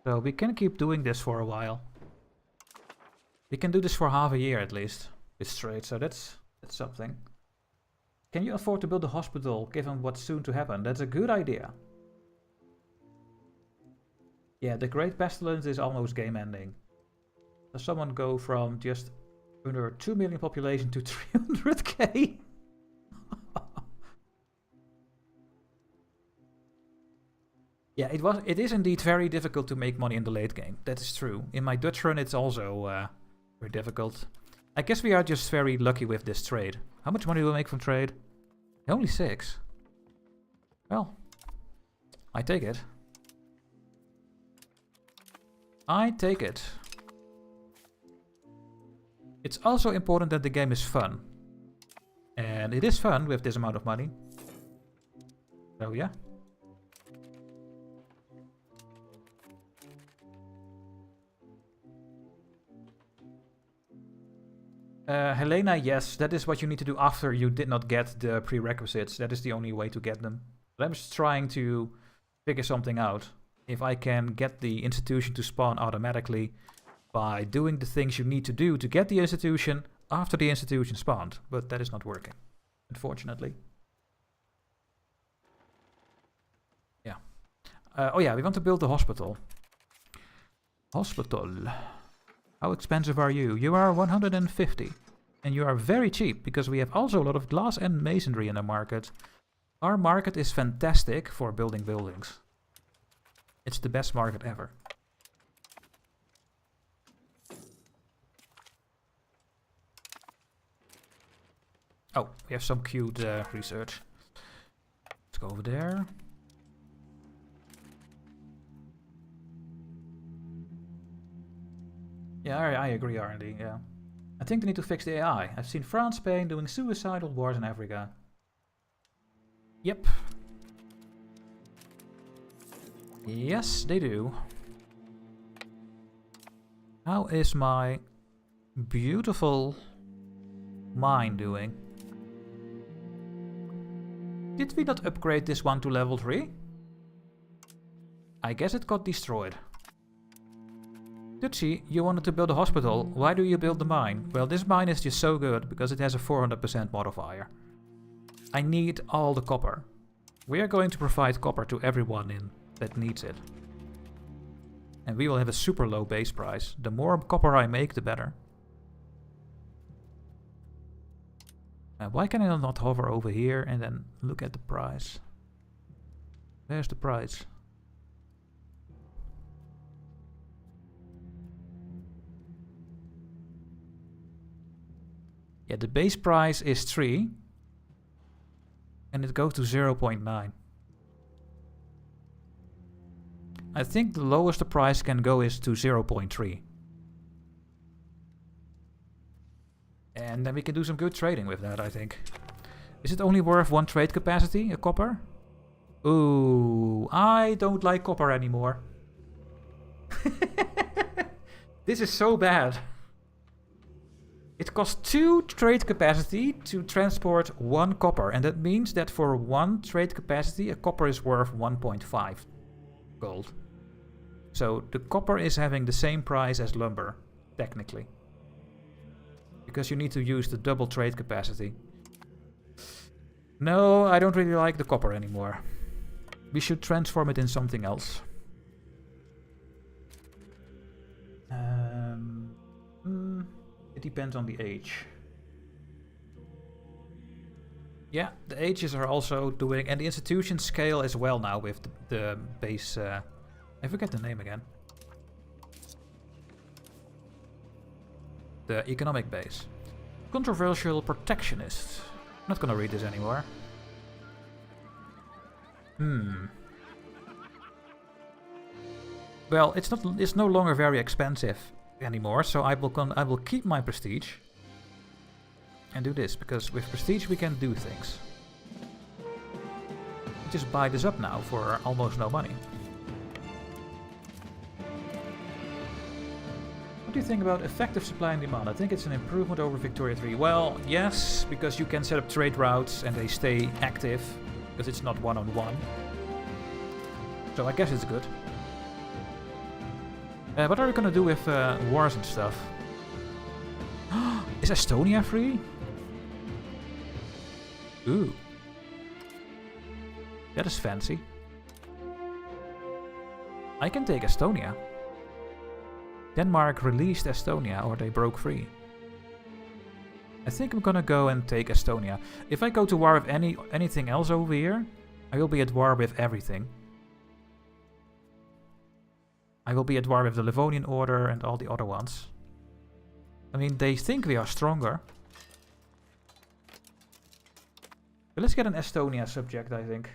So we can keep doing this for a while. We can do this for half a year at least, this trade, so that's something. Can you afford to build a hospital given what's soon to happen? That's a good idea. Yeah, the Great Pestilence is almost game ending. Does someone go from just under 2 million population to 300k? Yeah, it is indeed very difficult to make money in the late game. That is true. In my Dutch run, it's also very difficult. I guess we are just very lucky with this trade. How much money do we make from trade? Only 6. Well, I take it. I take it. It's also important that the game is fun. And it is fun with this amount of money. So yeah. Helena, yes, that is what you need to do after you did not get the prerequisites. That is the only way to get them. But I'm just trying to figure something out. If I can get the institution to spawn automatically by doing the things you need to do to get the institution after the institution spawned. But that is not working, unfortunately. Yeah. Oh yeah, we want to build a hospital. Hospital. How expensive are you? You are 150. And you are very cheap, because we have also a lot of glass and masonry in the market. Our market is fantastic for building buildings. It's the best market ever. Oh, we have some cute research. Let's go over there. Yeah, I agree, R&D, yeah. I think they need to fix the AI. I've seen France, Spain doing suicidal wars in Africa. Yep. Yes, they do. How is my beautiful mine doing? Did we not upgrade this one to level 3? I guess it got destroyed. Dutchy, you wanted to build a hospital. Why do you build the mine? Well, this mine is just so good because it has a 400% modifier. I need all the copper. We are going to provide copper to everyone that needs it. And we will have a super low base price. The more copper I make, the better. Why can I not hover over here and then look at the price? Where's the price? Yeah, the base price is 3. And it goes to 0.9. I think the lowest the price can go is to 0.3. And then we can do some good trading with that, I think. Is it only worth 1 trade capacity, a copper? Ooh, I don't like copper anymore. This is so bad. It costs 2 trade capacity to transport 1 copper, and that means that for 1 trade capacity, a copper is worth 1.5 gold. So the copper is having the same price as lumber, technically. Because you need to use the double trade capacity. No, I don't really like the copper anymore. We should transform it in something else. It depends on the age. Yeah, the ages are also doing, and the institutions scale as well now with the base. I forget the name again. The economic base. Controversial protectionist. Not gonna read this anymore. Well, it's no longer very expensive anymore, so I will keep my prestige and do this, because with prestige we can do things. Just buy this up now for almost no money. What do you think about effective supply and demand? I think it's an improvement over Victoria 3. Well, yes, because you can set up trade routes and they stay active, because it's not one-on-one. So I guess it's good. What are we gonna do with wars and stuff? Is Estonia free? Ooh. That is fancy. I can take Estonia. Denmark released Estonia, or they broke free. I think I'm gonna go and take Estonia. If I go to war with anything else over here, I will be at war with everything. I will be at war with the Livonian Order and all the other ones. I mean, they think we are stronger. But let's get an Estonia subject, I think.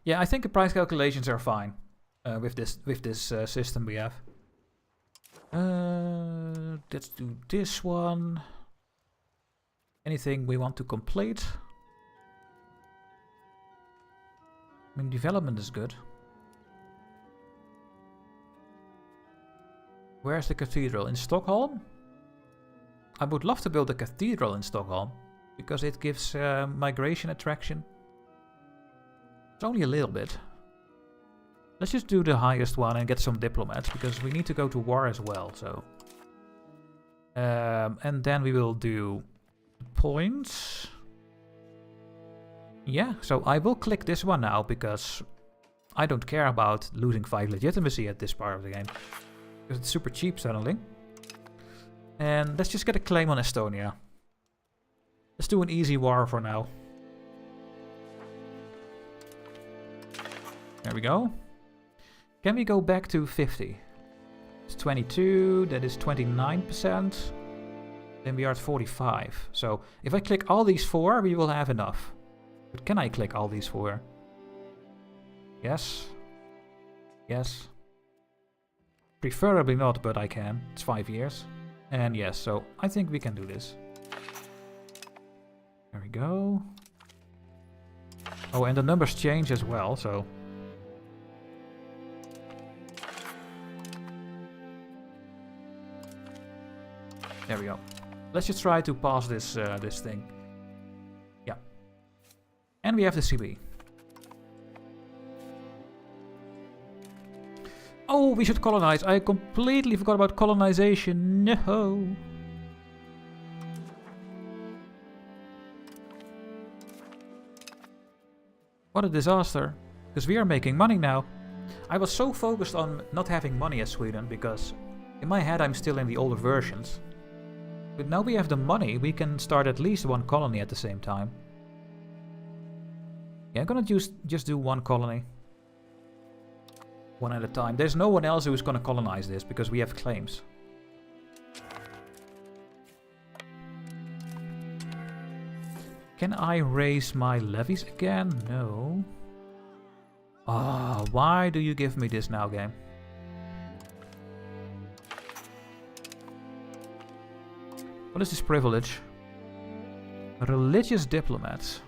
Yeah, I think the price calculations are fine with this system we have. Let's do this one. Anything we want to complete? I mean, development is good. Where's the cathedral? In Stockholm? I would love to build a cathedral in Stockholm, because it gives migration attraction. It's only a little bit. Let's just do the highest one and get some diplomats, because we need to go to war as well, so... and then we will do points. Yeah, so I will click this one now, because I don't care about losing 5 legitimacy at this part of the game. Because it's super cheap suddenly. And let's just get a claim on Estonia. Let's do an easy war for now. There we go. Can we go back to 50? It's 22, that is 29%. Then we are at 45. So if I click all these 4, we will have enough. But can I click all these 4? Yes. Yes. Preferably not, but I can. It's 5 years. And yes, so I think we can do this. There we go. Oh, and the numbers change as well, so... There we go. Let's just try to pass this this thing. Yeah. And we have the CB. Oh, we should colonize. I completely forgot about colonization. No. What a disaster. Because we are making money now. I was so focused on not having money as Sweden because in my head I'm still in the older versions. But now we have the money, we can start at least one colony at the same time. Yeah, I'm gonna just do one colony. One at a time. There's no one else who's gonna colonize this because we have claims. Can I raise my levies again? No. Ah, why do you give me this now, game? What is this privilege? Religious diplomats.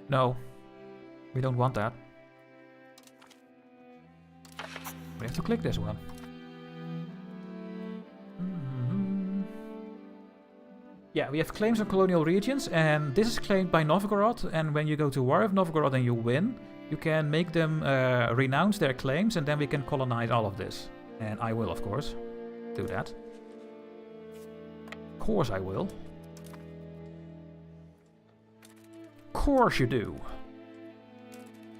No, we don't want that. We have to click this one. Yeah, we have claims on colonial regions, and this is claimed by Novgorod, and when you go to war with Novgorod and you win, you can make them renounce their claims, and then we can colonize all of this. And I will, of course, do that. Of course I will. Of course you do.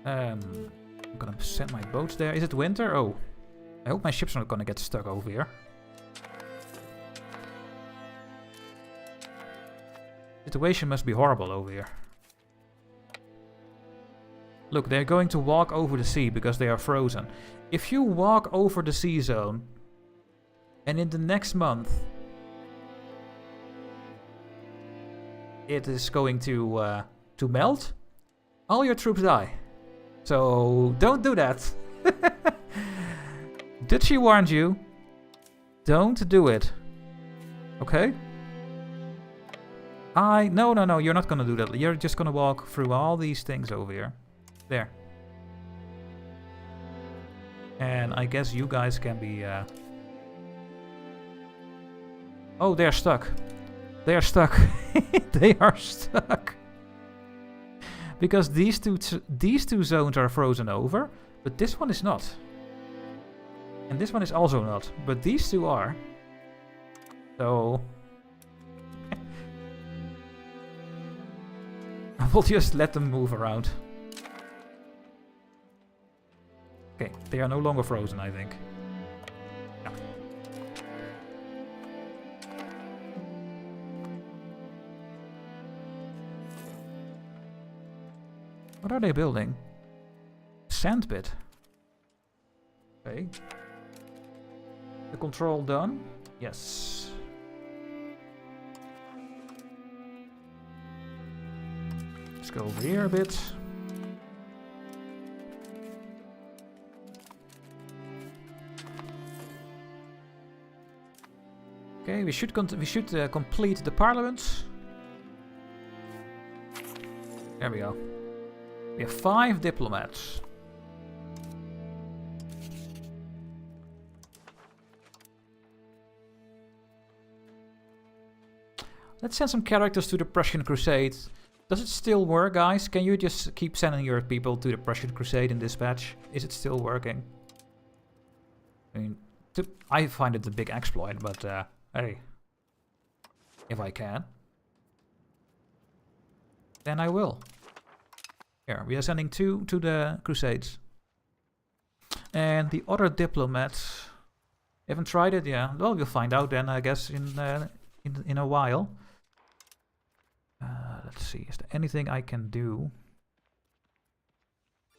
I'm gonna send my boats there. Is it winter? Oh. I hope my ships are not gonna get stuck over here. Situation must be horrible over here. Look, they're going to walk over the sea because they are frozen. If you walk over the sea zone and in the next month it is going to melt, all your troops die. So don't do that. Dutchy warned you. Don't do it. Okay? No, you're not gonna do that. You're just gonna walk through all these things over here. There. And I guess you guys can be... Oh, they're stuck. They are stuck. They are stuck. Because these two zones are frozen over, but this one is not. And this one is also not, but these two are. So... I will just let them move around. Okay, they are no longer frozen, I think. Yeah. What are they building? Sand pit. Okay. The control done? Yes. Let's go over here a bit. Okay, we should complete the parliament. There we go. We have 5 diplomats. Let's send some characters to the Prussian Crusade. Does it still work, guys? Can you just keep sending your people to the Prussian Crusade in dispatch? Is it still working? I mean, I find it a big exploit, but hey, if I can, then I will. Here, we are sending 2 to the Crusades. And the other diplomats, haven't tried it, yeah. Well, we'll find out then, I guess, in a while. Let's see, is there anything I can do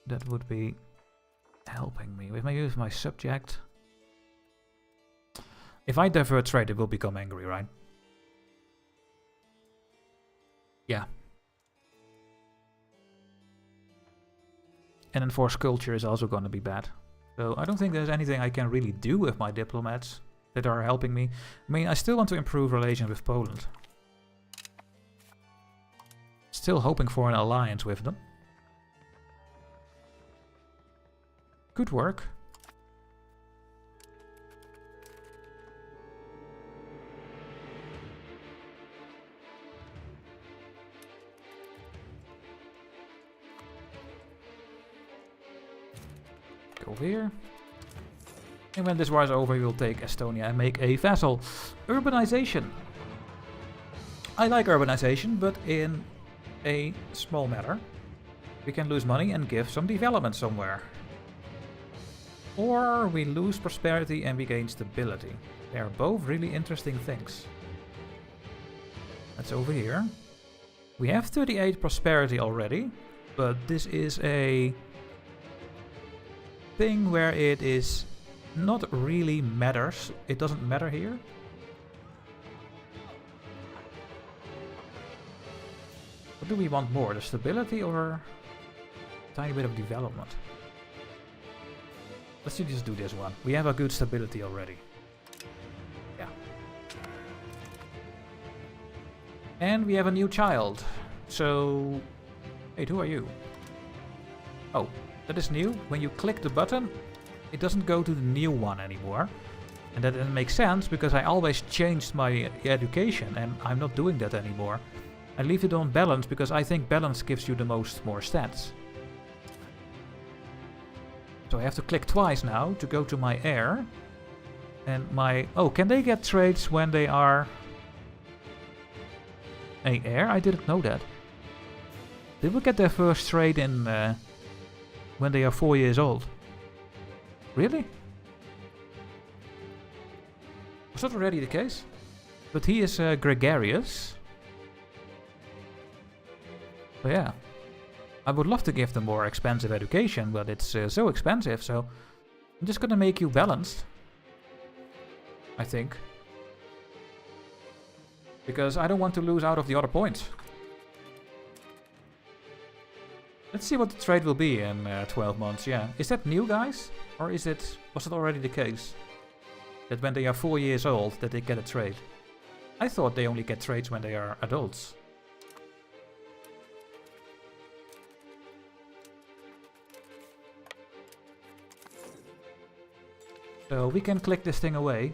that would be helping me? With my subject. If I divert trade, it will become angry, right? Yeah. And enforced culture is also going to be bad. So I don't think there's anything I can really do with my diplomats that are helping me. I mean, I still want to improve relations with Poland. Still hoping for an alliance with them. Good work. Over here. And when this war is over, we will take Estonia and make a vassal. Urbanization. I like urbanization, but in a small matter. We can lose money and give some development somewhere. Or we lose prosperity and we gain stability. They are both really interesting things. That's over here. We have 38 prosperity already, but this is a thing where it is not really matters. It doesn't matter here. What do we want more? The stability or a tiny bit of development? Let's just do this one. We have a good stability already. Yeah. And we have a new child. So, wait, who are you? Oh. That is new. When you click the button, it doesn't go to the new one anymore. And that doesn't make sense because I always changed my education and I'm not doing that anymore. I leave it on balance because I think balance gives you the more stats. So I have to click twice now to go to my heir. And my... Oh, can they get trades when they are an heir? I didn't know that. They will get their first trade in... when they are 4 years old. Really? Was that already the case? But he is gregarious. So yeah. I would love to give them more expensive education, but it's so expensive, so... I'm just gonna make you balanced. I think. Because I don't want to lose out of the other points. Let's see what the trade will be in 12 months, yeah. Is that new, guys? Or was it already the case? That when they are 4 years old, that they get a trade? I thought they only get trades when they are adults. So we can click this thing away.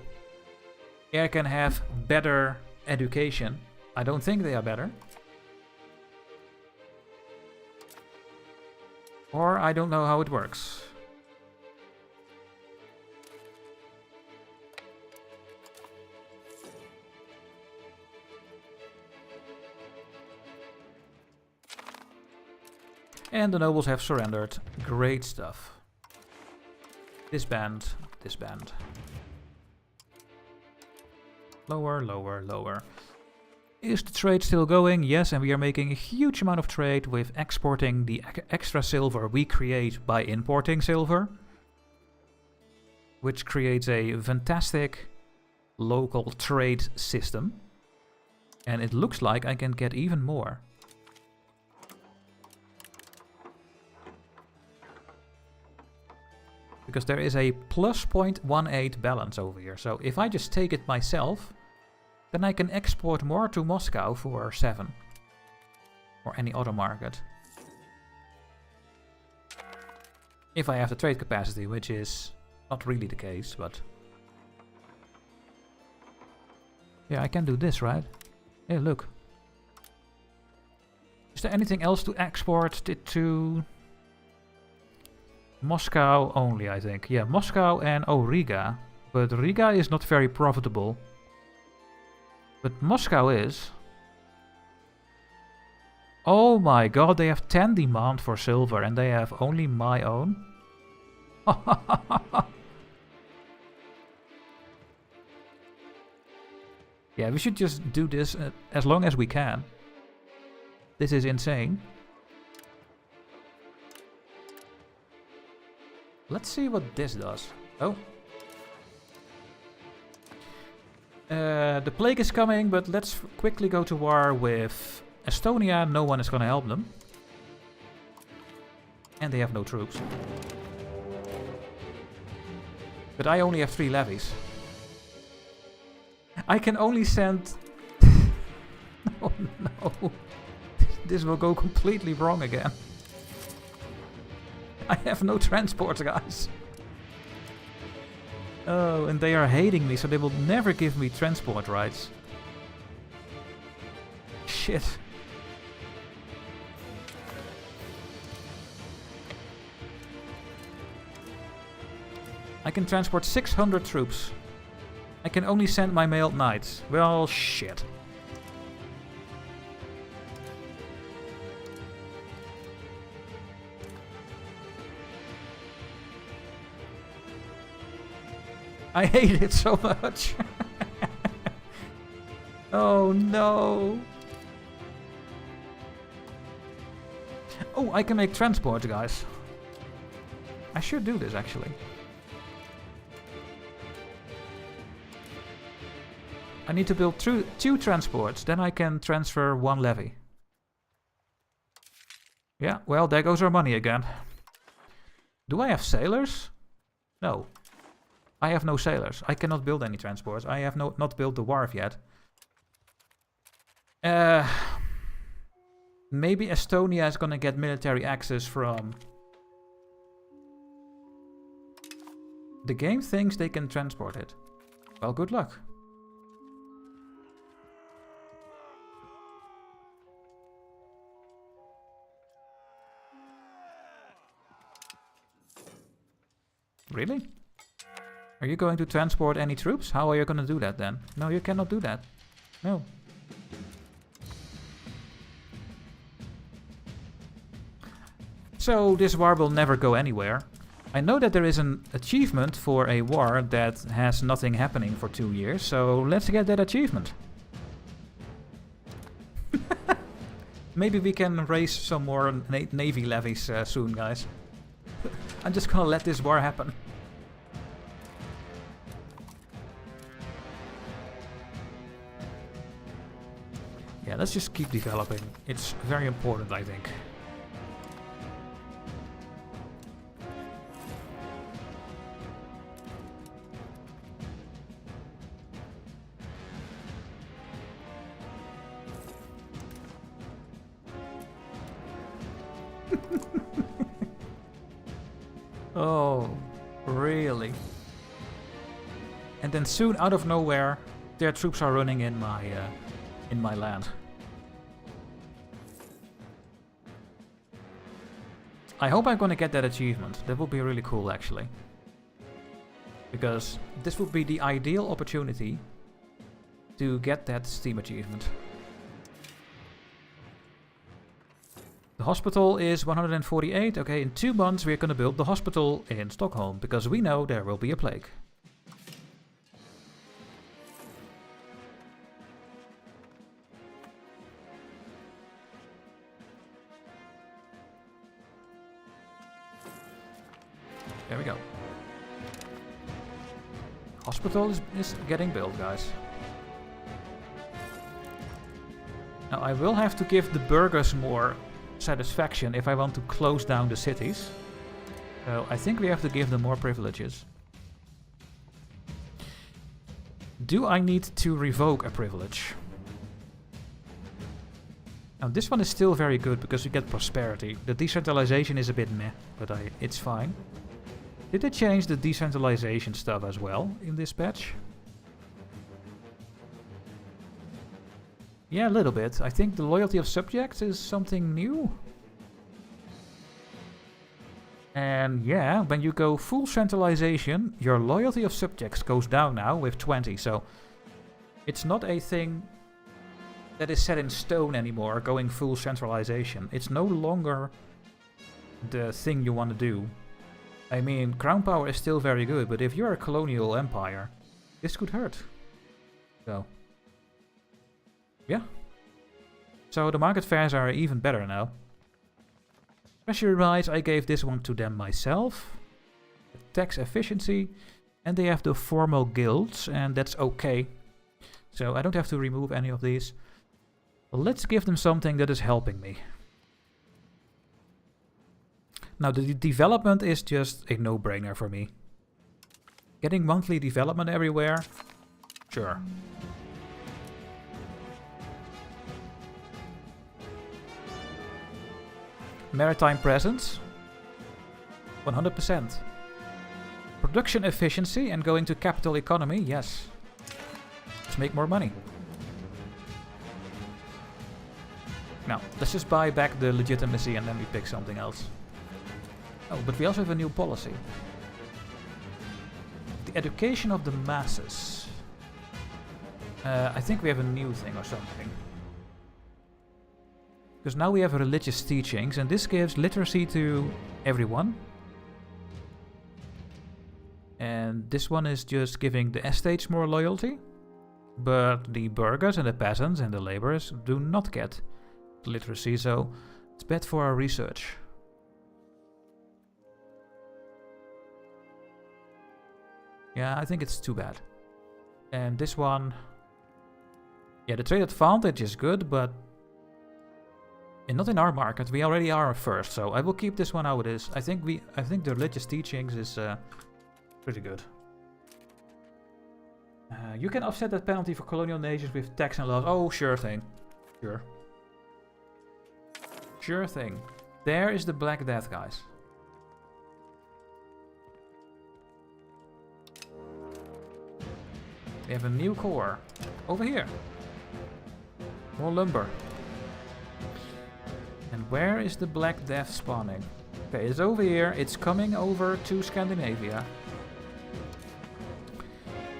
Air can have better education. I don't think they are better. Or I don't know how it works. And the nobles have surrendered. Great stuff. Disband, disband. Lower, lower, lower. Is the trade still going? Yes, and we are making a huge amount of trade with exporting the extra silver we create by importing silver. Which creates a fantastic local trade system. And it looks like I can get even more. Because there is a plus 0.18 balance over here. So if I just take it myself, then I can export more to Moscow for 7. Or any other market. If I have the trade capacity, which is not really the case, but... Yeah, I can do this, right? Hey, look. Is there anything else to export to... Moscow only, I think. Yeah, Moscow and Riga. But Riga is not very profitable. But Moscow is. Oh my god, they have 10 demand for silver and they have only my own. Yeah, we should just do this as long as we can. This is insane. Let's see what this does. Oh. The plague is coming, but let's quickly go to war with Estonia. No one is gonna help them. And they have no troops. But I only have 3 levies. I can only send... Oh no. This will go completely wrong again. I have no transport, guys. Oh, and they are hating me, so they will never give me transport rights. Shit. I can transport 600 troops. I can only send my mailed knights. Well, shit. I hate it so much. Oh no. Oh, I can make transport, guys. I should do this actually. I need to build 2 transports, then I can transfer 1 levy. Yeah, well, there goes our money again. Do I have sailors? No. I have no sailors. I cannot build any transports. I have not built the wharf yet. Maybe Estonia is gonna get military access from... The game thinks they can transport it. Well, good luck. Really? Are you going to transport any troops? How are you going to do that then? No, you cannot do that. No. So this war will never go anywhere. I know that there is an achievement for a war that has nothing happening for 2 years, so let's get that achievement. Maybe we can raise some more navy levies soon, guys. I'm just gonna let this war happen. Yeah, let's just keep developing. It's very important, I think. Oh, really? And then soon, out of nowhere, their troops are running in my land. I hope I'm gonna get that achievement. That would be really cool, actually. Because this would be the ideal opportunity to get that Steam achievement. The hospital is 148. Okay, in 2 months we're gonna build the hospital in Stockholm, because we know there will be a plague. There we go. Hospital is getting built, guys. Now I will have to give the burghers more satisfaction if I want to close down the cities. So I think we have to give them more privileges. Do I need to revoke a privilege? Now this one is still very good because you get prosperity. The decentralization is a bit meh, but it's fine. Did they change the decentralization stuff as well in this patch? Yeah, a little bit. I think the loyalty of subjects is something new. And yeah, when you go full centralization, your loyalty of subjects goes down now with 20. So it's not a thing that is set in stone anymore, going full centralization. It's no longer the thing you want to do. I mean, crown power is still very good, but if you're a colonial empire, this could hurt. So, yeah. So the market fares are even better now. Treasury rights, I gave this one to them myself. Tax efficiency. And they have the formal guilds, and that's okay. So I don't have to remove any of these. Well, let's give them something that is helping me. Now the development is just a no-brainer for me. Getting monthly development everywhere? Sure. Maritime presence? 100%. Production efficiency and going to capital economy? Yes. Let's make more money. Now, let's just buy back the legitimacy and then we pick something else. Oh, but we also have a new policy. The education of the masses. I think we have a new thing or something. Because now we have religious teachings and this gives literacy to everyone. And this one is just giving the estates more loyalty. But the burghers and the peasants and the laborers do not get literacy, so it's bad for our research. Yeah, I think it's too bad. And this one... Yeah, the trade advantage is good, but... not in our market. We already are first, so I will keep this one how it is. I think the religious teachings is pretty good. You can offset that penalty for colonial nations with tax and laws. Oh, sure thing. Sure. Sure thing. There is the Black Death, guys. We have a new core. Over here. More lumber. And where is the Black Death spawning? Okay, it's over here. It's coming over to Scandinavia.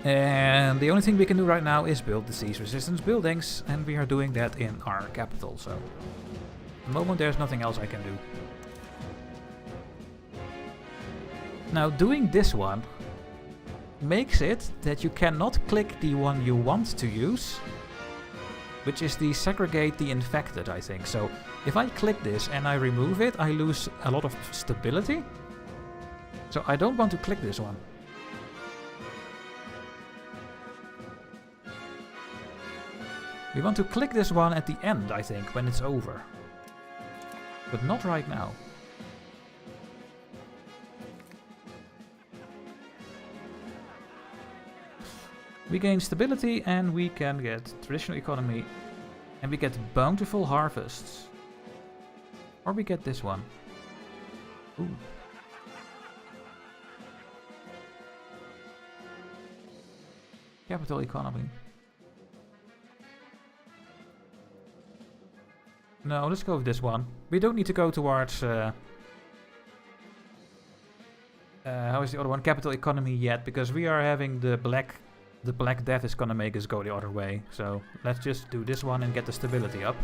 And the only thing we can do right now is build disease resistance buildings. And we are doing that in our capital, so... At the moment there's nothing else I can do. Now doing this one makes it that you cannot click the one you want to use, which is the segregate the infected, I think. So if I click this and I remove it, I lose a lot of stability. So I don't want to click this one. We want to click this one at the end, I think, when it's over. But not right now. We gain stability and we can get traditional economy. And we get bountiful harvests. Or we get this one. Ooh. Capital economy. No, let's go with this one. We don't need to go towards... how is the other one? Capital economy yet, because we are having the Black Death is gonna make us go the other way. So let's just do this one and get the stability up.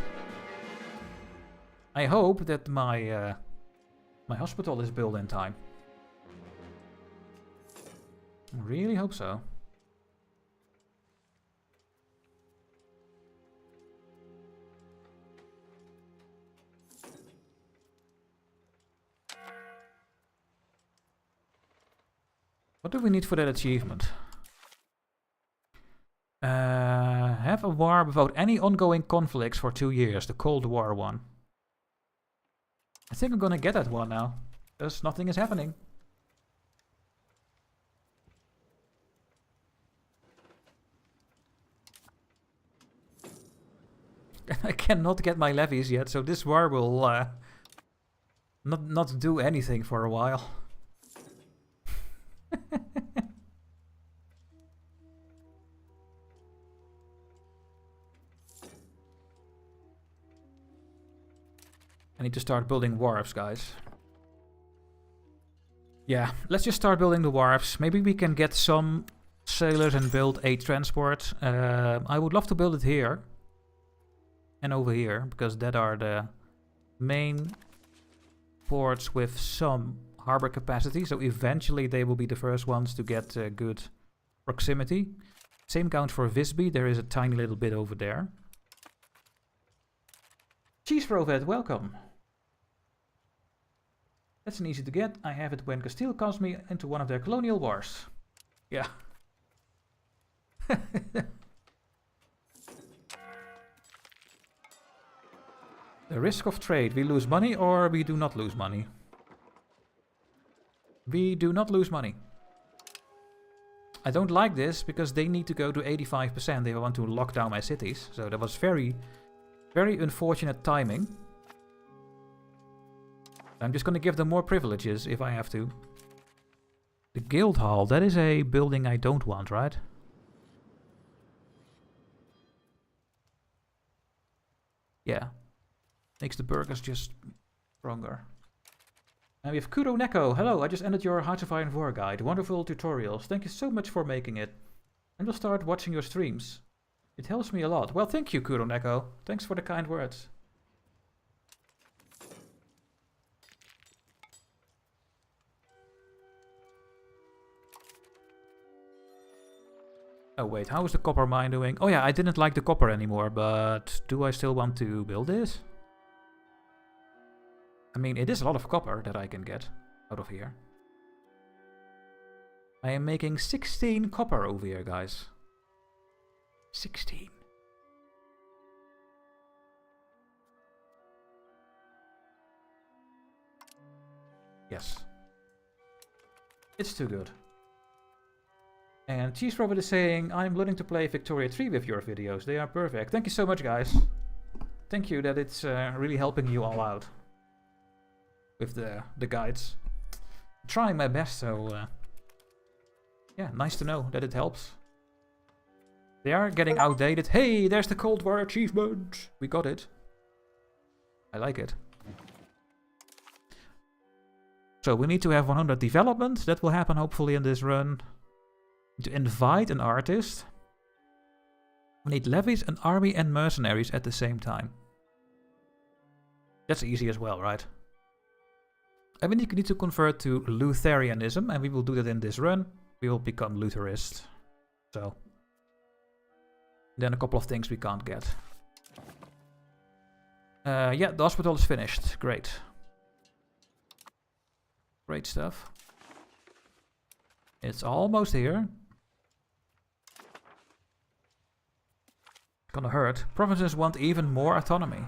I hope that my my hospital is built in time. I really hope so. What do we need for that achievement? Have a war without any ongoing conflicts for 2 years. The Cold War one. I think I'm gonna get that one now. Because nothing is happening. I cannot get my levies yet, so this war will not do anything for a while. I need to start building wharfs, guys. Yeah, let's just start building the wharfs. Maybe we can get some sailors and build a transport. I would love to build it here. And over here, because that are the main ports with some harbor capacity. So eventually they will be the first ones to get good proximity. Same counts for Visby. There is a tiny little bit over there. Cheese Prophet, welcome. That's an easy to get. I have it when Castile calls me into one of their colonial wars. Yeah. The risk of trade. We lose money or we do not lose money? We do not lose money. I don't like this because they need to go to 85%. They want to lock down my cities. So that was very, very unfortunate timing. I'm just going to give them more privileges if I have to. The Guild Hall. That is a building I don't want, right? Yeah. Makes the burgers just stronger. And we have Kudo Neko. Hello, I just ended your How to Find War guide. Wonderful tutorials. Thank you so much for making it. And will start watching your streams. It helps me a lot. Well, thank you, Kudo Neko. Thanks for the kind words. Oh wait, how is the copper mine doing? Oh yeah, I didn't like the copper anymore, but do I still want to build this? I mean, it is a lot of copper that I can get out of here. I am making 16 copper over here, guys. 16. Yes. It's too good. And Cheese Robert is saying, I'm learning to play Victoria 3 with your videos. They are perfect. Thank you so much, guys. Thank you that it's really helping you all out. With the guides. I'm trying my best, so yeah, nice to know that it helps. They are getting outdated. Hey, there's the Cold War achievement. We got it. I like it. So we need to have 100 development. That will happen hopefully in this run. To invite an artist. We need levies, an army and mercenaries at the same time. That's easy as well, right? And we need to convert to Lutheranism, and we will do that in this run. We will become Lutherist. So. Then a couple of things we can't get. Yeah, the hospital is finished. Great. Great stuff. It's almost here. It's gonna hurt. Provinces want even more autonomy.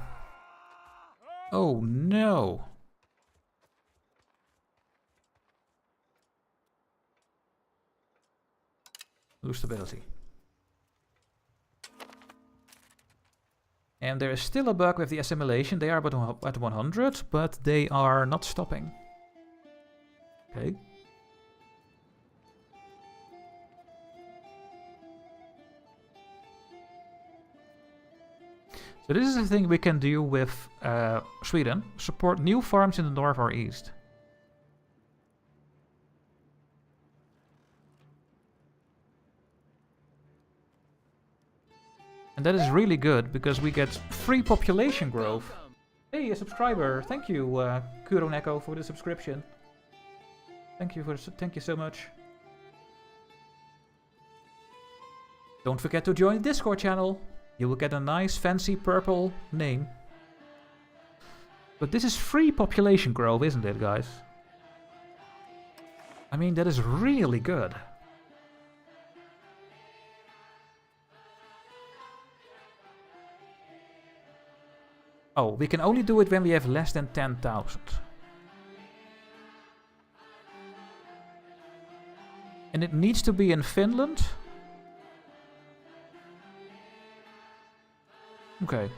Oh no. Lose stability. And there is still a bug with the assimilation. They are at 100, but they are not stopping. Okay. So this is a thing we can do with Sweden. Support new farms in the north or east. And that is really good, because we get free population growth. Hey, a subscriber. Thank you, Kuro Neko, for the subscription. Thank you so much. Don't forget to join the Discord channel. You will get a nice fancy purple name. But this is free population growth, isn't it, guys? I mean, that is really good. Oh, we can only do it when we have less than 10,000. And it needs to be in Finland. Okay.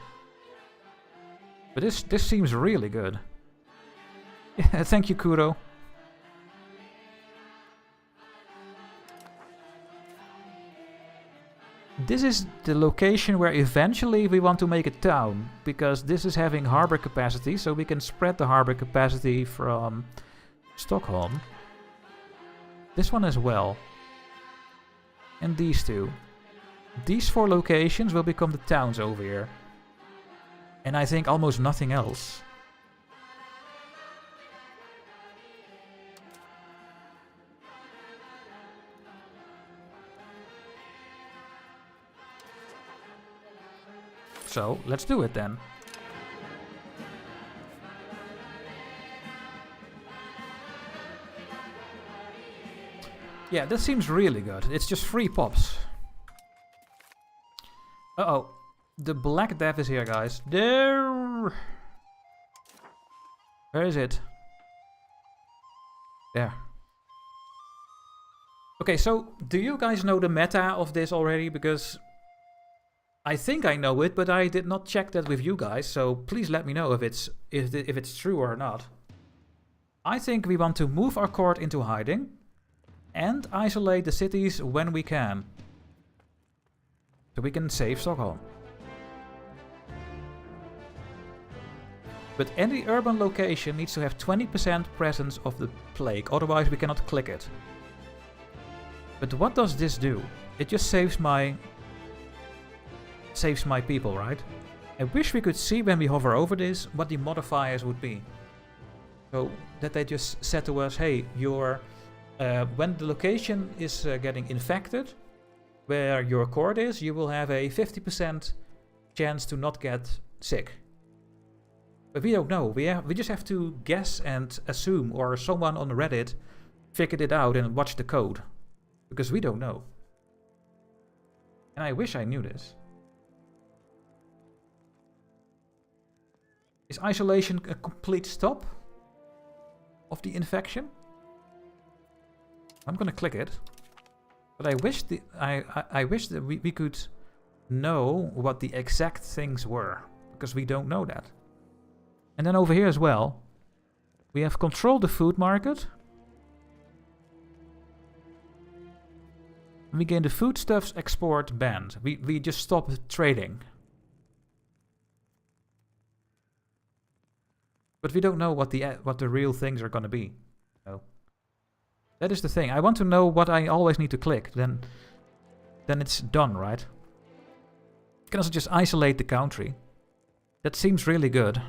But this seems really good. Yeah, thank you, Kuro. This is the location where eventually we want to make a town, because this is having harbor capacity, so we can spread the harbor capacity from Stockholm. This one as well. And these two. These 4 locations will become the towns over here. And I think almost nothing else. So, let's do it then. Yeah, that seems really good. It's just 3 pops. Uh-oh. The Black Death is here, guys. There! Where is it? There. Okay, so do you guys know the meta of this already? Because I think I know it, but I did not check that with you guys. So please let me know if it's true or not. I think we want to move our court into hiding and isolate the cities when we can. So we can save Stockholm. But any urban location needs to have 20% presence of the plague, otherwise we cannot click it. But what does this do? It just saves my people, right? I wish we could see when we hover over this what the modifiers would be. So that they just said to us, hey, when the location is getting infected, where your court is, you will have a 50% chance to not get sick. But we don't know. We just have to guess and assume, or someone on Reddit figured it out and watched the code. Because we don't know. And I wish I knew this. Is isolation a complete stop of the infection? I'm gonna click it. But I wish I wish that we could know what the exact things were. Because we don't know that. And then over here as well, we have control the food market. We gain the foodstuffs export banned. We just stop trading. But we don't know what the real things are gonna be. So that is the thing. I want to know what I always need to click. Then it's done, right? You can also just isolate the country. That seems really good.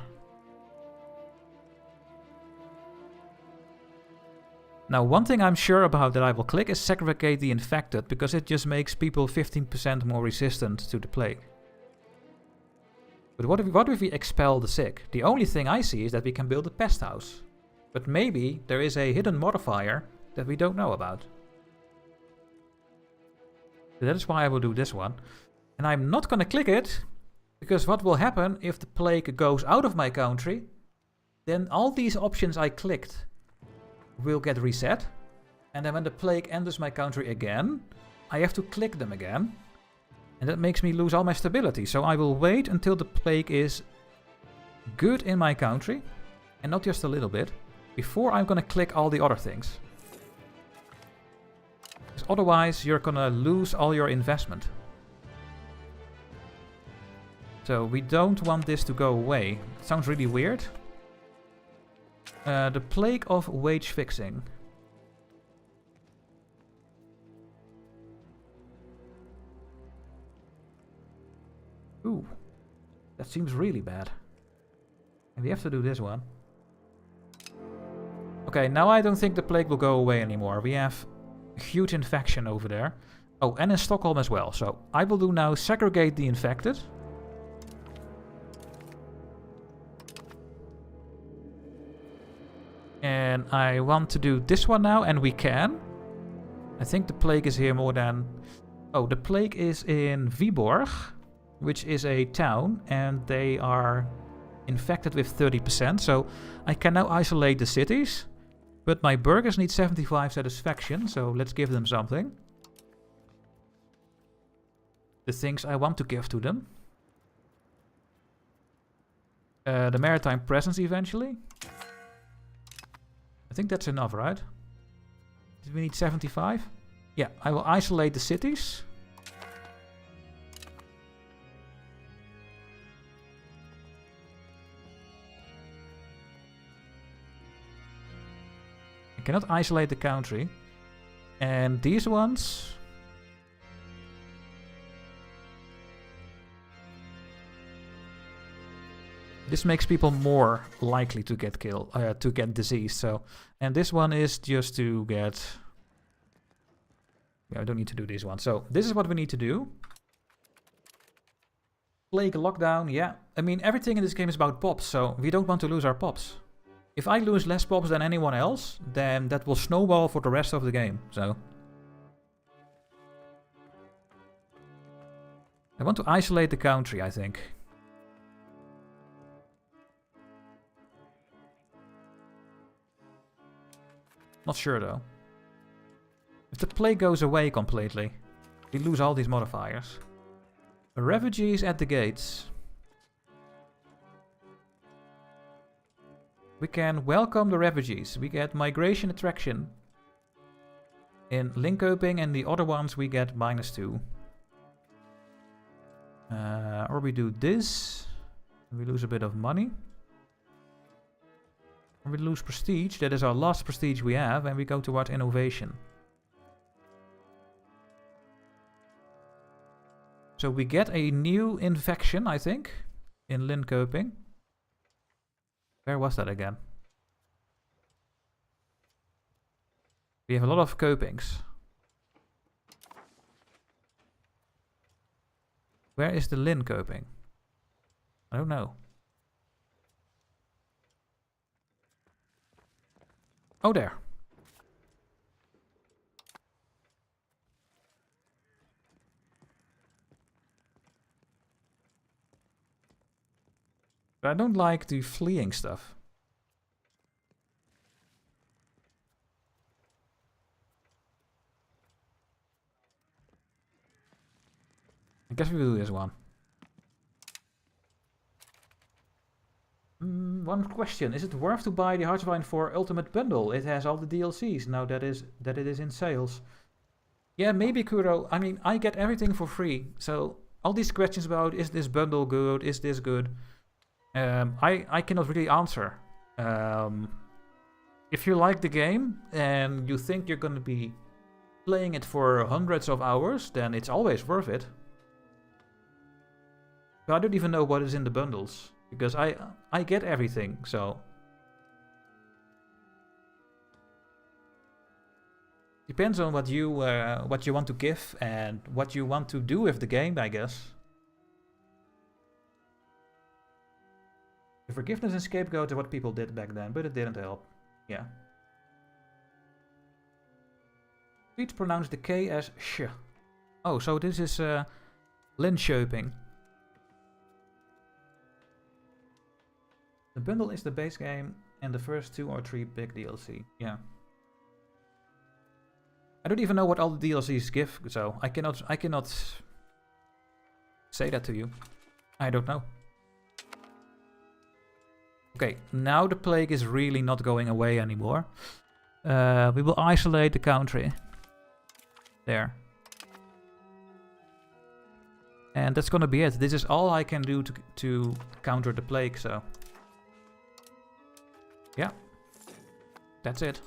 Now, one thing I'm sure about that I will click is segregate the infected, because it just makes people 15% more resistant to the plague. But what if we expel the sick? The only thing I see is that we can build a pest house. But maybe there is a hidden modifier that we don't know about. So that is why I will do this one. And I'm not going to click it, because what will happen if the plague goes out of my country, then all these options I clicked will get reset, and then when the plague enters my country again, I have to click them again, and that makes me lose all my stability. So I will wait until the plague is good in my country, and not just a little bit, before I'm gonna click all the other things. Because otherwise you're gonna lose all your investment. So we don't want this to go away. It sounds really weird. The plague of wage fixing. Ooh, that seems really bad. And we have to do this one. Okay, now I don't think the plague will go away anymore. We have a huge infection over there. Oh, and in Stockholm as well. So I will do now segregate the infected. And I want to do this one now, and we can. I think the plague is here more than... Oh, the plague is in Viborg, which is a town, and they are infected with 30%. So I can now isolate the cities, but my burghers need 75 satisfaction, so let's give them something. The things I want to give to them. The maritime presence eventually. I think that's enough, right? Did we need 75? Yeah, I will isolate the cities. I cannot isolate the country. And these ones... This makes people more likely to get killed, to get diseased. So, and this one is just to get... Yeah, I don't need to do this one. So this is what we need to do. Plague lockdown, yeah. I mean, everything in this game is about pops, so we don't want to lose our pops. If I lose less pops than anyone else, then that will snowball for the rest of the game. So I want to isolate the country, I think. Not sure though. If the plague goes away completely, we lose all these modifiers. Refugees at the gates. We can welcome the refugees. We get migration attraction. In Linköping and the other ones we get -2. Or we do this. We lose a bit of money. Or we lose prestige. That is our last prestige we have. And we go towards innovation. So we get a new infection, I think. In Linköping. Where was that again? We have a lot of Köpings. Where is the Linköping? I don't know. Oh, there. But I don't like the fleeing stuff. I guess we will do this one. One question. Is it worth to buy the Hearts 4 Ultimate Bundle? It has all the DLCs now that it is in sales. Yeah, maybe, Kuro. I mean, I get everything for free. So all these questions about is this bundle good, is this good? I cannot really answer. If you like the game and you think you're going to be playing it for hundreds of hours, then it's always worth it. But I don't even know what is in the bundles, because I get everything, so... Depends on what you want to give and what you want to do with the game, I guess. The forgiveness and scapegoat are what people did back then, but it didn't help. Yeah. Please pronounce the K as sh. Oh, so this is Linköping. The bundle is the base game and the first 2 or 3 big DLC. Yeah. I don't even know what all the DLCs give, so I cannot say that to you. I don't know. Okay, now the plague is really not going away anymore. We will isolate the country. There. And that's gonna be it. This is all I can do to counter the plague, so... Yeah. That's it.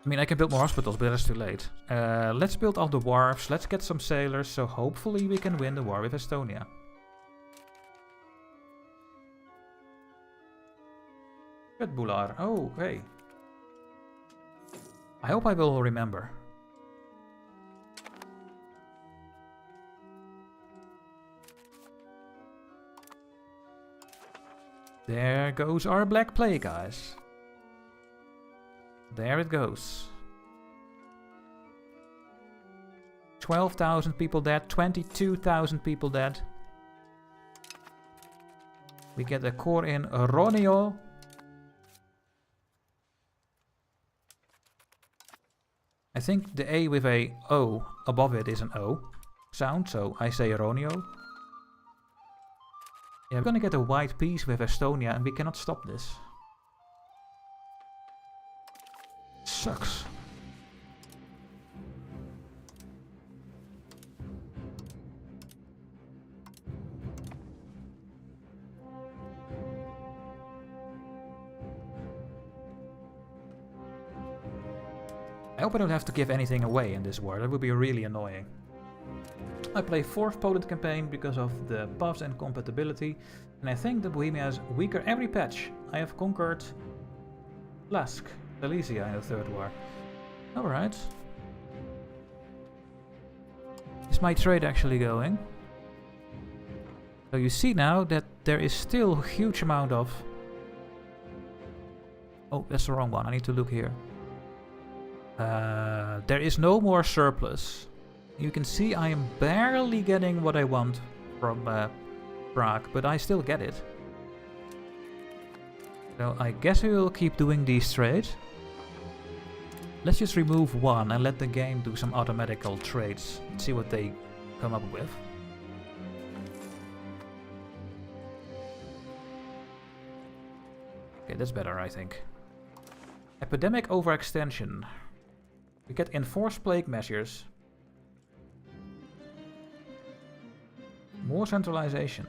I mean, I can build more hospitals, but that's too late. Let's build all the wharfs, let's get some sailors, so hopefully we can win the war with Estonia. Red Bular. Oh, hey. I hope I will remember. There goes our Black Plague, guys. There it goes. 12,000 people dead, 22,000 people dead. We get a core in Ronio. I think the A with a O above it is an O sound, so I say Ronio. Yeah, we're gonna get a white peace with Estonia and we cannot stop this. Sucks. I hope I don't have to give anything away in this war, that would be really annoying. I play 4th Poland campaign because of the buffs and compatibility, and I think that Bohemia is weaker every patch. I have conquered Lask, Silesia in the 3rd war. Alright. Is my trade actually going? So you see now that there is still a huge amount of... Oh, that's the wrong one, I need to look here. There is no more surplus. You can see I am barely getting what I want from Prague, but I still get it. So I guess we will keep doing these trades. Let's just remove one and let the game do some automatical trades and see what they come up with. Okay, that's better, I think. Epidemic overextension. We get enforced plague measures. More centralization.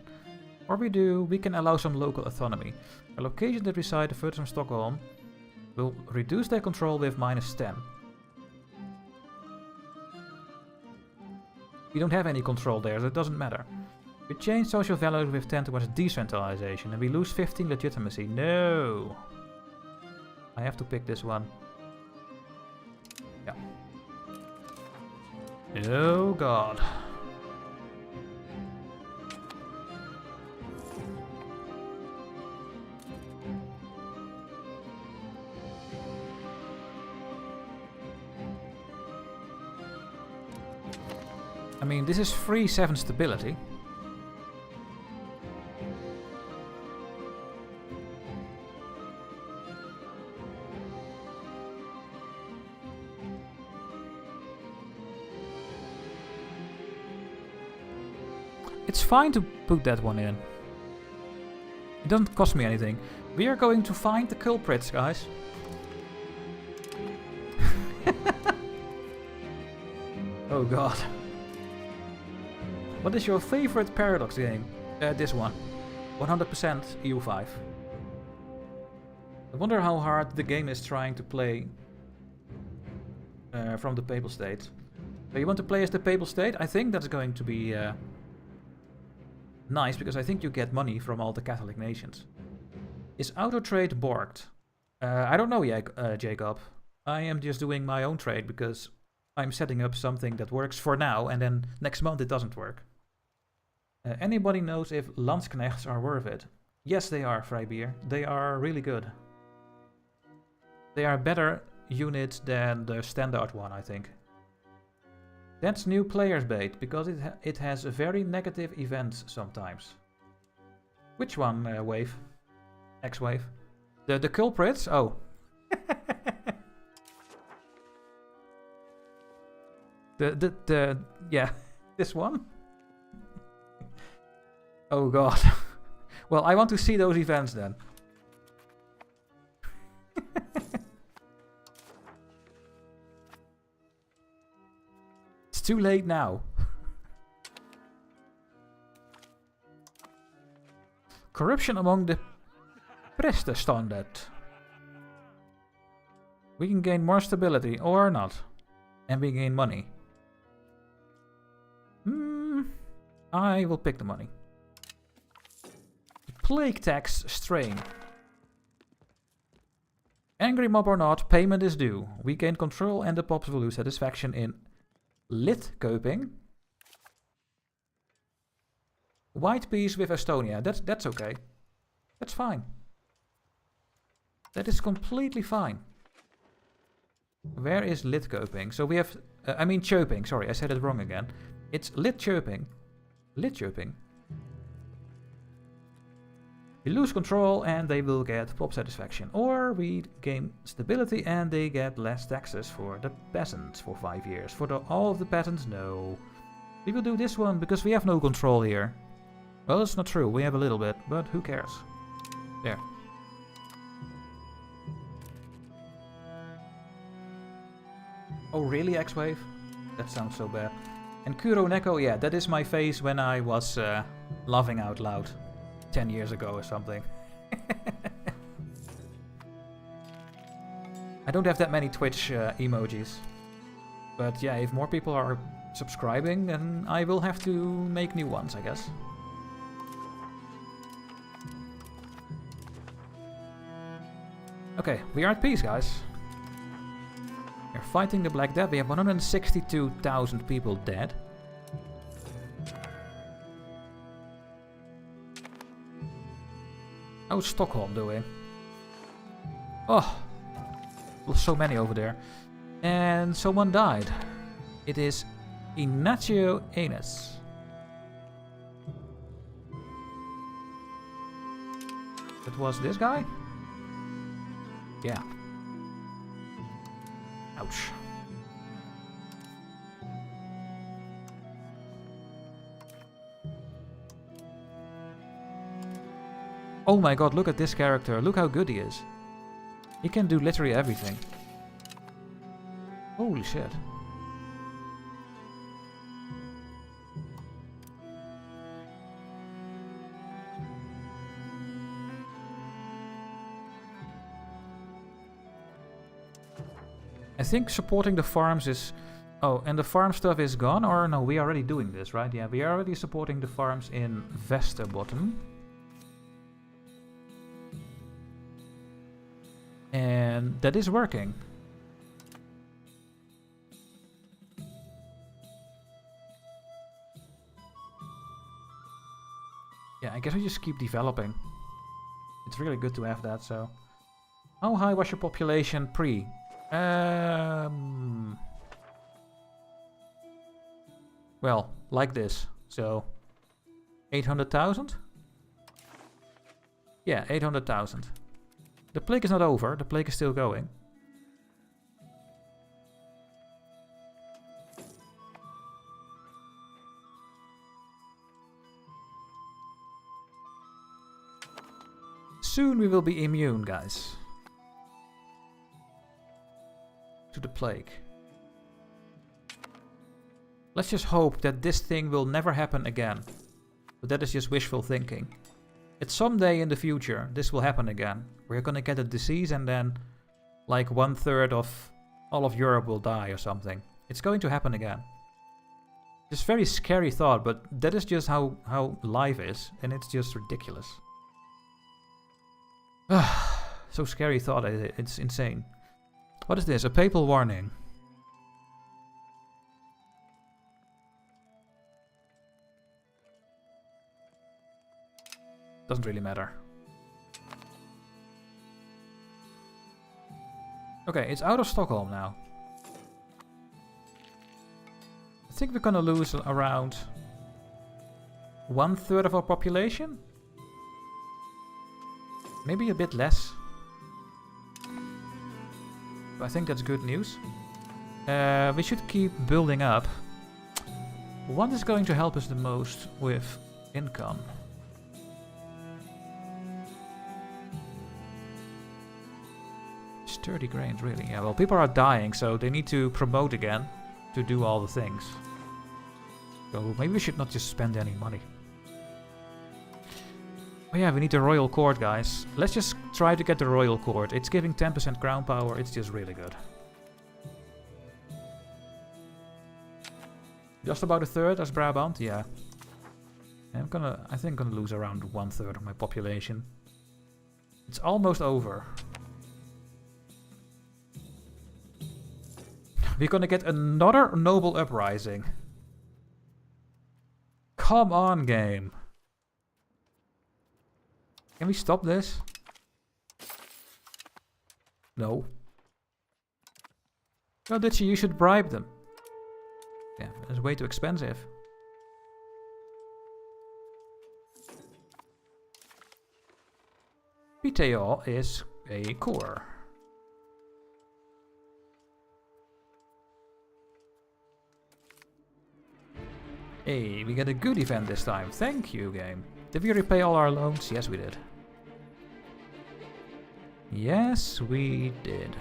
Or we can allow some local autonomy. A location that reside further from Stockholm will reduce their control with -10. We don't have any control there, so it doesn't matter. We change social values with 10 towards decentralization and we lose 15 legitimacy. No! I have to pick this one. Yeah. Oh god. I mean, this is free 7 stability. It's fine to put that one in. It doesn't cost me anything. We are going to find the culprits, guys. Oh god. What is your favorite Paradox game? This one. 100% EU5. I wonder how hard the game is trying to play from the Papal State. So you want to play as the Papal State? I think that's going to be nice, because I think you get money from all the Catholic nations. Is auto trade borked? I don't know yet, Jacob. I am just doing my own trade because I'm setting up something that works for now, and then next month it doesn't work. Anybody knows if Landsknechts are worth it? Yes, they are, Freibier. They are really good. They are a better unit than the standard one, I think. That's new player's bait, because it has a very negative events sometimes. Which one, Wave? X-Wave? The culprits? Oh. Yeah, this one? Oh god. Well, I want to see those events then. It's too late now. Corruption among the Protestant. We can gain more stability or not. And we gain money. I will pick the money. Plague tax strain. Angry mob or not, payment is due. We gain control and the pops will lose satisfaction in Leftymackem. White peace with Estonia. That's okay. That's fine. That is completely fine. Where is Leftymackem? So we have... I mean Choping. Sorry, I said it wrong again. It's Leftymackem. Leftymackem. We lose control and they will get pop satisfaction. Or we gain stability and they get less taxes for the peasants for 5 years. For all of the peasants, no. We will do this one because we have no control here. Well, it's not true. We have a little bit, but who cares? There. Oh, really, X-Wave? That sounds so bad. And Kuro Neko, yeah, that is my face when I was laughing out loud 10 years ago or something. I don't have that many Twitch emojis. But yeah, if more people are subscribing, then I will have to make new ones, I guess. Okay, we are at peace, guys. We're fighting the Black Death. We have 162,000 people dead. How's Stockholm doing? Oh, well, so many over there. And someone died. It is Ignacio Enes. It was this guy? Yeah. Ouch. Oh my god, look at this character. Look how good he is. He can do literally everything. Holy shit. I think supporting the farms is... Oh, and the farm stuff is gone? Or no, we are already doing this, right? Yeah, we are already supporting the farms in Westerbottom. And that is working. Yeah, I guess we just keep developing. It's really good to have that, so... How high was your population pre? Well, like this. So... 800,000? Yeah, 800,000. The plague is not over, the plague is still going. Soon we will be immune, guys. To the plague. Let's just hope that this thing will never happen again. But that is just wishful thinking. It's someday in the future, this will happen again. We're gonna get a disease and then like 1/3 of all of Europe will die or something. It's going to happen again. It's a very scary thought, but that is just how life is, and it's just ridiculous. So scary thought, it's insane. What is this? A papal warning. Doesn't really matter. Okay, it's out of Stockholm now. I think we're gonna lose around 1/3 of our population? Maybe a bit less. But I think that's good news. We should keep building up. What is going to help us the most with income? Sturdy grains, really. Yeah, well, people are dying, so they need to promote again to do all the things. So maybe we should not just spend any money. Oh yeah, we need the royal court, guys. Let's just try to get the royal court. It's giving 10% crown power. It's just really good. Just about 1/3 as Brabant, yeah. I think I'm gonna lose around 1/3 of my population. It's almost over. We're gonna get another noble uprising. Come on, game. Can we stop this? No. No, Dutchy, you should bribe them. Yeah, it's way too expensive. PTO is a core. Hey, we get a good event this time. Thank you, game. Did we repay all our loans? Yes, we did. Yes, we did.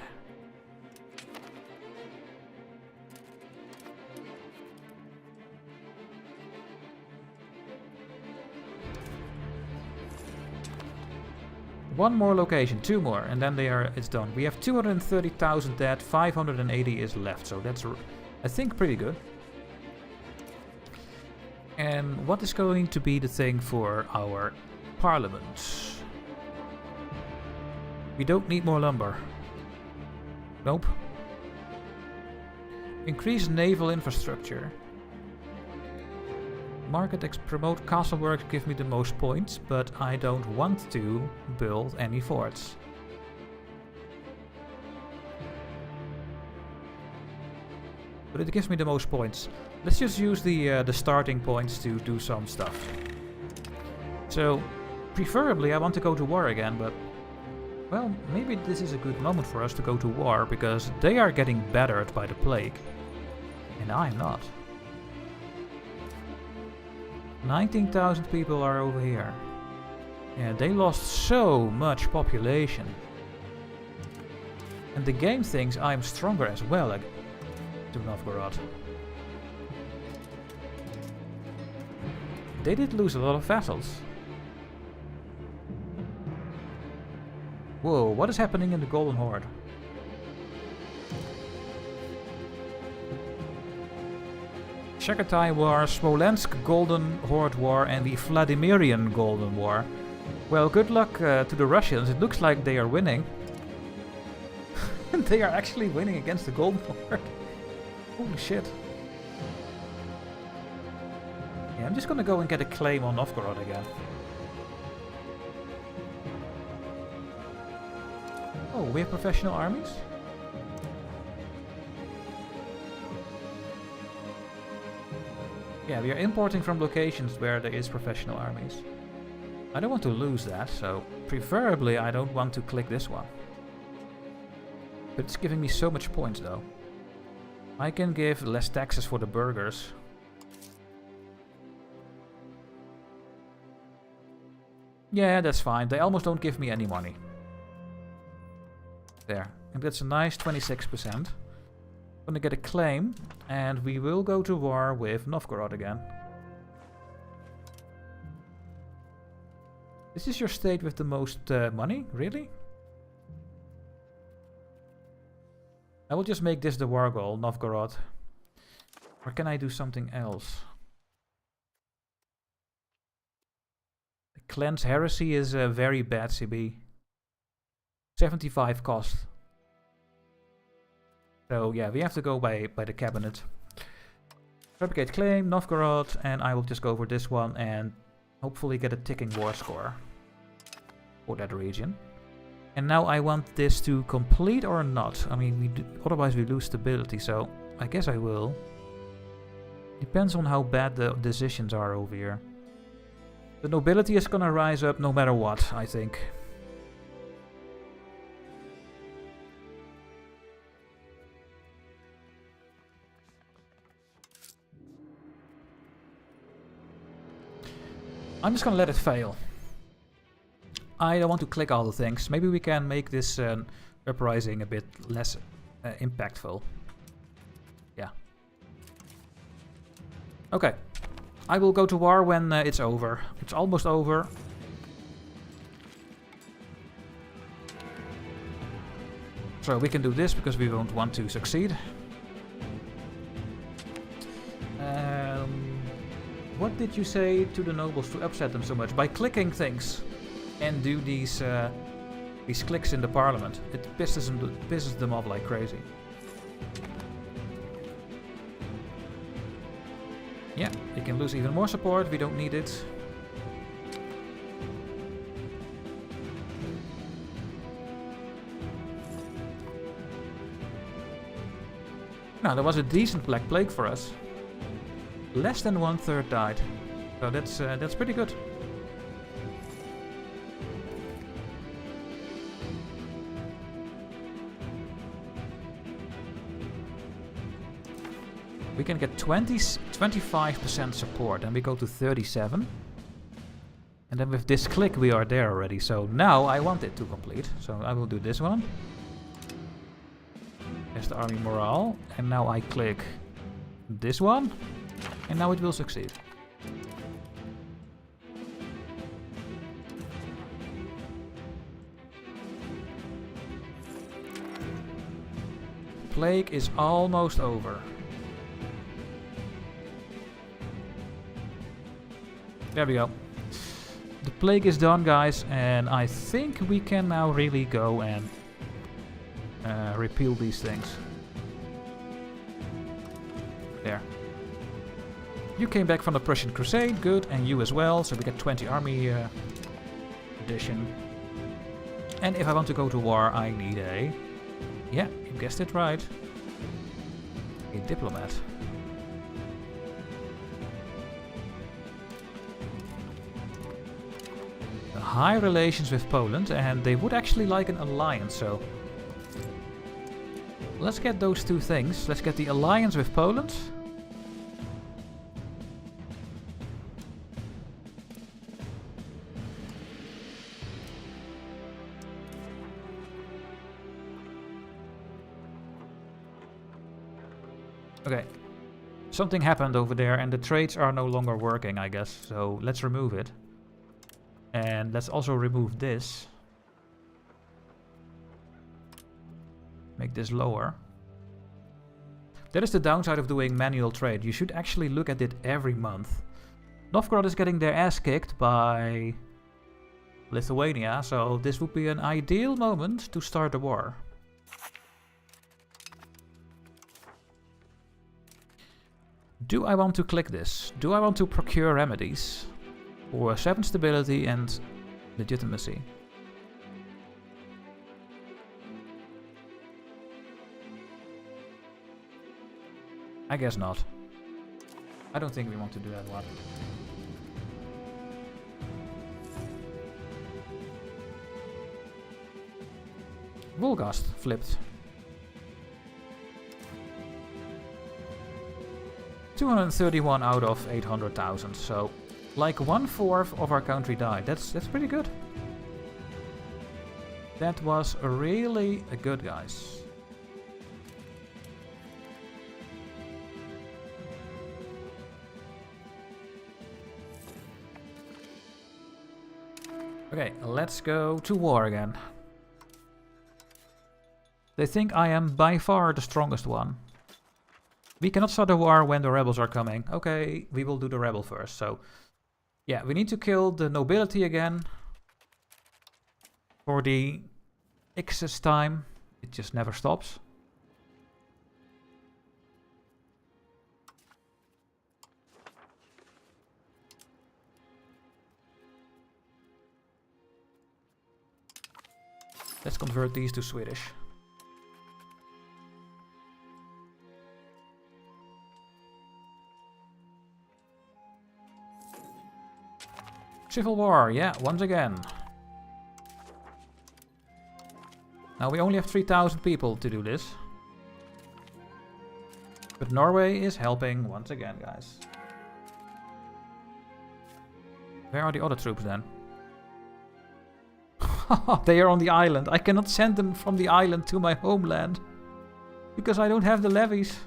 One more location, 2 more, and then it's done. We have 230,000 dead, 580 is left, so that's, I think, pretty good. And what is going to be the thing for our parliament? We don't need more lumber. Nope. Increase naval infrastructure. Market promote castle work, give me the most points, but I don't want to build any forts. but it gives me the most points. Let's just use the starting points to do some stuff. So, preferably I want to go to war again, but... Well, maybe this is a good moment for us to go to war, because they are getting battered by the plague. And I'm not. 19,000 people are over here. Yeah, they lost so much population. And the game thinks I'm stronger as well, like, to Novgorod. They did lose a lot of vassals. Whoa, what is happening in the Golden Horde? Chagatai War, Smolensk Golden Horde War and the Vladimirian Golden War. Well, good luck to the Russians. It looks like they are winning. They are actually winning against the Golden Horde. Holy shit. Yeah, I'm just gonna go and get a claim on Novgorod again. Oh, we have professional armies? Yeah, we are importing from locations where there is professional armies. I don't want to lose that, so preferably I don't want to click this one. But it's giving me so much points though. I can give less taxes for the burghers. Yeah, that's fine. They almost don't give me any money. There. And that's a nice 26%. Gonna get a claim, and we will go to war with Novgorod again. This is your state with the most money? Really? I will just make this the war goal, Novgorod. Or can I do something else? The Cleanse Heresy is a very bad CB. 75 cost. So yeah, we have to go by the cabinet. Replicate claim, Novgorod, and I will just go for this one and hopefully get a ticking war score for that region. And now I want this to complete or not. I mean, otherwise we lose stability, so I guess I will. Depends on how bad the decisions are over here. The nobility is gonna rise up no matter what, I think. I'm just gonna let it fail. I don't want to click all the things. Maybe we can make this uprising a bit less impactful. Yeah. Okay. I will go to war when it's over. It's almost over. So we can do this because we don't want to succeed. What did you say to the nobles to upset them so much? By clicking things and do these clicks in the parliament. It pisses them off like crazy. Yeah, you can lose even more support. We don't need it. Now, there was a decent Black Plague for us. Less than 1/3 died. So that's pretty good. We can get 25% support, and we go to 37. And then with this click we are there already. So now I want it to complete. So I will do this one. There's the army morale. And now I click this one. And now it will succeed. Plague is almost over. There we go. The plague is done, guys, and I think we can now really go and repeal these things. There. You came back from the Prussian Crusade, good, and you as well, so we get 20 army addition. And if I want to go to war, I need a... Yeah, you guessed it right. A diplomat. High relations with Poland, and they would actually like an alliance, so let's get those two things. Let's get the alliance with Poland. Okay, something happened over there and the trades are no longer working, I guess, so let's remove it. And let's also remove this. Make this lower. That is the downside of doing manual trade. You should actually look at it every month. Novgorod is getting their ass kicked by Lithuania, so this would be an ideal moment to start a war. Do I want to click this? Do I want to procure remedies? For 7 stability and legitimacy. I guess not. I don't think we want to do that one. Volgast flipped. 231 out of 800,000, so like 1/4 of our country died. That's pretty good. That was really good, guys. Okay, let's go to war again. They think I am by far the strongest one. We cannot start a war when the rebels are coming. Okay, we will do the rebel first, so... Yeah, we need to kill the nobility again. For the X's time. It just never stops. Let's convert these to Swedish. Civil War, yeah, once again. Now we only have 3,000 people to do this. But Norway is helping once again, guys. Where are the other troops then? They are on the island. I cannot send them from the island to my homeland. Because I don't have the levies.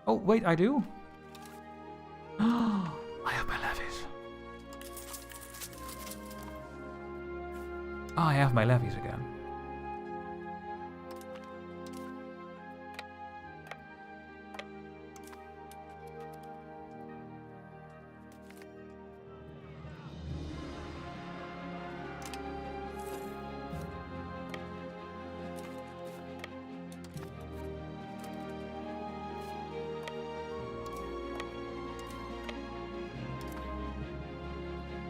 Oh, wait, I do? I have my levies. Ah, I have my levies again.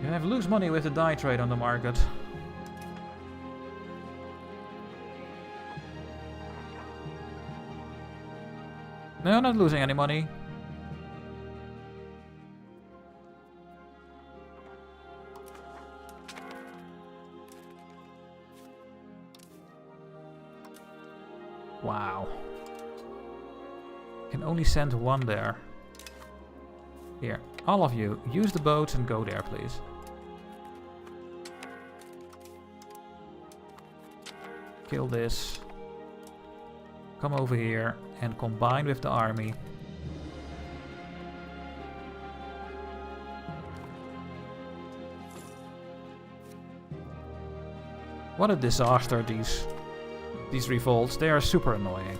You have lose money with the dye trade on the market. No, not losing any money. Wow. Can only send one there. Here, all of you, use the boats and go there, please. Kill this. Come over here and combine with the army. What a disaster, these revolts. They are super annoying.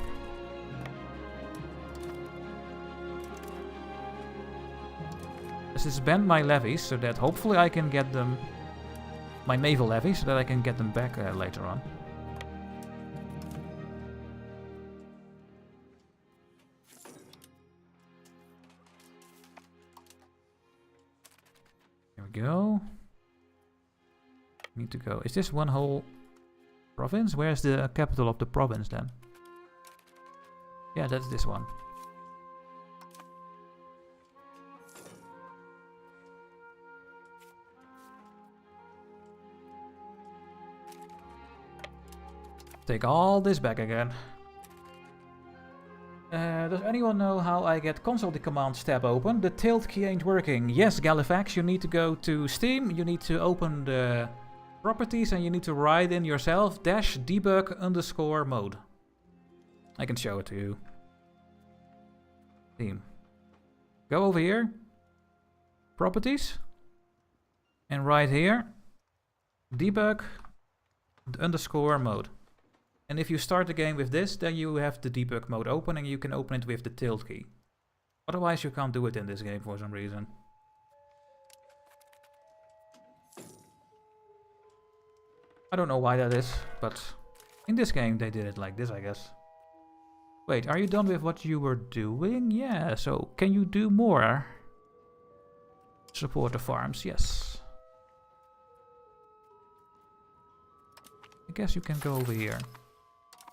Let's suspend my levies so that hopefully I can get them... My naval levies, so that I can get them back later on. Go. Need to go. Is this one whole province? Where's the capital of the province then? Yeah, that's this one. Take all this back again. Does anyone know how I get console commands tab open? The tilde key ain't working. Yes, Galifax, you need to go to Steam, you need to open the properties and you need to write in yourself -debug_mode. I can show it to you. Steam. Go over here. Properties. And right here. debug_mode. And if you start the game with this, then you have the debug mode open and you can open it with the tilde key. Otherwise you can't do it in this game for some reason. I don't know why that is, but in this game they did it like this, I guess. Wait, are you done with what you were doing? Yeah, so can you do more? Support the farms, yes. I guess you can go over here.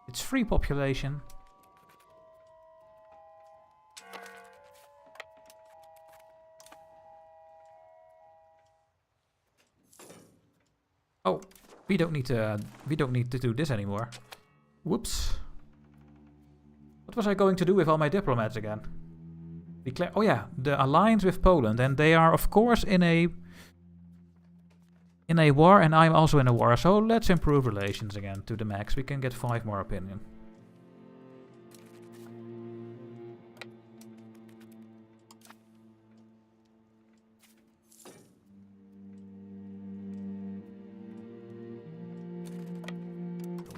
It's free population. Oh, we don't need to do this anymore. Whoops. What was I going to do with all my diplomats again? Declare. Oh yeah, the alliance with Poland, and they are of course in a war, and I'm also in a war. So let's improve relations again to the max. We can get 5 more opinion.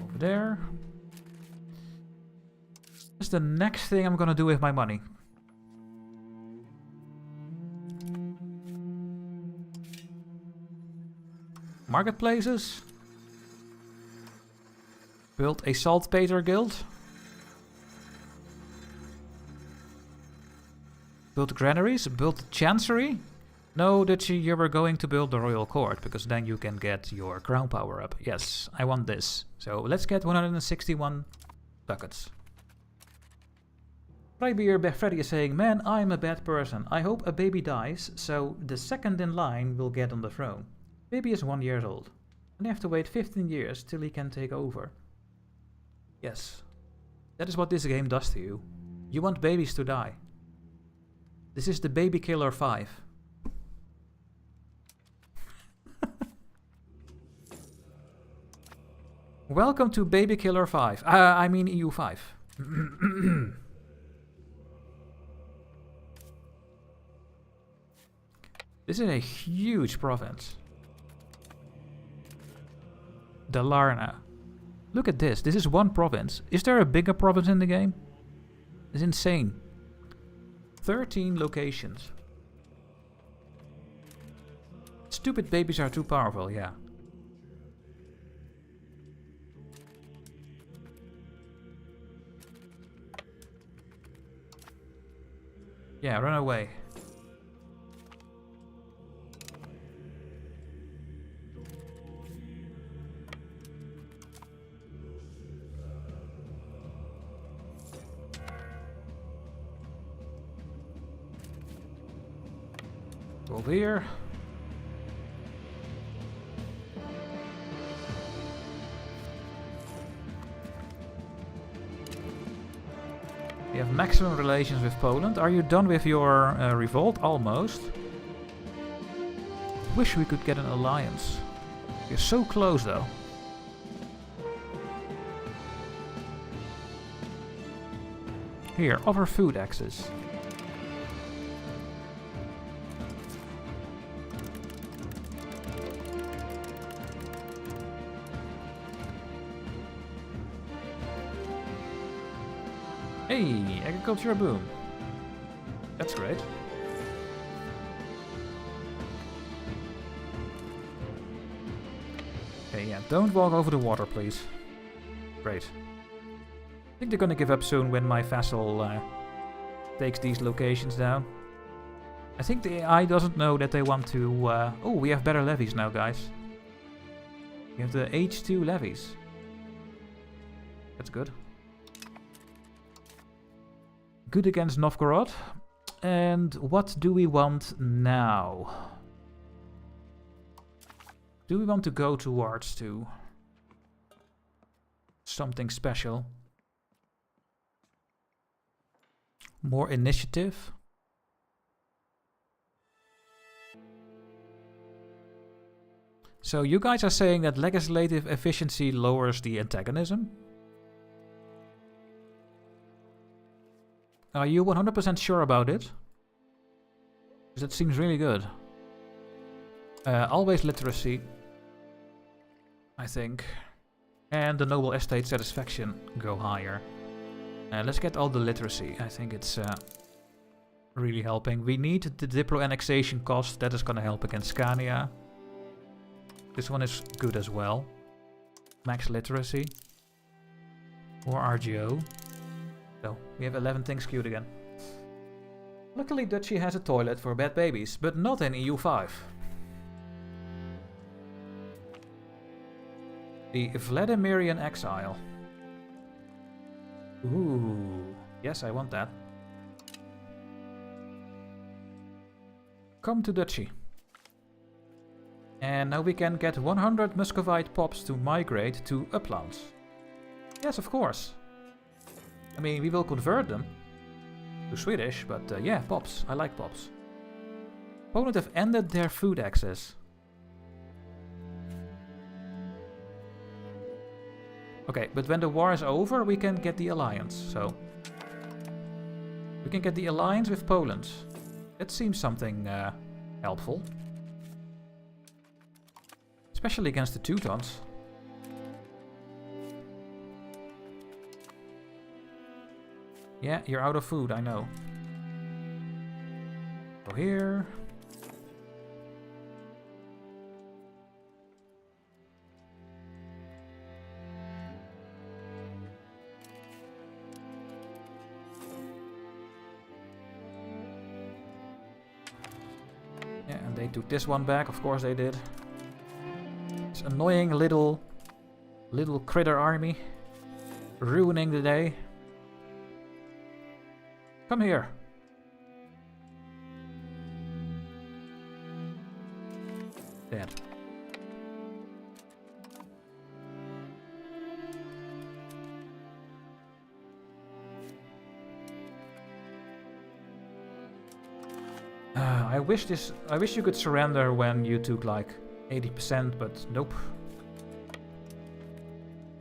Over there. This is the next thing I'm gonna do with my money. Marketplaces. Build a saltpeter guild. Build granaries. Build chancery. No, Dutchy, you were going to build the royal court because then you can get your crown power up. Yes, I want this. So let's get 161 ducats. Freibeer Freddy is saying, man, I'm a bad person. I hope a baby dies, so the second in line will get on the throne. Baby is 1 year old, and I have to wait 15 years till he can take over. Yes, that is what this game does to you. You want babies to die. This is the Baby Killer 5. Welcome to Baby Killer 5. I mean EU5. This is a huge province. Dalarna. Look at this. This is one province. Is there a bigger province in the game? It's insane. 13 locations. Stupid babies are too powerful, yeah. Yeah, run away. Over here. We have maximum relations with Poland. Are you done with your revolt? Almost. Wish we could get an alliance. You're so close though. Here, offer food access. Hey, agriculture boom. That's great. Okay, yeah, don't walk over the water, please. Great. I think they're gonna give up soon when my vassal takes these locations down. I think the AI doesn't know that they want to... oh, we have better levies now, guys. We have the H2 levies. That's good. Good against Novgorod. And what do we want now? Do we want to go towards to something special. More initiative. So you guys are saying that legislative efficiency lowers the antagonism? Are you 100% sure about it? Because it seems really good. Always literacy, I think. And the noble estate satisfaction go higher. Let's get all the literacy. I think it's really helping. We need the Diplo annexation cost. That is going to help against Scania. This one is good as well. Max literacy. More RGO. So, we have 11 things queued again. Luckily, Dutchy has a toilet for bad babies, but not in EU5. The Vladimirian exile. Ooh, yes, I want that. Come to Dutchy. And now we can get 100 Muscovite pops to migrate to uplands. Yes, of course. I mean, we will convert them to Swedish, but yeah, pops. I like pops. Poland have ended their food access. Okay, but when the war is over, we can get the alliance, so... We can get the alliance with Poland. That seems something helpful. Especially against the Teutons. Yeah, you're out of food, I know. Go here. Yeah, and they took this one back, of course they did. This annoying little critter army. Ruining the day. Come here. Dead. I wish you could surrender when you took like 80%, but nope.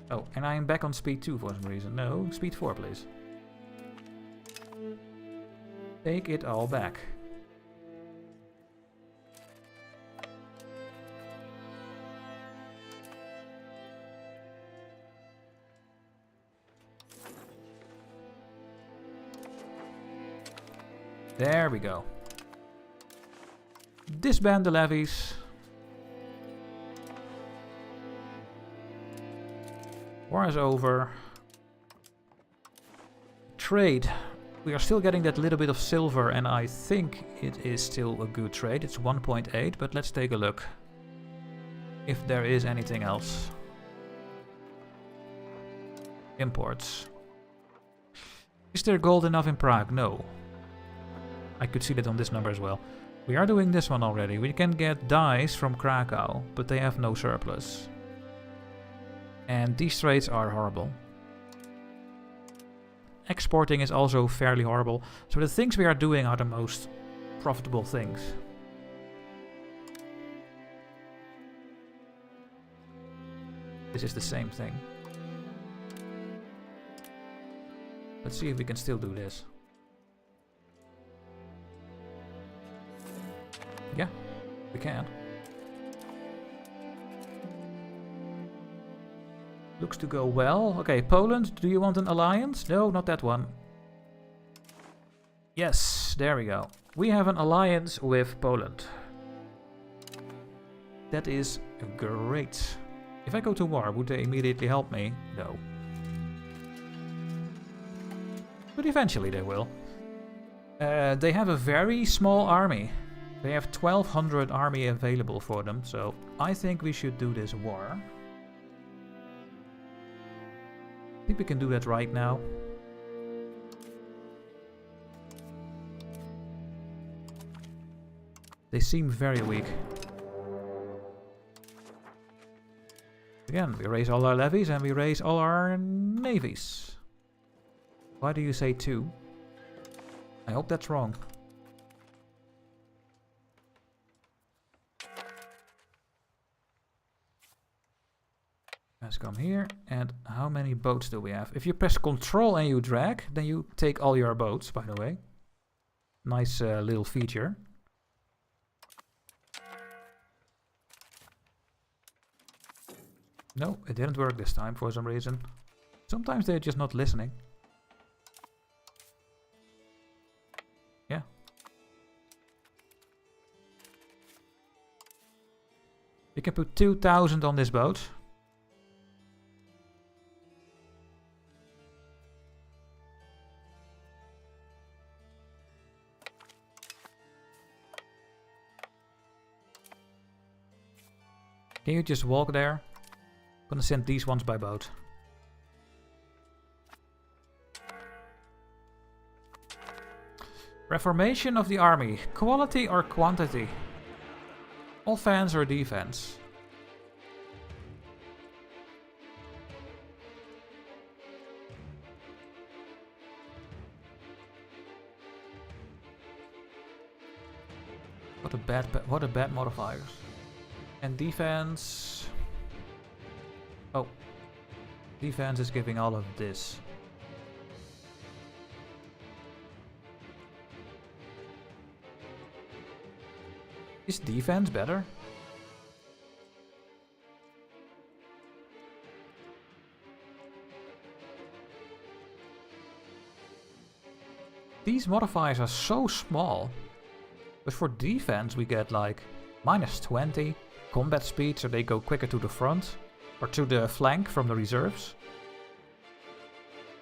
Oh, and I'm back on speed 2 for some reason. No, speed 4 please. Take it all back. There we go. Disband the levies. War is over. Trade. We are still getting that little bit of silver, and I think it is still a good trade. It's 1.8, but let's take a look if there is anything else. Imports. Is there gold enough in Prague? No. I could see that on this number as well. We are doing this one already. We can get dyes from Krakow, but they have no surplus. And these trades are horrible. Exporting is also fairly horrible. So the things we are doing are the most profitable things. This is the same thing. Let's see if we can still do this. Yeah, we can. Looks to go well. Okay, Poland, do you want an alliance? No, not that one. Yes, there we go. We have an alliance with Poland. That is great. If I go to war, would they immediately help me? No. But eventually they will. They have a very small army. They have 1200 army available for them, so I think we should do this war. I think we can do that right now. They seem very weak. Again, we raise all our levies and we raise all our navies. Why do you say 2? I hope that's wrong. Let's come here. And how many boats do we have? If you press Control and you drag, then you take all your boats, by the way. Nice little feature. No, it didn't work this time for some reason. Sometimes they're just not listening. Yeah. You can put 2,000 on this boat. Can you just walk there? I'm gonna send these ones by boat. Reformation of the army. Quality or quantity? Offense or defense? What a bad modifiers. And defense. Oh. Defense is giving all of this. Is defense better? These modifiers are so small. But for defense we get like -20 combat speed, so they go quicker to the front. Or to the flank from the reserves.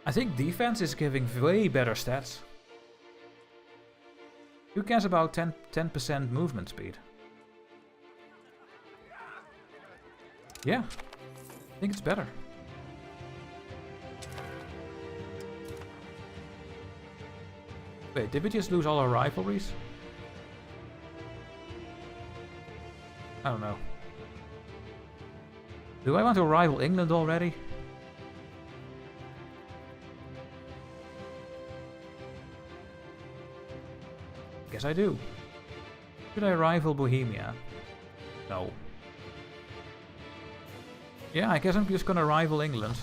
I think defense is giving way better stats. Who cares about 10% movement speed? Yeah, I think it's better. Wait, did we just lose all our rivalries? I don't know. Do I want to rival England already? Guess I do. Should I rival Bohemia? No. Yeah, I guess I'm just gonna rival England.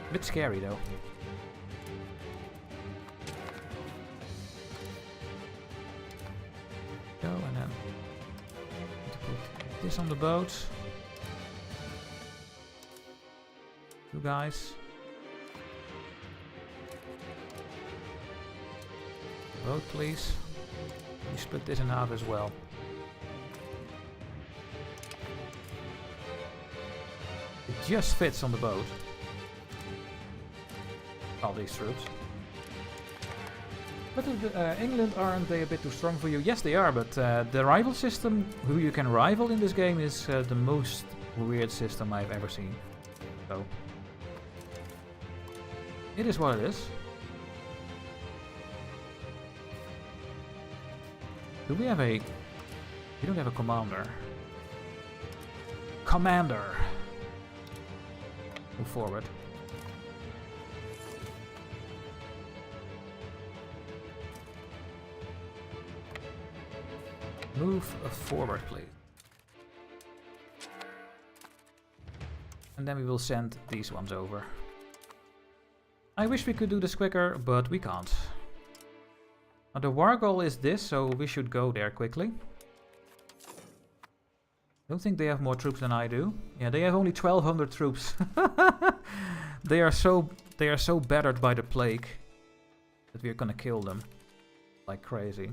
A bit scary though. Go and then put this on the boat. You guys. Boat, please. We split this in half as well. It just fits on the boat. All these troops. But England, aren't they a bit too strong for you? Yes, they are, but the rival system, who you can rival in this game, is the most weird system I've ever seen. So, it is what it is. Do we have a... We don't have a commander. Commander! Move forward. Move forward, please. And then we will send these ones over. I wish we could do this quicker, but we can't. Now the war goal is this, so we should go there quickly. Don't think they have more troops than I do. Yeah, they have only 1,200 troops. They are so battered by the plague that we're gonna kill them like crazy.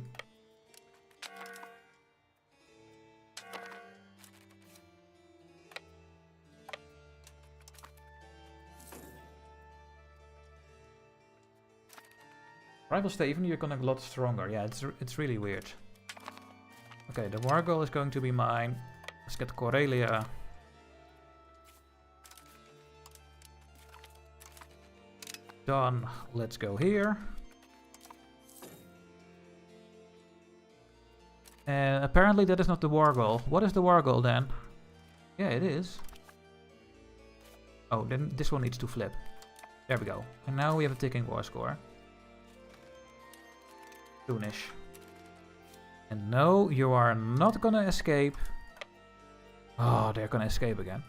Rival Stefan, you're gonna get a lot stronger. Yeah, it's really weird. Okay, the war goal is going to be mine. Let's get Corelia. Done. Let's go here. Apparently that is not the war goal. What is the war goal then? Yeah, it is. Oh, then this one needs to flip. There we go. And now we have a ticking war score. Soonish. And no, you are not gonna escape. Oh, they're gonna escape again.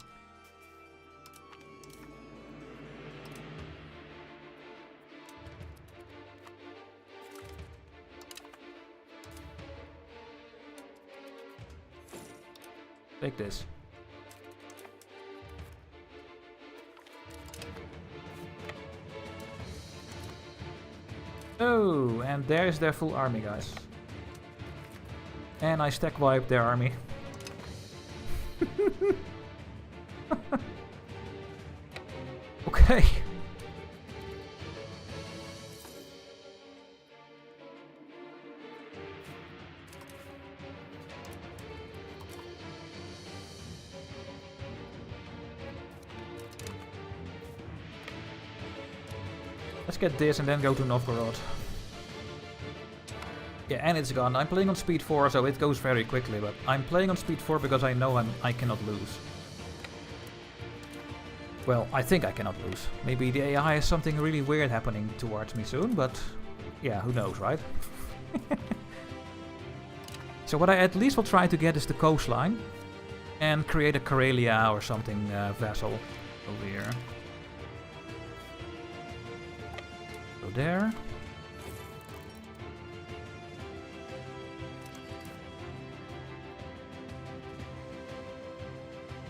Take this. Oh, and there's their full army, guys. And I stack wiped their army. Okay. Let's get this and then go to Novgorod. Yeah, and it's gone. I'm playing on speed 4, so it goes very quickly, but I'm playing on speed 4 because I know I cannot lose. Well, I think I cannot lose. Maybe the AI has something really weird happening towards me soon, but yeah, who knows, right? So what I at least will try to get is the coastline and create a Karelia or something vassal over here. Go there.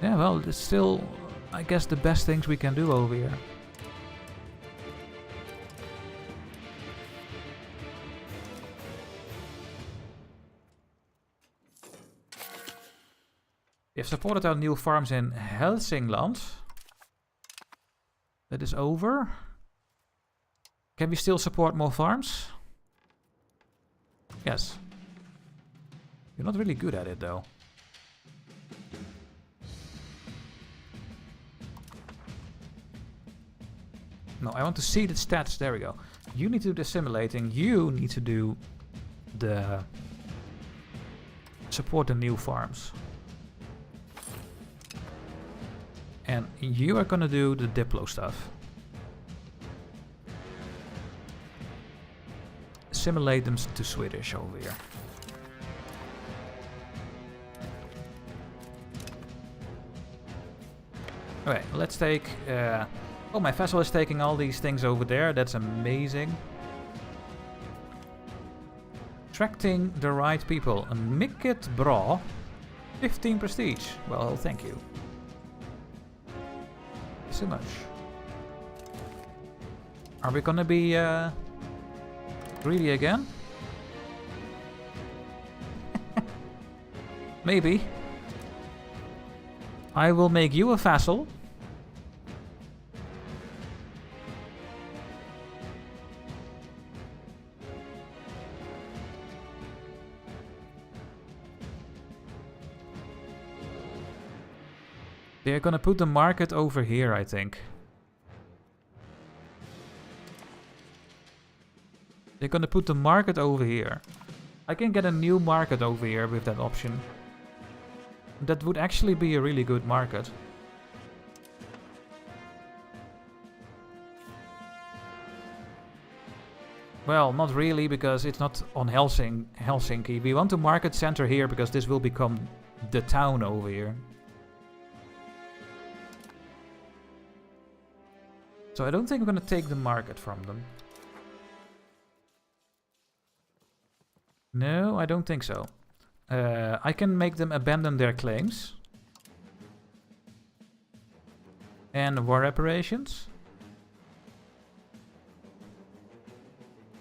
Yeah, well, it's still, I guess, the best things we can do over here. We have supported our new farms in Helsingland. That is over. Can we still support more farms? Yes. You're not really good at it, though. No, I want to see the stats. There we go. You need to do the assimilating. You need to do the support the new farms. And you are gonna do the Diplo stuff. Assimilate them to Swedish over here. Okay, let's take... oh, my vessel is taking all these things over there. That's amazing. Attracting the right people. A Micket Bra. 15 prestige. Well, thank you. So much. Are we gonna be greedy again? Maybe. I will make you a vassal. They're gonna put the market over here, I think. They're gonna put the market over here. I can get a new market over here with that option. That would actually be a really good market. Well, not really, because it's not on Helsinki. We want a market center here because this will become the town over here. So I don't think I'm gonna take the market from them. No, I don't think so. I can make them abandon their claims. And war reparations.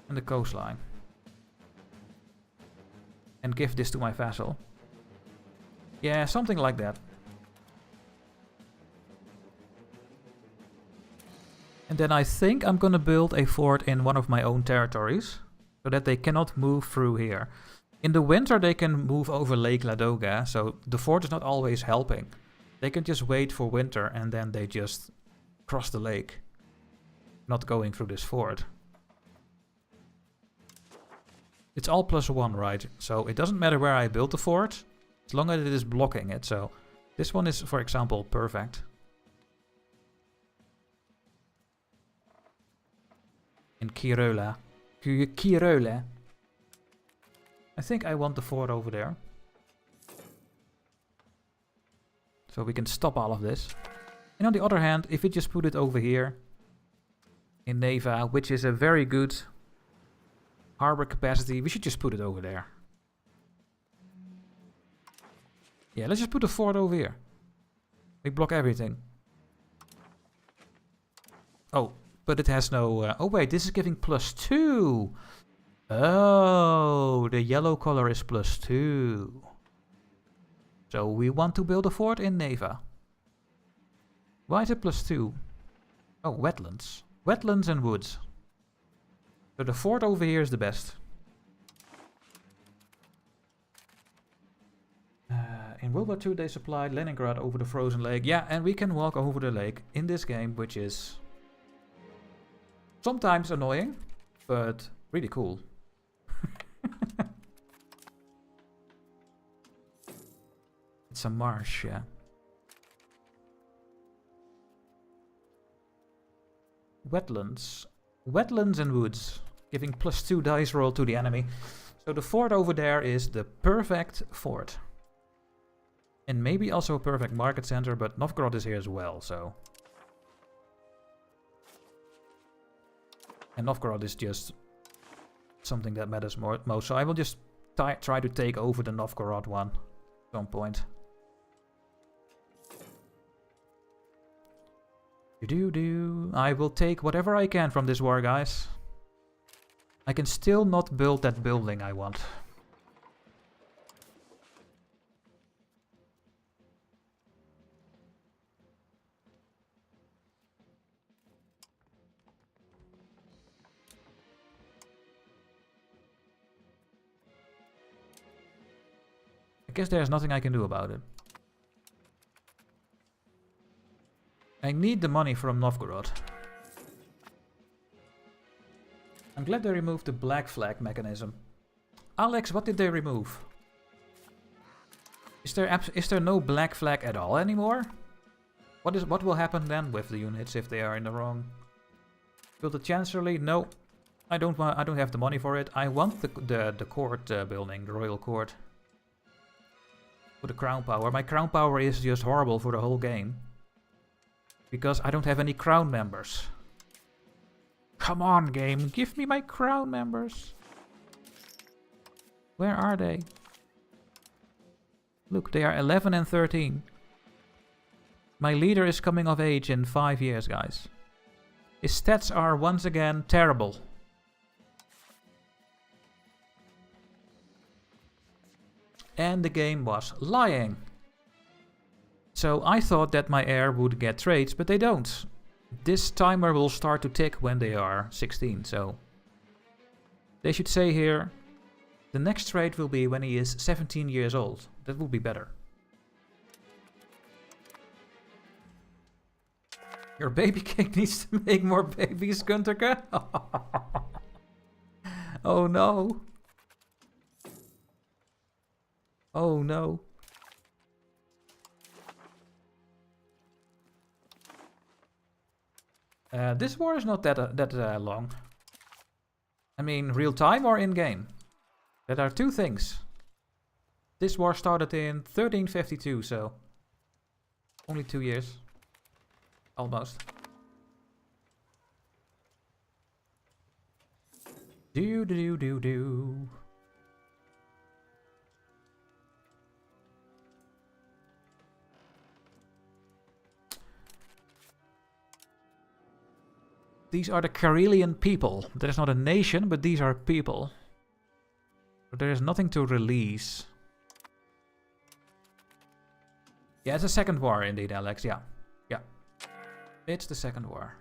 And the coastline. And give this to my vassal. Yeah, something like that. And then I think I'm gonna build a fort in one of my own territories, so that they cannot move through here. In the winter they can move over Lake Ladoga, so the fort is not always helping. They can just wait for winter and then they just cross the lake, not going through this fort. It's all +1, right? So it doesn't matter where I build the fort, as long as it is blocking it. So this one is, for example, perfect. In Kirola. Kirola. I think I want the fort over there. So we can stop all of this. And on the other hand, if we just put it over here in Neva, which is a very good harbor capacity, we should just put it over there. Yeah, let's just put the fort over here. We block everything. Oh, but it has no... oh wait, this is giving +2. Oh, the yellow color is +2. So we want to build a fort in Neva. Why is it +2? Oh, wetlands. Wetlands and woods. So the fort over here is the best. In World War II they supplied Leningrad over the frozen lake. Yeah, and we can walk over the lake in this game, which is sometimes annoying, but really cool. It's a marsh, yeah. Wetlands. Wetlands and woods. Giving +2 dice roll to the enemy. So the fort over there is the perfect fort. And maybe also a perfect market center, but Novgorod is here as well, so... And Novgorod is just something that matters most. So I will just try to take over the Novgorod one at some point. I will take whatever I can from this war, guys. I can still not build that building I want. I guess there's nothing I can do about it. I need the money from Novgorod. I'm glad they removed the black flag mechanism. Alex, what did they remove? Is there no black flag at all anymore? What will happen then with the units if they are in the wrong? Build the chancellery? No, I don't have the money for it. I want the court building, the royal court. For the crown power. My crown power is just horrible for the whole game. Because I don't have any crown members. Come on, game. Give me my crown members. Where are they? Look, they are 11 and 13. My leader is coming of age in 5 years, guys. His stats are once again terrible. And the game was lying. So I thought that my heir would get trades, but they don't. This timer will start to tick when they are 16, so... They should say here, the next trade will be when he is 17 years old. That will be better. Your baby cake needs to make more babies, Gunterke. Oh no. Oh no. This war is not that long. I mean, real time or in game? There are two things. This war started in 1352, so only 2 years. Almost. Do. These are the Karelian people. That is not a nation, but these are people. But there is nothing to release. Yeah, it's a second war indeed, Alex. Yeah. Yeah. It's the second war.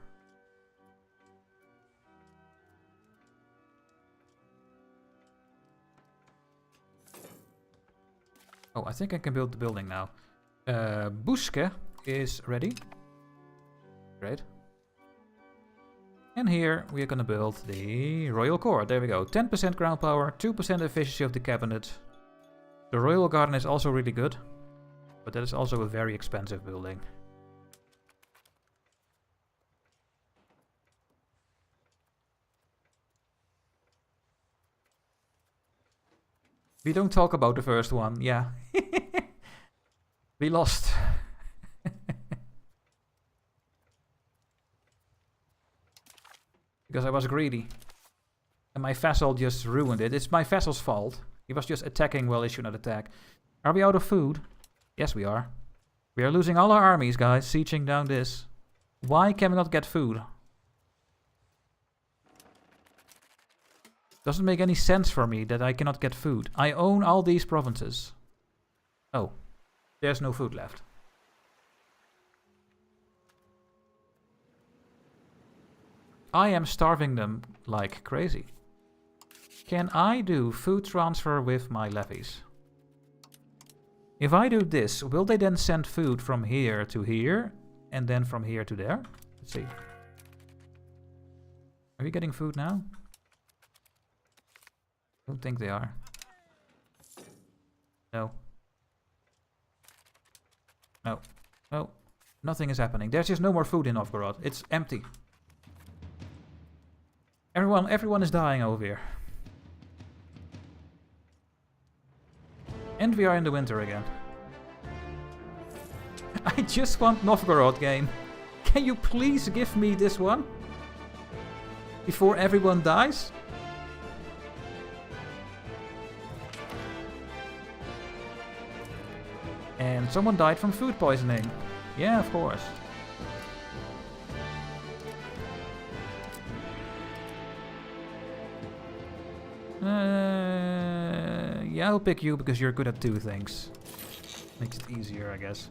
Oh, I think I can build the building now. Buske is ready. Great. And here we are going to build the Royal Court. There we go. 10% ground power, 2% efficiency of the cabinet. The Royal Garden is also really good. But that is also a very expensive building. We don't talk about the first one, yeah. We lost. Because I was greedy. And my vassal just ruined it. It's my vassal's fault. He was just attacking while he should not attack. Are we out of food? Yes, we are. We are losing all our armies, guys, sieging down this. Why can we not get food? Doesn't make any sense for me that I cannot get food. I own all these provinces. Oh, there's no food left. I am starving them like crazy. Can I do food transfer with my levies? If I do this, will they then send food from here to here and then from here to there? Let's see. Are we getting food now? Don't think they are. No. No. No. Nothing is happening. There's just no more food in Novgorod. It's empty. Everyone is dying over here. And we are in the winter again. I just want Novgorod game. Can you please give me this one? Before everyone dies? And someone died from food poisoning. Yeah, of course. Yeah, I'll pick you because you're good at two things. Makes it easier, I guess.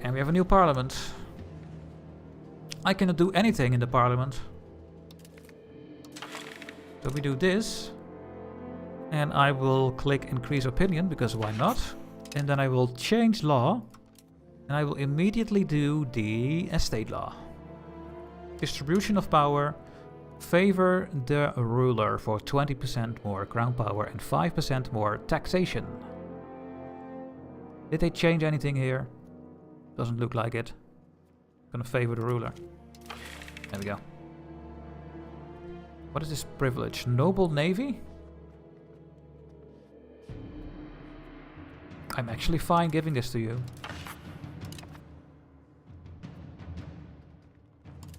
And we have a new parliament. I cannot do anything in the parliament. So we do this. And I will click increase opinion, because why not? And then I will change law. And I will immediately do the estate law. Distribution of power. Favor the ruler for 20% more crown power and 5% more taxation. Did they change anything here? Doesn't look like it. Gonna favor the ruler. There we go. What is this privilege? Noble navy? I'm actually fine giving this to you.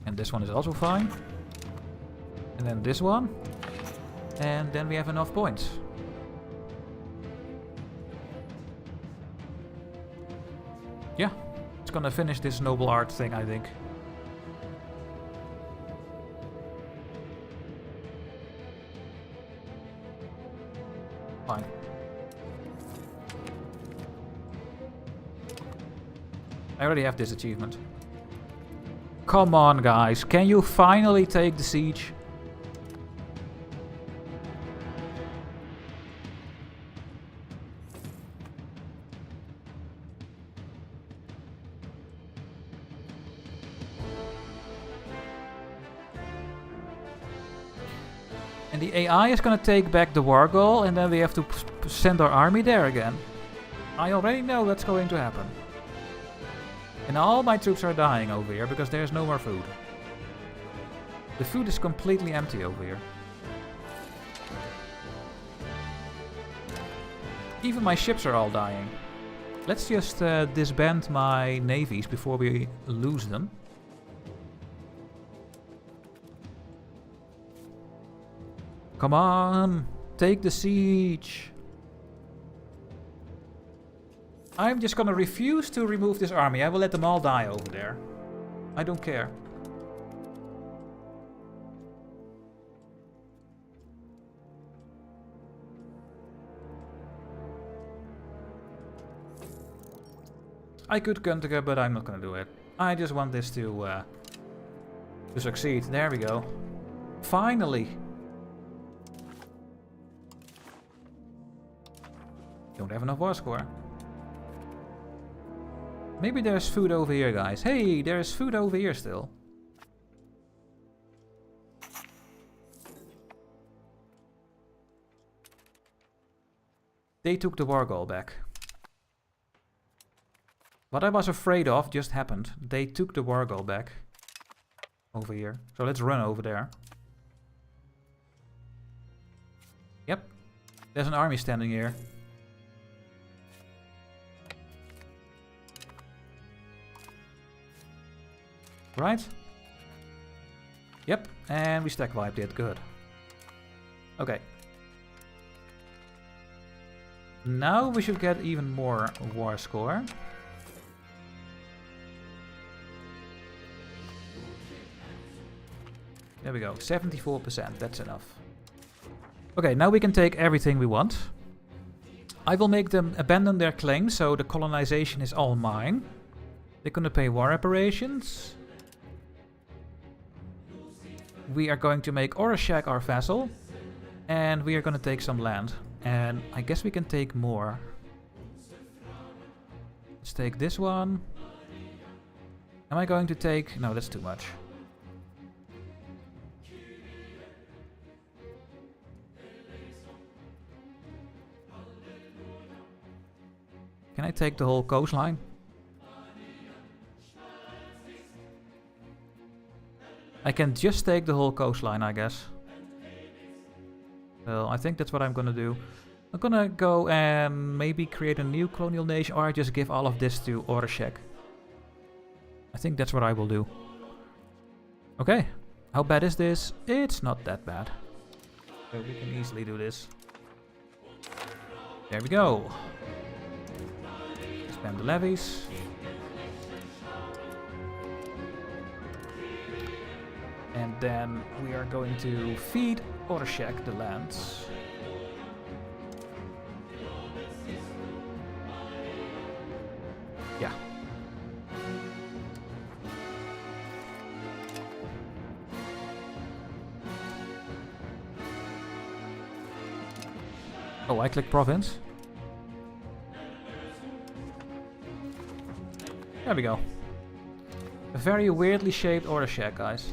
And this one is also fine. And then this one. And then we have enough points. Yeah, it's gonna finish this noble art thing, I think. Fine. I already have this achievement. Come on, guys. Can you finally take the siege? And the AI is gonna take back the war goal, and then we have to send our army there again. I already know that's going to happen. And all my troops are dying over here because there's no more food. The food is completely empty over here. Even my ships are all dying. Let's just disband my navies before we lose them. Come on, take the siege. I'm just gonna refuse to remove this army. I will let them all die over there. I don't care. I could counter, but I'm not gonna do it. I just want this to succeed. There we go. Finally. Don't have enough war score. Maybe there's food over here, guys. Hey, there's food over here still. They took the war goal back. What I was afraid of just happened. They took the war goal back. Over here. So let's run over there. Yep. There's an army standing here. Right? Yep. And we stack wiped it. Good. Okay. Now we should get even more war score. There we go, 74%, that's enough. Okay, now we can take everything we want. I will make them abandon their claim, so the colonization is all mine. They're gonna pay war reparations. We are going to make Oreshek our vassal. And we are gonna take some land. And I guess we can take more. Let's take this one. Am I going to take... No, that's too much. Can I take the whole coastline? I can just take the whole coastline, I guess. Well, I think that's what I'm gonna do. I'm gonna go and maybe create a new colonial nation, or I just give all of this to Oreshek. I think that's what I will do. Okay, how bad is this? It's not that bad. So we can easily do this. There we go. Spam the levies. And then we are going to feed Oreshek the lands. Yeah. Oh, I click province. There we go. A very weirdly shaped Oreshek, guys.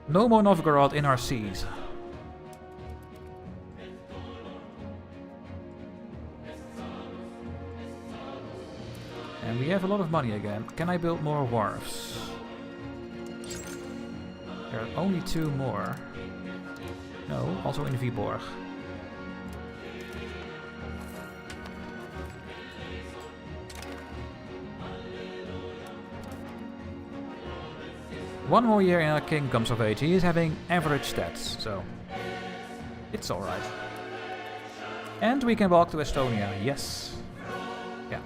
No more Novgorod in our seas. And we have a lot of money again. Can I build more wharfs? There are only 2 more. No, also in Viborg. One more year in our king comes of age. He is having average stats, so it's alright. And we can walk to Estonia, yes. Yeah.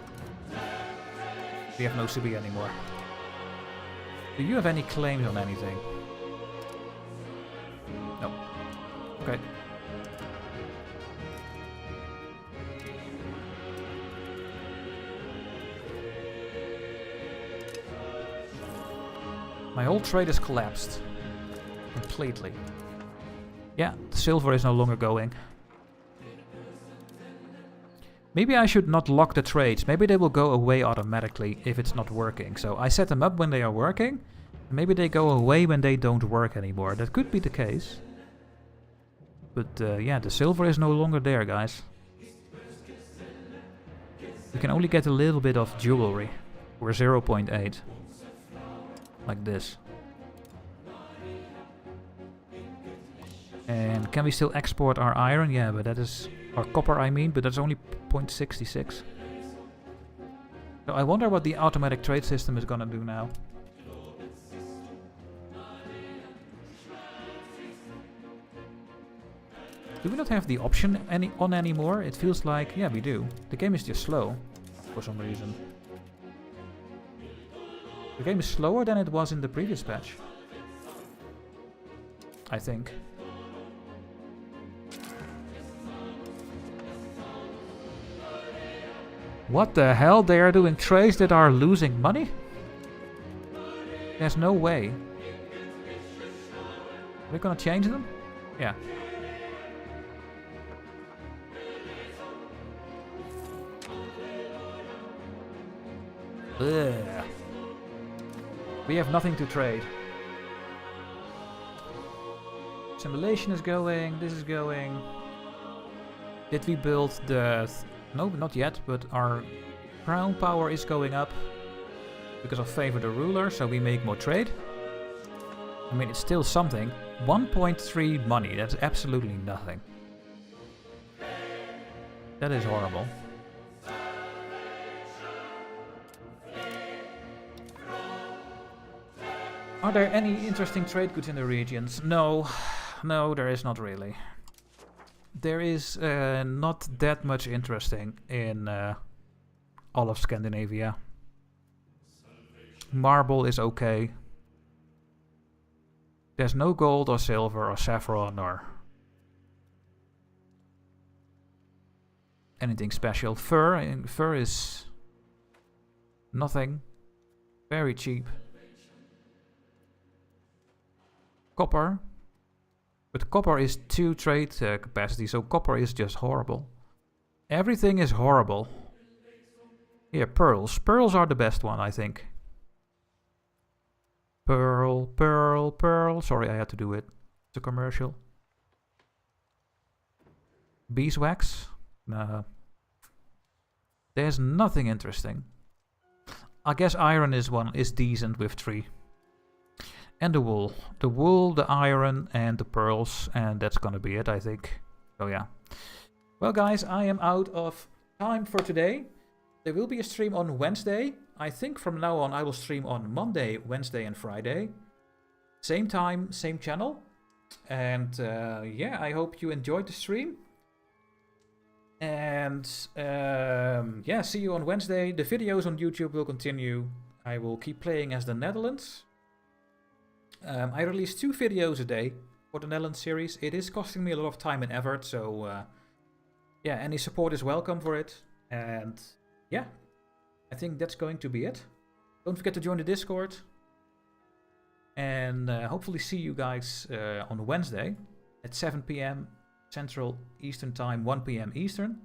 We have no CB anymore. Do you have any claims on anything? No. Okay. My whole trade has collapsed. Completely. Yeah, the silver is no longer going. Maybe I should not lock the trades. Maybe they will go away automatically if it's not working. So I set them up when they are working. Maybe they go away when they don't work anymore. That could be the case. But yeah, the silver is no longer there, guys. You can only get a little bit of jewelry. Or 0.8. Like this. And can we still export our iron? Yeah, but that is... Or copper, I mean, but that's only 0.66. So I wonder what the automatic trade system is gonna do now. Do we not have the option anymore? It feels like... Yeah, we do. The game is just slow. For some reason. The game is slower than it was in the previous patch. I think. What the hell? They are doing trades that are losing money? There's no way. We're gonna change them? Yeah. Ugh. We have nothing to trade. Simulation is going, this is going. Did we build the... No, not yet, but our crown power is going up because of favor the ruler, so we make more trade. I mean, it's still something. 1.3 money, that's absolutely nothing. That is horrible. Are there any interesting trade goods in the regions? No, no, there is not really. There is not that much interesting in all of Scandinavia. Marble is okay. There's no gold or silver or saffron or anything special. Fur is nothing. Very cheap. Copper. But copper is 2 trade capacity, so copper is just horrible. Everything is horrible. Here, pearls. Pearls are the best one, I think. Pearl, pearl, pearl. Sorry, I had to do it. It's a commercial. Beeswax. No. There's nothing interesting. I guess iron is decent with 3. And the wool. The wool, the iron, and the pearls. And that's gonna be it, I think. So yeah. Well guys, I am out of time for today. There will be a stream on Wednesday. I think from now on I will stream on Monday, Wednesday and Friday. Same time, same channel. And yeah, I hope you enjoyed the stream. And yeah, see you on Wednesday. The videos on YouTube will continue. I will keep playing as the Netherlands. I release 2 videos a day for the Netherlands series. It is costing me a lot of time and effort, so yeah, any support is welcome for it. And yeah, I think that's going to be it. Don't forget to join the Discord. And hopefully see you guys on Wednesday at 7 PM Central Eastern Time, 1 PM Eastern.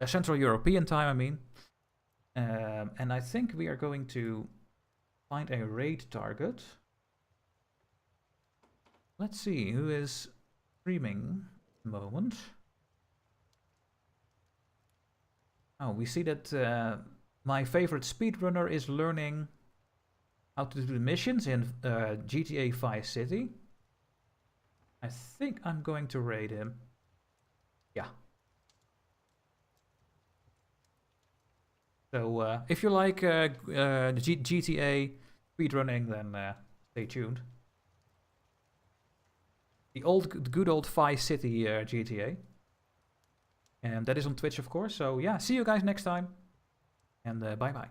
Central European Time, I mean. And I think we are going to find a raid target. Let's see who is streaming at the moment. Oh, we see that my favorite speedrunner is learning how to do the missions in GTA 5 City. I think I'm going to raid him. Yeah. So if you like the GTA speedrunning, then stay tuned. The good old 5 City GTA. And that is on Twitch, of course. So yeah, see you guys next time. And bye-bye.